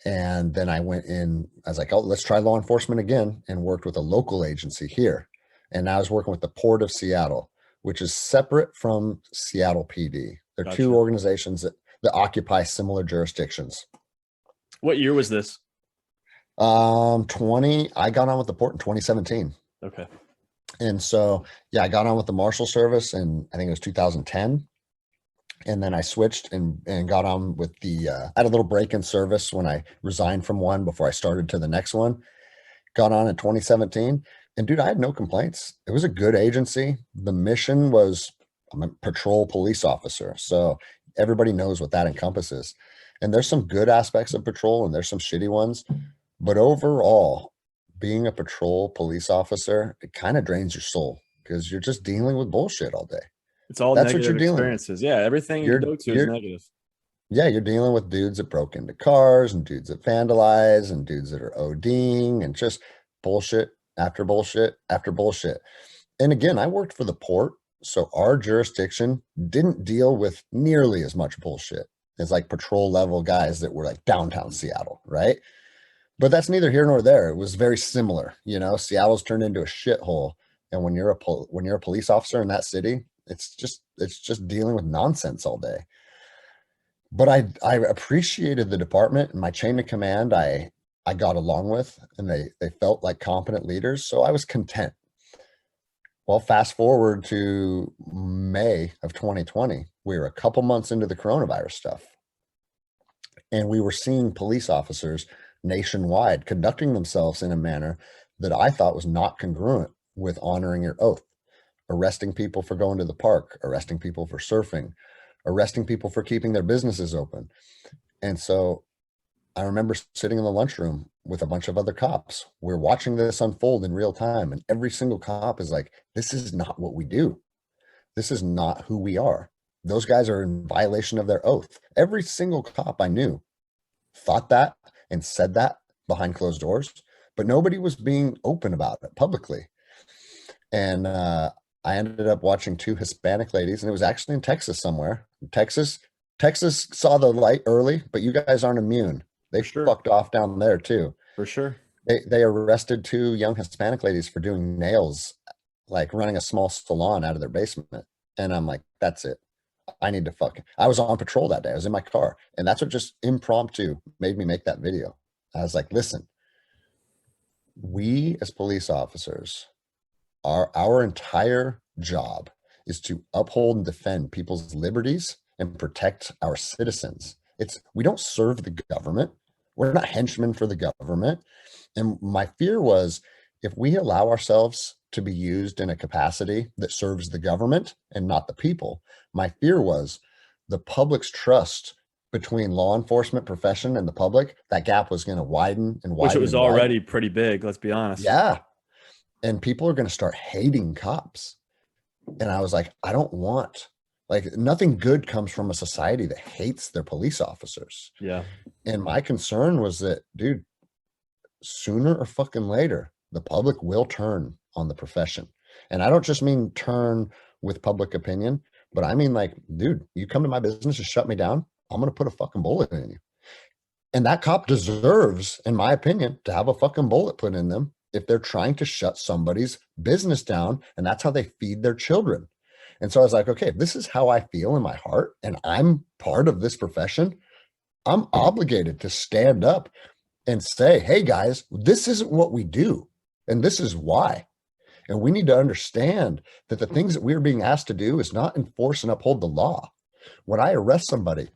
And then I went in, I was like, oh, let's try law enforcement again, and worked with a local agency here. And I was working with the Port of Seattle, which is separate from Seattle PD. They're Gotcha. two organizations that occupy similar jurisdictions. What year was this? I got on with the Port in 2017. Okay. And so, yeah, I got on with the Marshal Service in, I think it was 2010. And then I switched and got on with I had a little break in service when I resigned from one before I started to the next one. Got on in 2017. And dude, I had no complaints. It was a good agency. The mission was, I'm a patrol police officer. So everybody knows what that encompasses. And there's some good aspects of patrol and there's some shitty ones. But overall, being a patrol police officer, it kind of drains your soul because you're just dealing with bullshit all day. It's all That's what negative you're dealing with. experiences. Yeah, everything you go to is negative. Yeah, you're dealing with dudes that broke into cars and dudes that vandalize and dudes that are ODing and just bullshit after bullshit after bullshit. And again, I worked for the Port, so our jurisdiction didn't deal with nearly as much bullshit as like patrol level guys that were like downtown Seattle, right? But that's neither here nor there. It was very similar. You know, Seattle's turned into a shithole. And when you're a police officer in that city, it's just dealing with nonsense all day. But I appreciated the department and my chain of command I got along with, and they felt like competent leaders. So I was content. Well, fast forward to May of 2020, we were a couple months into the coronavirus stuff. And we were seeing police officers nationwide conducting themselves in a manner that I thought was not congruent with honoring your oath. Arresting people for going to the park, arresting people for surfing, arresting people for keeping their businesses open. And so I remember sitting in the lunchroom with a bunch of other cops. We're watching this unfold in real time. And every single cop is like, this is not what we do. This is not who we are. Those guys are in violation of their oath. Every single cop I knew thought that and said that behind closed doors, but nobody was being open about it publicly. And I ended up watching two Hispanic ladies, and it was actually in Texas somewhere. Texas saw the light early, but you guys aren't immune. They fucked off down there too. For sure. They arrested two young Hispanic ladies for doing nails, like running a small salon out of their basement. And I'm like, that's it. I need to I was on patrol that day. I was in my car. And that's what just impromptu made me make that video. I was like, listen, we as police officers, our entire job is to uphold and defend people's liberties and protect our citizens. We don't serve the government. We're not henchmen for the government. And my fear was, if we allow ourselves to be used in a capacity that serves the government and not the people, my fear was the public's trust between law enforcement profession and the public, that gap was going to widen and widen. Which it was already pretty big, let's be honest. Yeah. And people are going to start hating cops. And I was like, I don't want, like, nothing good comes from a society that hates their police officers. Yeah. And my concern was that, dude, sooner or fucking later, the public will turn on the profession. And I don't just mean turn with public opinion, but I mean like, dude, you come to my business to shut me down, I'm going to put a fucking bullet in you. And that cop deserves, in my opinion, to have a fucking bullet put in them if they're trying to shut somebody's business down. And that's how they feed their children. And so I was like, okay, if this is how I feel in my heart and I'm part of this profession, I'm obligated to stand up and say, hey guys, this isn't what we do. And this is why. And we need to understand that the things that we're being asked to do is not enforce and uphold the law. When I arrest somebody,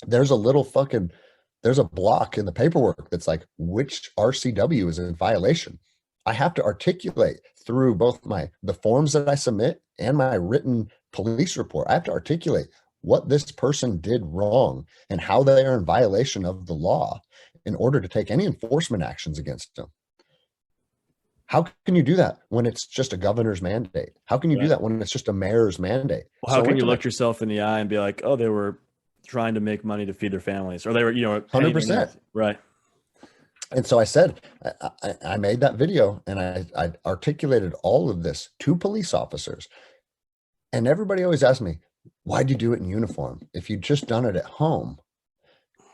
there's a block in the paperwork that's like, which RCW is in violation. I have to articulate through both the forms that I submit and my written police report. I have to articulate what this person did wrong and how they are in violation of the law in order to take any enforcement actions against them. How can you do that when it's just a governor's mandate? How can you do that when it's just a mayor's mandate? Well, how can you look yourself in the eye and be like, oh, they were trying to make money to feed their families, or they were, 100%. Right. And so I said, I made that video and I articulated all of this to police officers. And everybody always asks me, why'd you do it in uniform? If you'd just done it at home,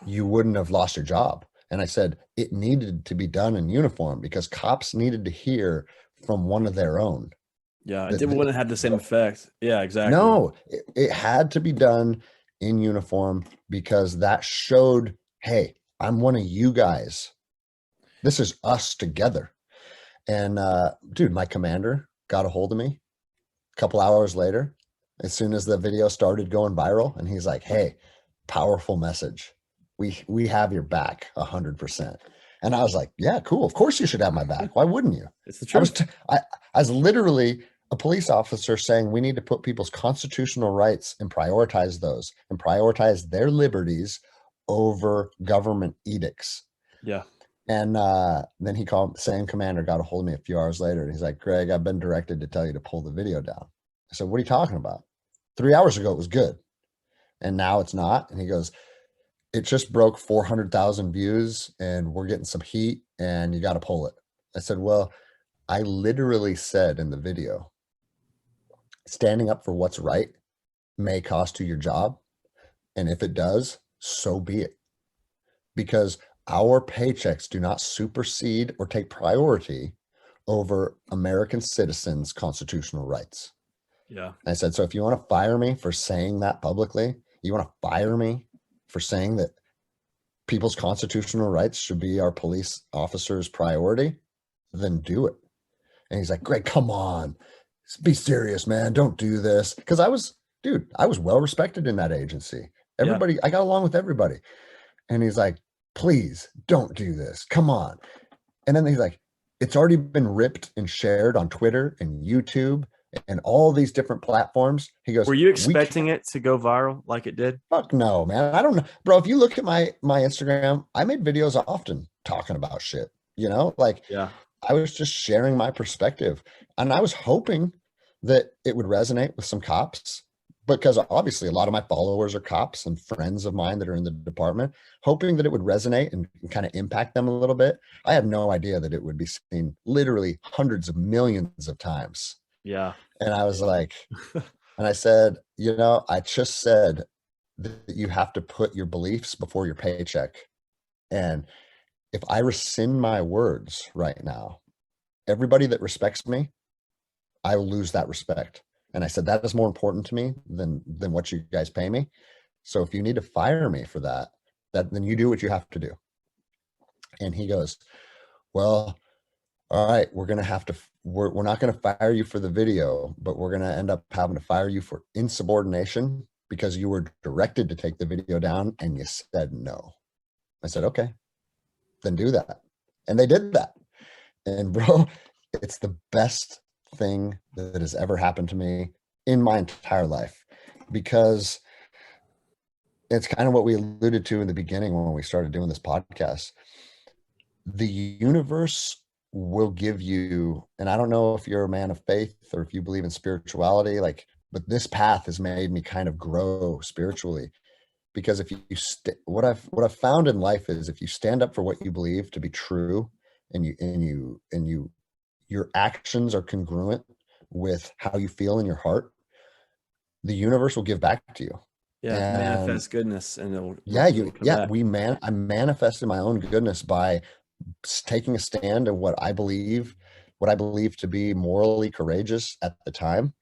you wouldn't have lost your job. And I said, it needed to be done in uniform because cops needed to hear from one of their own. Yeah, it wouldn't have the same effect. Yeah, exactly. No, it had to be done in uniform because that showed, hey, I'm one of you guys. This is us together. And dude, my commander got a hold of me a couple hours later, as soon as the video started going viral. And he's like, hey, powerful message. We have your back 100%. And I was like, yeah, cool. Of course you should have my back. Why wouldn't you? It's the truth. I was literally a police officer saying we need to put people's constitutional rights and prioritize those and prioritize their liberties over government edicts. Yeah. And then he called, same commander got a hold of me a few hours later. And he's like, Greg, I've been directed to tell you to pull the video down. I said, what are you talking about? 3 hours ago, it was good. And now it's not. And he goes, it just broke 400,000 views and we're getting some heat and you got to pull it. I said, well, I literally said in the video, standing up for what's right may cost you your job. And if it does, so be it. Because our paychecks do not supersede or take priority over American citizens' constitutional rights. Yeah. And I said, so if you want to fire me for saying that publicly, you want to fire me for saying that people's constitutional rights should be our police officers' priority, then do it. And he's like, Greg, come on, be serious, man. Don't do this. Because I was well respected in that agency. Everybody, I got along with everybody. And he's like, please don't do this. Come on. And then he's like, it's already been ripped and shared on Twitter and YouTube and all these different platforms. He goes, were you expecting it to go viral like it did? Fuck no, man. I don't know. Bro, if you look at my Instagram, I made videos often talking about shit, Yeah. I was just sharing my perspective. And I was hoping that it would resonate with some cops, because obviously a lot of my followers are cops and friends of mine that are in the department, hoping that it would resonate and kind of impact them a little bit. I had no idea that it would be seen literally hundreds of millions of times. Yeah. And I was like, and I said, I just said that you have to put your beliefs before your paycheck. And if I rescind my words right now, everybody that respects me, I will lose that respect. And I said, that is more important to me than what you guys pay me. So if you need to fire me for that, then you do what you have to do. And he goes, well, all right, we're not going to fire you for the video, but we're going to end up having to fire you for insubordination because you were directed to take the video down and you said no. I said, okay, then do that. And they did that. And bro, it's the best thing that has ever happened to me in my entire life, because it's kind of what we alluded to in the beginning when we started doing this podcast. The universe will give you, and I don't know if you're a man of faith or if you believe in spirituality, but this path has made me kind of grow spiritually, because if you what I've found in life is if you stand up for what you believe to be true and your actions are congruent with how you feel in your heart, the universe will give back to you. Yeah, And manifest goodness, and it'll come yeah, back. I manifested my own goodness by taking a stand of what I believe to be morally courageous at the time.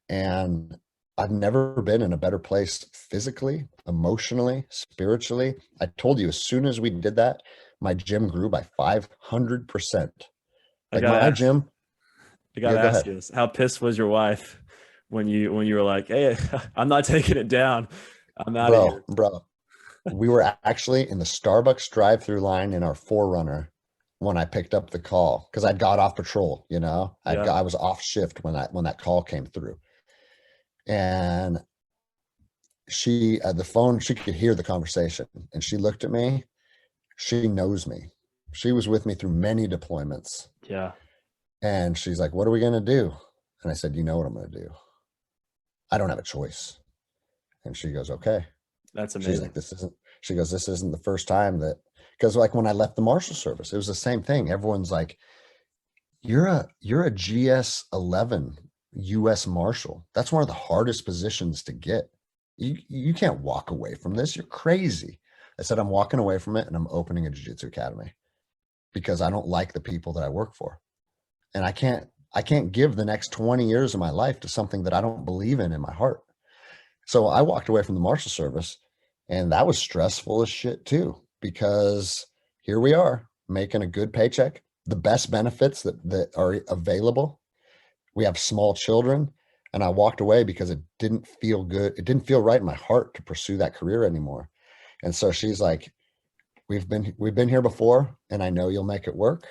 And I've never been in a better place physically, emotionally, spiritually. I told you, as soon as we did that, my gym grew by 500%. I Like gotta my ask. gym. I Yeah, gotta go ask ahead. you this: how pissed was your wife when you were like, "Hey, I'm not taking it down. I'm out of here." Bro, we were actually in the Starbucks drive-through line in our Forerunner when I picked up the call because I'd got off patrol, Yeah. I was off shift when that call came through. And she the phone, she could hear the conversation, and she looked at me. She knows me. She was with me through many deployments. Yeah. And she's like, "What are we going to do?" And I said, "You know what I'm going to do. I don't have a choice." And she goes, "Okay." That's She's amazing. like, she goes, "This isn't the first time that," because like when I left the Marshal Service, it was the same thing. Everyone's like, you're a GS-11 US Marshal. That's one of the hardest positions to get. You can't walk away from this. You're crazy. I said, "I'm walking away from it and I'm opening a jiu-jitsu academy because I don't like the people that I work for. And I can't give the next 20 years of my life to something that I don't believe in my heart." So I walked away from the Marshal Service, and that was stressful as shit too, because here we are making a good paycheck, the best benefits that are available. We have small children, and I walked away because it didn't feel good. It didn't feel right in my heart to pursue that career anymore. And so she's like, we've been here before, and I know you'll make it work.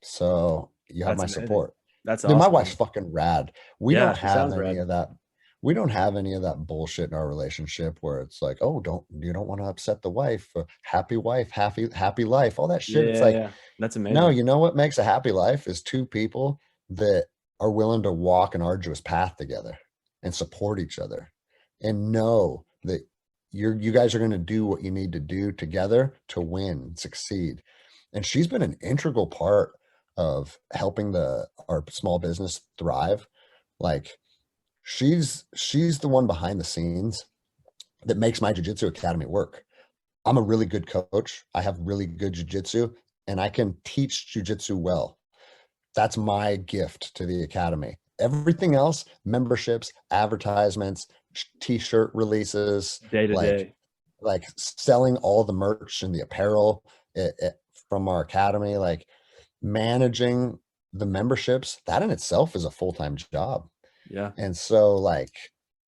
So you have That's my amazing. support." That's Dude, my awesome, wife's man. fucking rad. We Yeah, don't she have sounds any rad. of that. We don't have any of that bullshit in our relationship where it's like, "Oh, you don't want to upset the wife, happy life," all that shit. It's Yeah, like, yeah. That's no, amazing. you know what makes a happy life is two people that are willing to walk an arduous path together and support each other and know that you guys are going to do what you need to do together to win, succeed. And she's been an integral part of helping our small business thrive. Like she's the one behind the scenes that makes my jiu-jitsu academy work. I'm a really good coach. I have really good jiu-jitsu, and I can teach jiu-jitsu well. That's my gift to the academy. Everything else, memberships, advertisements, t-shirt releases, Day to like day. selling all the merch and the apparel from our academy, like managing the memberships, that in itself is a full-time job. Yeah. And so like,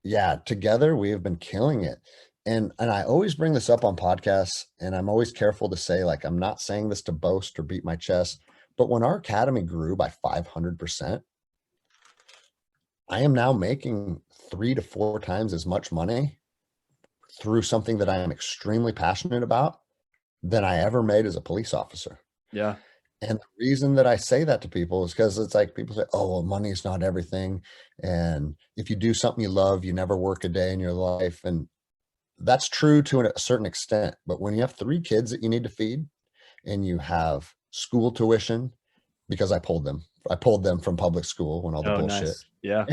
yeah, together we have been killing it. And I always bring this up on podcasts, and I'm always careful to say, like, I'm not saying this to boast or beat my chest, but when our academy grew by 500%, I am now making 3 to 4 times as much money through something that I am extremely passionate about than I ever made as a police officer. Yeah. And the reason that I say that to people is because it's like people say, "Oh, well, money's not everything. And if you do something you love, you never work a day in your life." And that's true to a certain extent. But when you have 3 kids that you need to feed and you have school tuition, because I pulled them from public school when all the Oh, bullshit, nice. Yeah.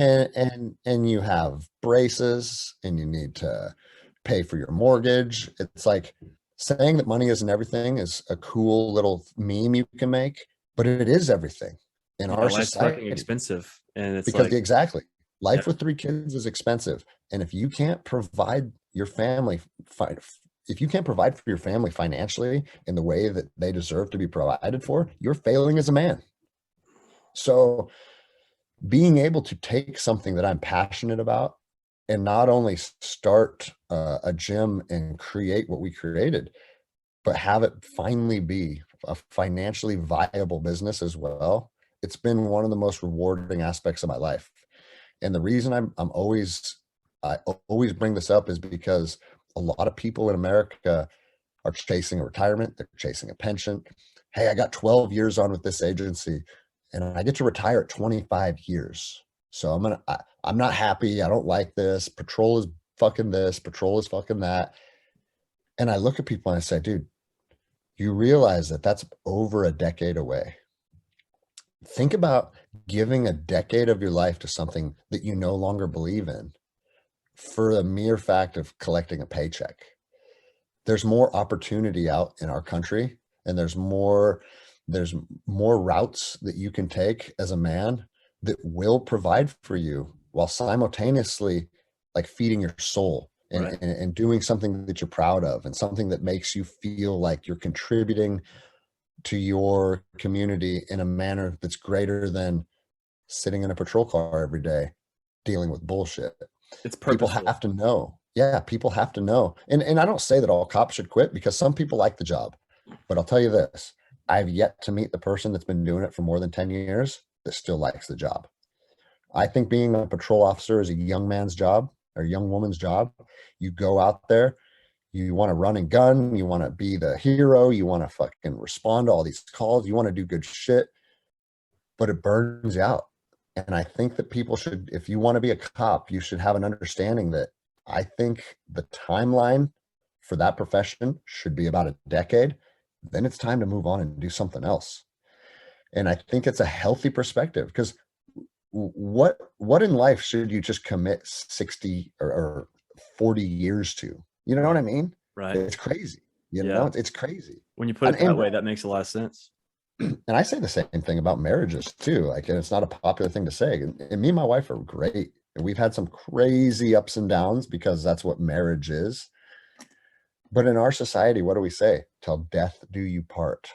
and you have braces and you need to pay for your mortgage. It's like saying that money isn't everything is a cool little meme you can make, but it is everything in Yeah, our life's fucking society expensive. And it's because like, exactly, yeah, life with 3 kids is expensive. And if you can't provide your family, if you can't provide for your family financially in the way that they deserve to be provided for, you're failing as a man. So being able to take something that I'm passionate about and not only start a gym and create what we created, but have it finally be a financially viable business as well. It's been one of the most rewarding aspects of my life. And the reason I always bring this up is because a lot of people in America are chasing a retirement, they're chasing a pension. Hey, I got 12 years on with this agency and I get to retire at 25 years. So I'm not happy. I don't like this. Patrol is fucking this, patrol is fucking that. And I look at people and I say, "Dude, you realize that that's over a decade away. think about giving a decade of your life to something that you no longer believe in for the mere fact of collecting a paycheck. There's more opportunity out in our country, and there's more routes that you can take as a man that will provide for you while simultaneously like feeding your soul and, Right. and doing something that you're proud of and something that makes you feel like you're contributing to your community in a manner that's greater than sitting in a patrol car every day dealing with bullshit. It's People purposeful. have to know. Yeah, people have to know. And I don't say that all cops should quit, because some people like the job. But I'll tell you this, I've yet to meet the person that's been doing it for more than 10 years that still likes the job. I think being a patrol officer is a young man's job or a young woman's job. You go out there, you want to run and gun, you want to be the hero, you want to fucking respond to all these calls, you want to do good shit, but it burns you out. And I think that people should, if you want to be a cop, you should have an understanding that I think the timeline for that profession should be about a decade. Then it's time to move on and do something else. And I think it's a healthy perspective, because what in life should you just commit 60 or 40 years to? You know what I Right. mean? Right. It's crazy. Yeah. It's crazy. When you put it that way, that makes a lot of sense. And I say the same thing about marriages too. Like, and it's not a popular thing to say. And me and my wife are great. And we've had some crazy ups and downs because that's what marriage is. But in our society, what do we say? Till death do you part.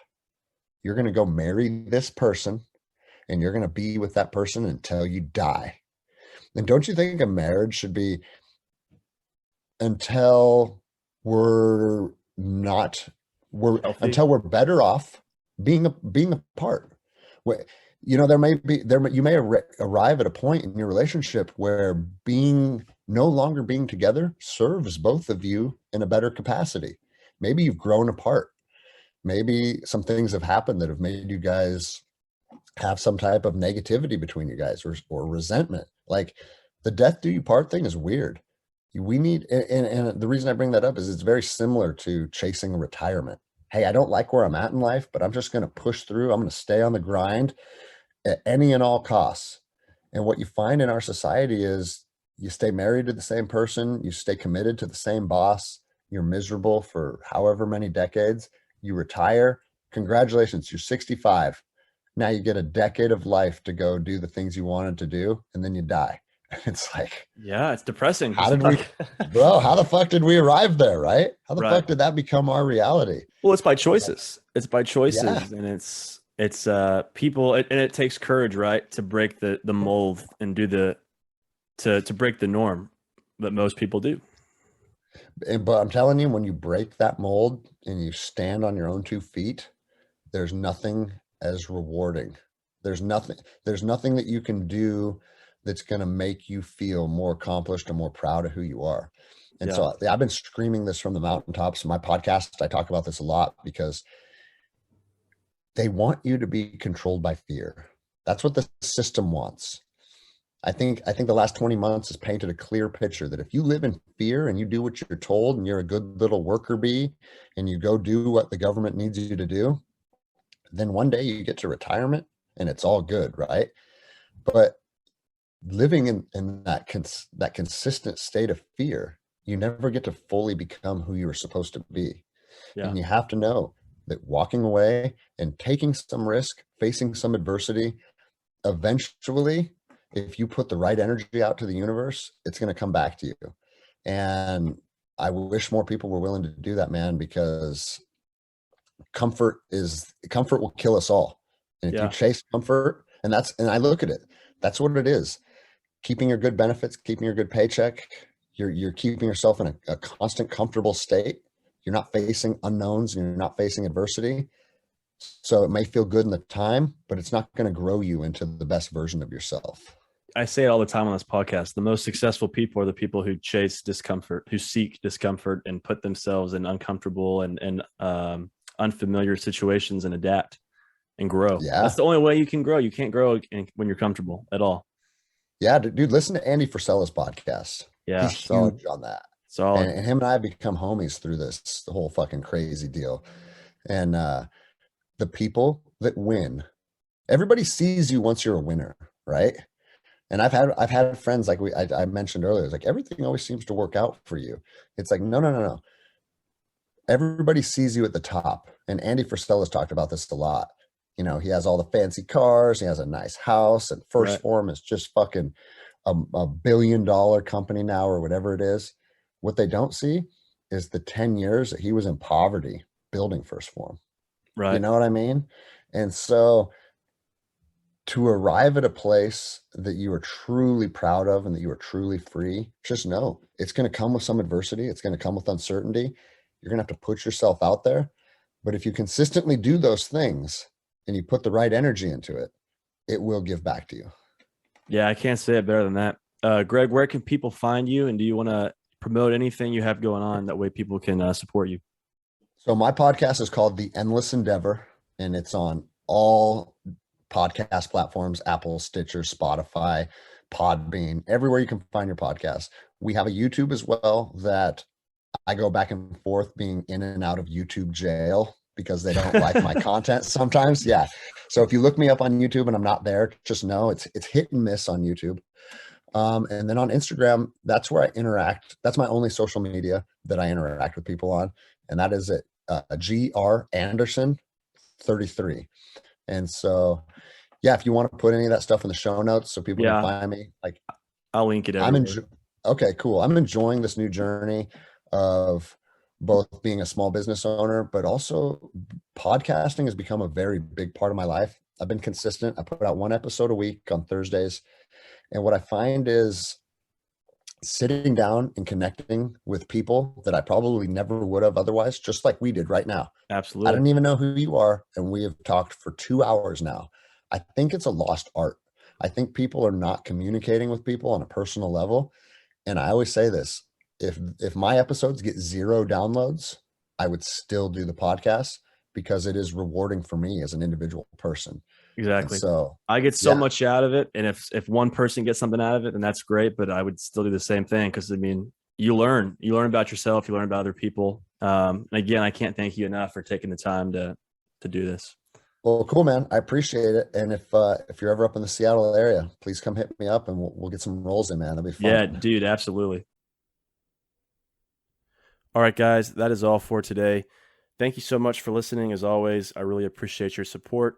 You're going to go marry this person, and you're going to be with that person until you die. And don't you think a marriage should be until we're not we're Healthy. until we're better off being apart? You know, you may arrive at a point in your relationship where being no longer being together serves both of you in a better capacity. Maybe you've grown apart. Maybe some things have happened that have made you guys have some type of negativity between you guys, or resentment. Like, the death do you part thing is weird. We need, and the reason I bring that up is it's very similar to chasing retirement. Hey, I don't like where I'm at in life, but I'm just going to push through. I'm going to stay on the grind at any and all costs. And what you find in our society is you stay married to the same person, you stay committed to the same boss, you're miserable for however many decades, you retire. Congratulations, you're 65. Now you get a decade of life to go do the things you wanted to do, and then you die. It's like, Yeah, it's depressing. how It's did we, like, bro, how the fuck did we arrive there, right? How the right. fuck did that become our reality? Well, it's by choices. It's by Yeah. choices, and it's people, and it takes courage, right, to break the mold and do the to break the norm that most people do. But I'm telling you, when you break that mold and you stand on your own 2 feet, there's nothing as rewarding. There's nothing that you can do that's going to make you feel more accomplished and more proud of who you are. And Yeah. so I've been screaming this from the mountaintops of my podcast. I talk about this a lot because they want you to be controlled by fear. That's what the system wants. I think the last 20 months has painted a clear picture that if you live in fear and you do what you're told and you're a good little worker bee and you go do what the government needs you to do, then one day you get to retirement and it's all good, right? But living in that consistent state of fear, you never get to fully become who you were supposed to be. Yeah. And you have to know that walking away and taking some risk, facing some adversity, eventually, if you put the right energy out to the universe, it's going to come back to you. And I wish more people were willing to do that, man, because comfort will kill us all. And if you Yeah. chase comfort, and I look at it, that's what it is. Keeping your good benefits, keeping your good paycheck, you're keeping yourself in a constant comfortable state. You're not facing unknowns and you're not facing adversity. So it may feel good in the time, but it's not going to grow you into the best version of yourself. I say it all the time on this podcast. The most successful people are the people who chase discomfort, who seek discomfort and put themselves in uncomfortable and unfamiliar situations and adapt and grow. That's Yeah. the only way you can grow. You can't grow when you're comfortable at all. Yeah, dude, listen to Andy Frisella's podcast. Yeah, He's solid, huge on that. solid. And him and I have become homies through the whole fucking crazy deal. And the people that win everybody sees you once you're a winner, right? And I've had friends like I mentioned earlier. It's like everything always seems to work out for you. It's like no, no, no, no. Everybody sees you at the top. And Andy Frisella's talked about this a lot. You know, he has all the fancy cars, he has a nice house, and First Right. Form is just fucking a $1 billion company now or whatever it is. What they don't see is the 10 years that he was in poverty building First Form. You Right. know what I mean? And so to arrive at a place that you are truly proud of and that you are truly free, just know it's going to come with some adversity. It's going to come with uncertainty. You're going to have to put yourself out there. But if you consistently do those things and you put the right energy into it, it will give back to you. Yeah, I can't say it better than that. Greg, where can people find you? And do you want to promote anything you have going on? That way people can support you. So my podcast is called The Endless Endeavor, and it's on all podcast platforms, Apple, Stitcher, Spotify, Podbean, everywhere you can find your podcast. We have a YouTube as well that I go back and forth being in and out of YouTube jail because they don't like my content sometimes. Yeah. So if you look me up on YouTube and I'm not there, just know it's hit and miss on YouTube. And then on Instagram, that's where I interact. That's my only social media that I interact with people on. And that is at GR Anderson 33. And so, yeah, if you want to put any of that stuff in the show notes so people can find me, like I'll link it I'm everywhere. okay, cool. I'm enjoying this new journey of both being a small business owner, but also podcasting has become a very big part of my life. I've been consistent. I put out one episode a week on Thursdays. And what I find is sitting down and connecting with people that I probably never would have otherwise, just like we did right now. I Absolutely. didn't even know who you are, and we have talked for 2 hours now. I think it's a lost art. I think people are not communicating with people on a personal level. And I always say this, if my episodes get 0 downloads, I would still do the podcast because it is rewarding for me as an individual person. And Exactly. so, I get so yeah, much out of it. And if one person gets something out of it, then that's great. But I would still do the same thing because I mean, you learn about yourself, you learn about other people. And again, I can't thank you enough for taking the time to do this. well, cool, man. I appreciate it. And if you're ever up in the Seattle area, please come hit me up and we'll get some rolls in, man. That'll be Yeah, fun. dude, absolutely. All right, guys, that is all for today. Thank you so much for listening. As always, I really appreciate your support.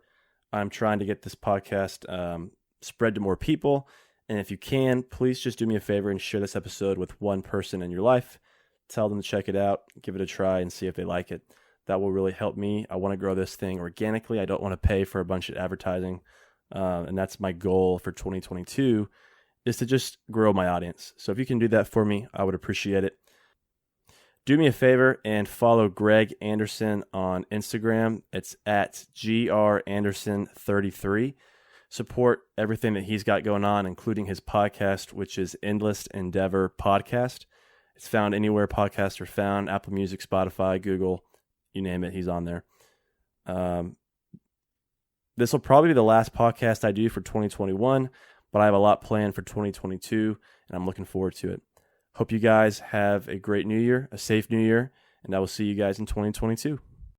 I'm trying to get this podcast spread to more people. And if you can, please just do me a favor and share this episode with one person in your life. Tell them to check it out, give it a try, and see if they like it. That will really help me. I want to grow this thing organically. I don't want to pay for a bunch of advertising. And that's my goal for 2022 is to just grow my audience. So if you can do that for me, I would appreciate it. Do me a favor and follow Greg Anderson on Instagram. It's at GRAnderson33. Support everything that he's got going on, including his podcast, which is Endless Endeavor Podcast. It's found anywhere podcasts are found, Apple Music, Spotify, Google, you name it, he's on there. This will probably be the last podcast I do for 2021, but I have a lot planned for 2022, and I'm looking forward to it. Hope you guys have a great new year, a safe new year, and I will see you guys in 2022.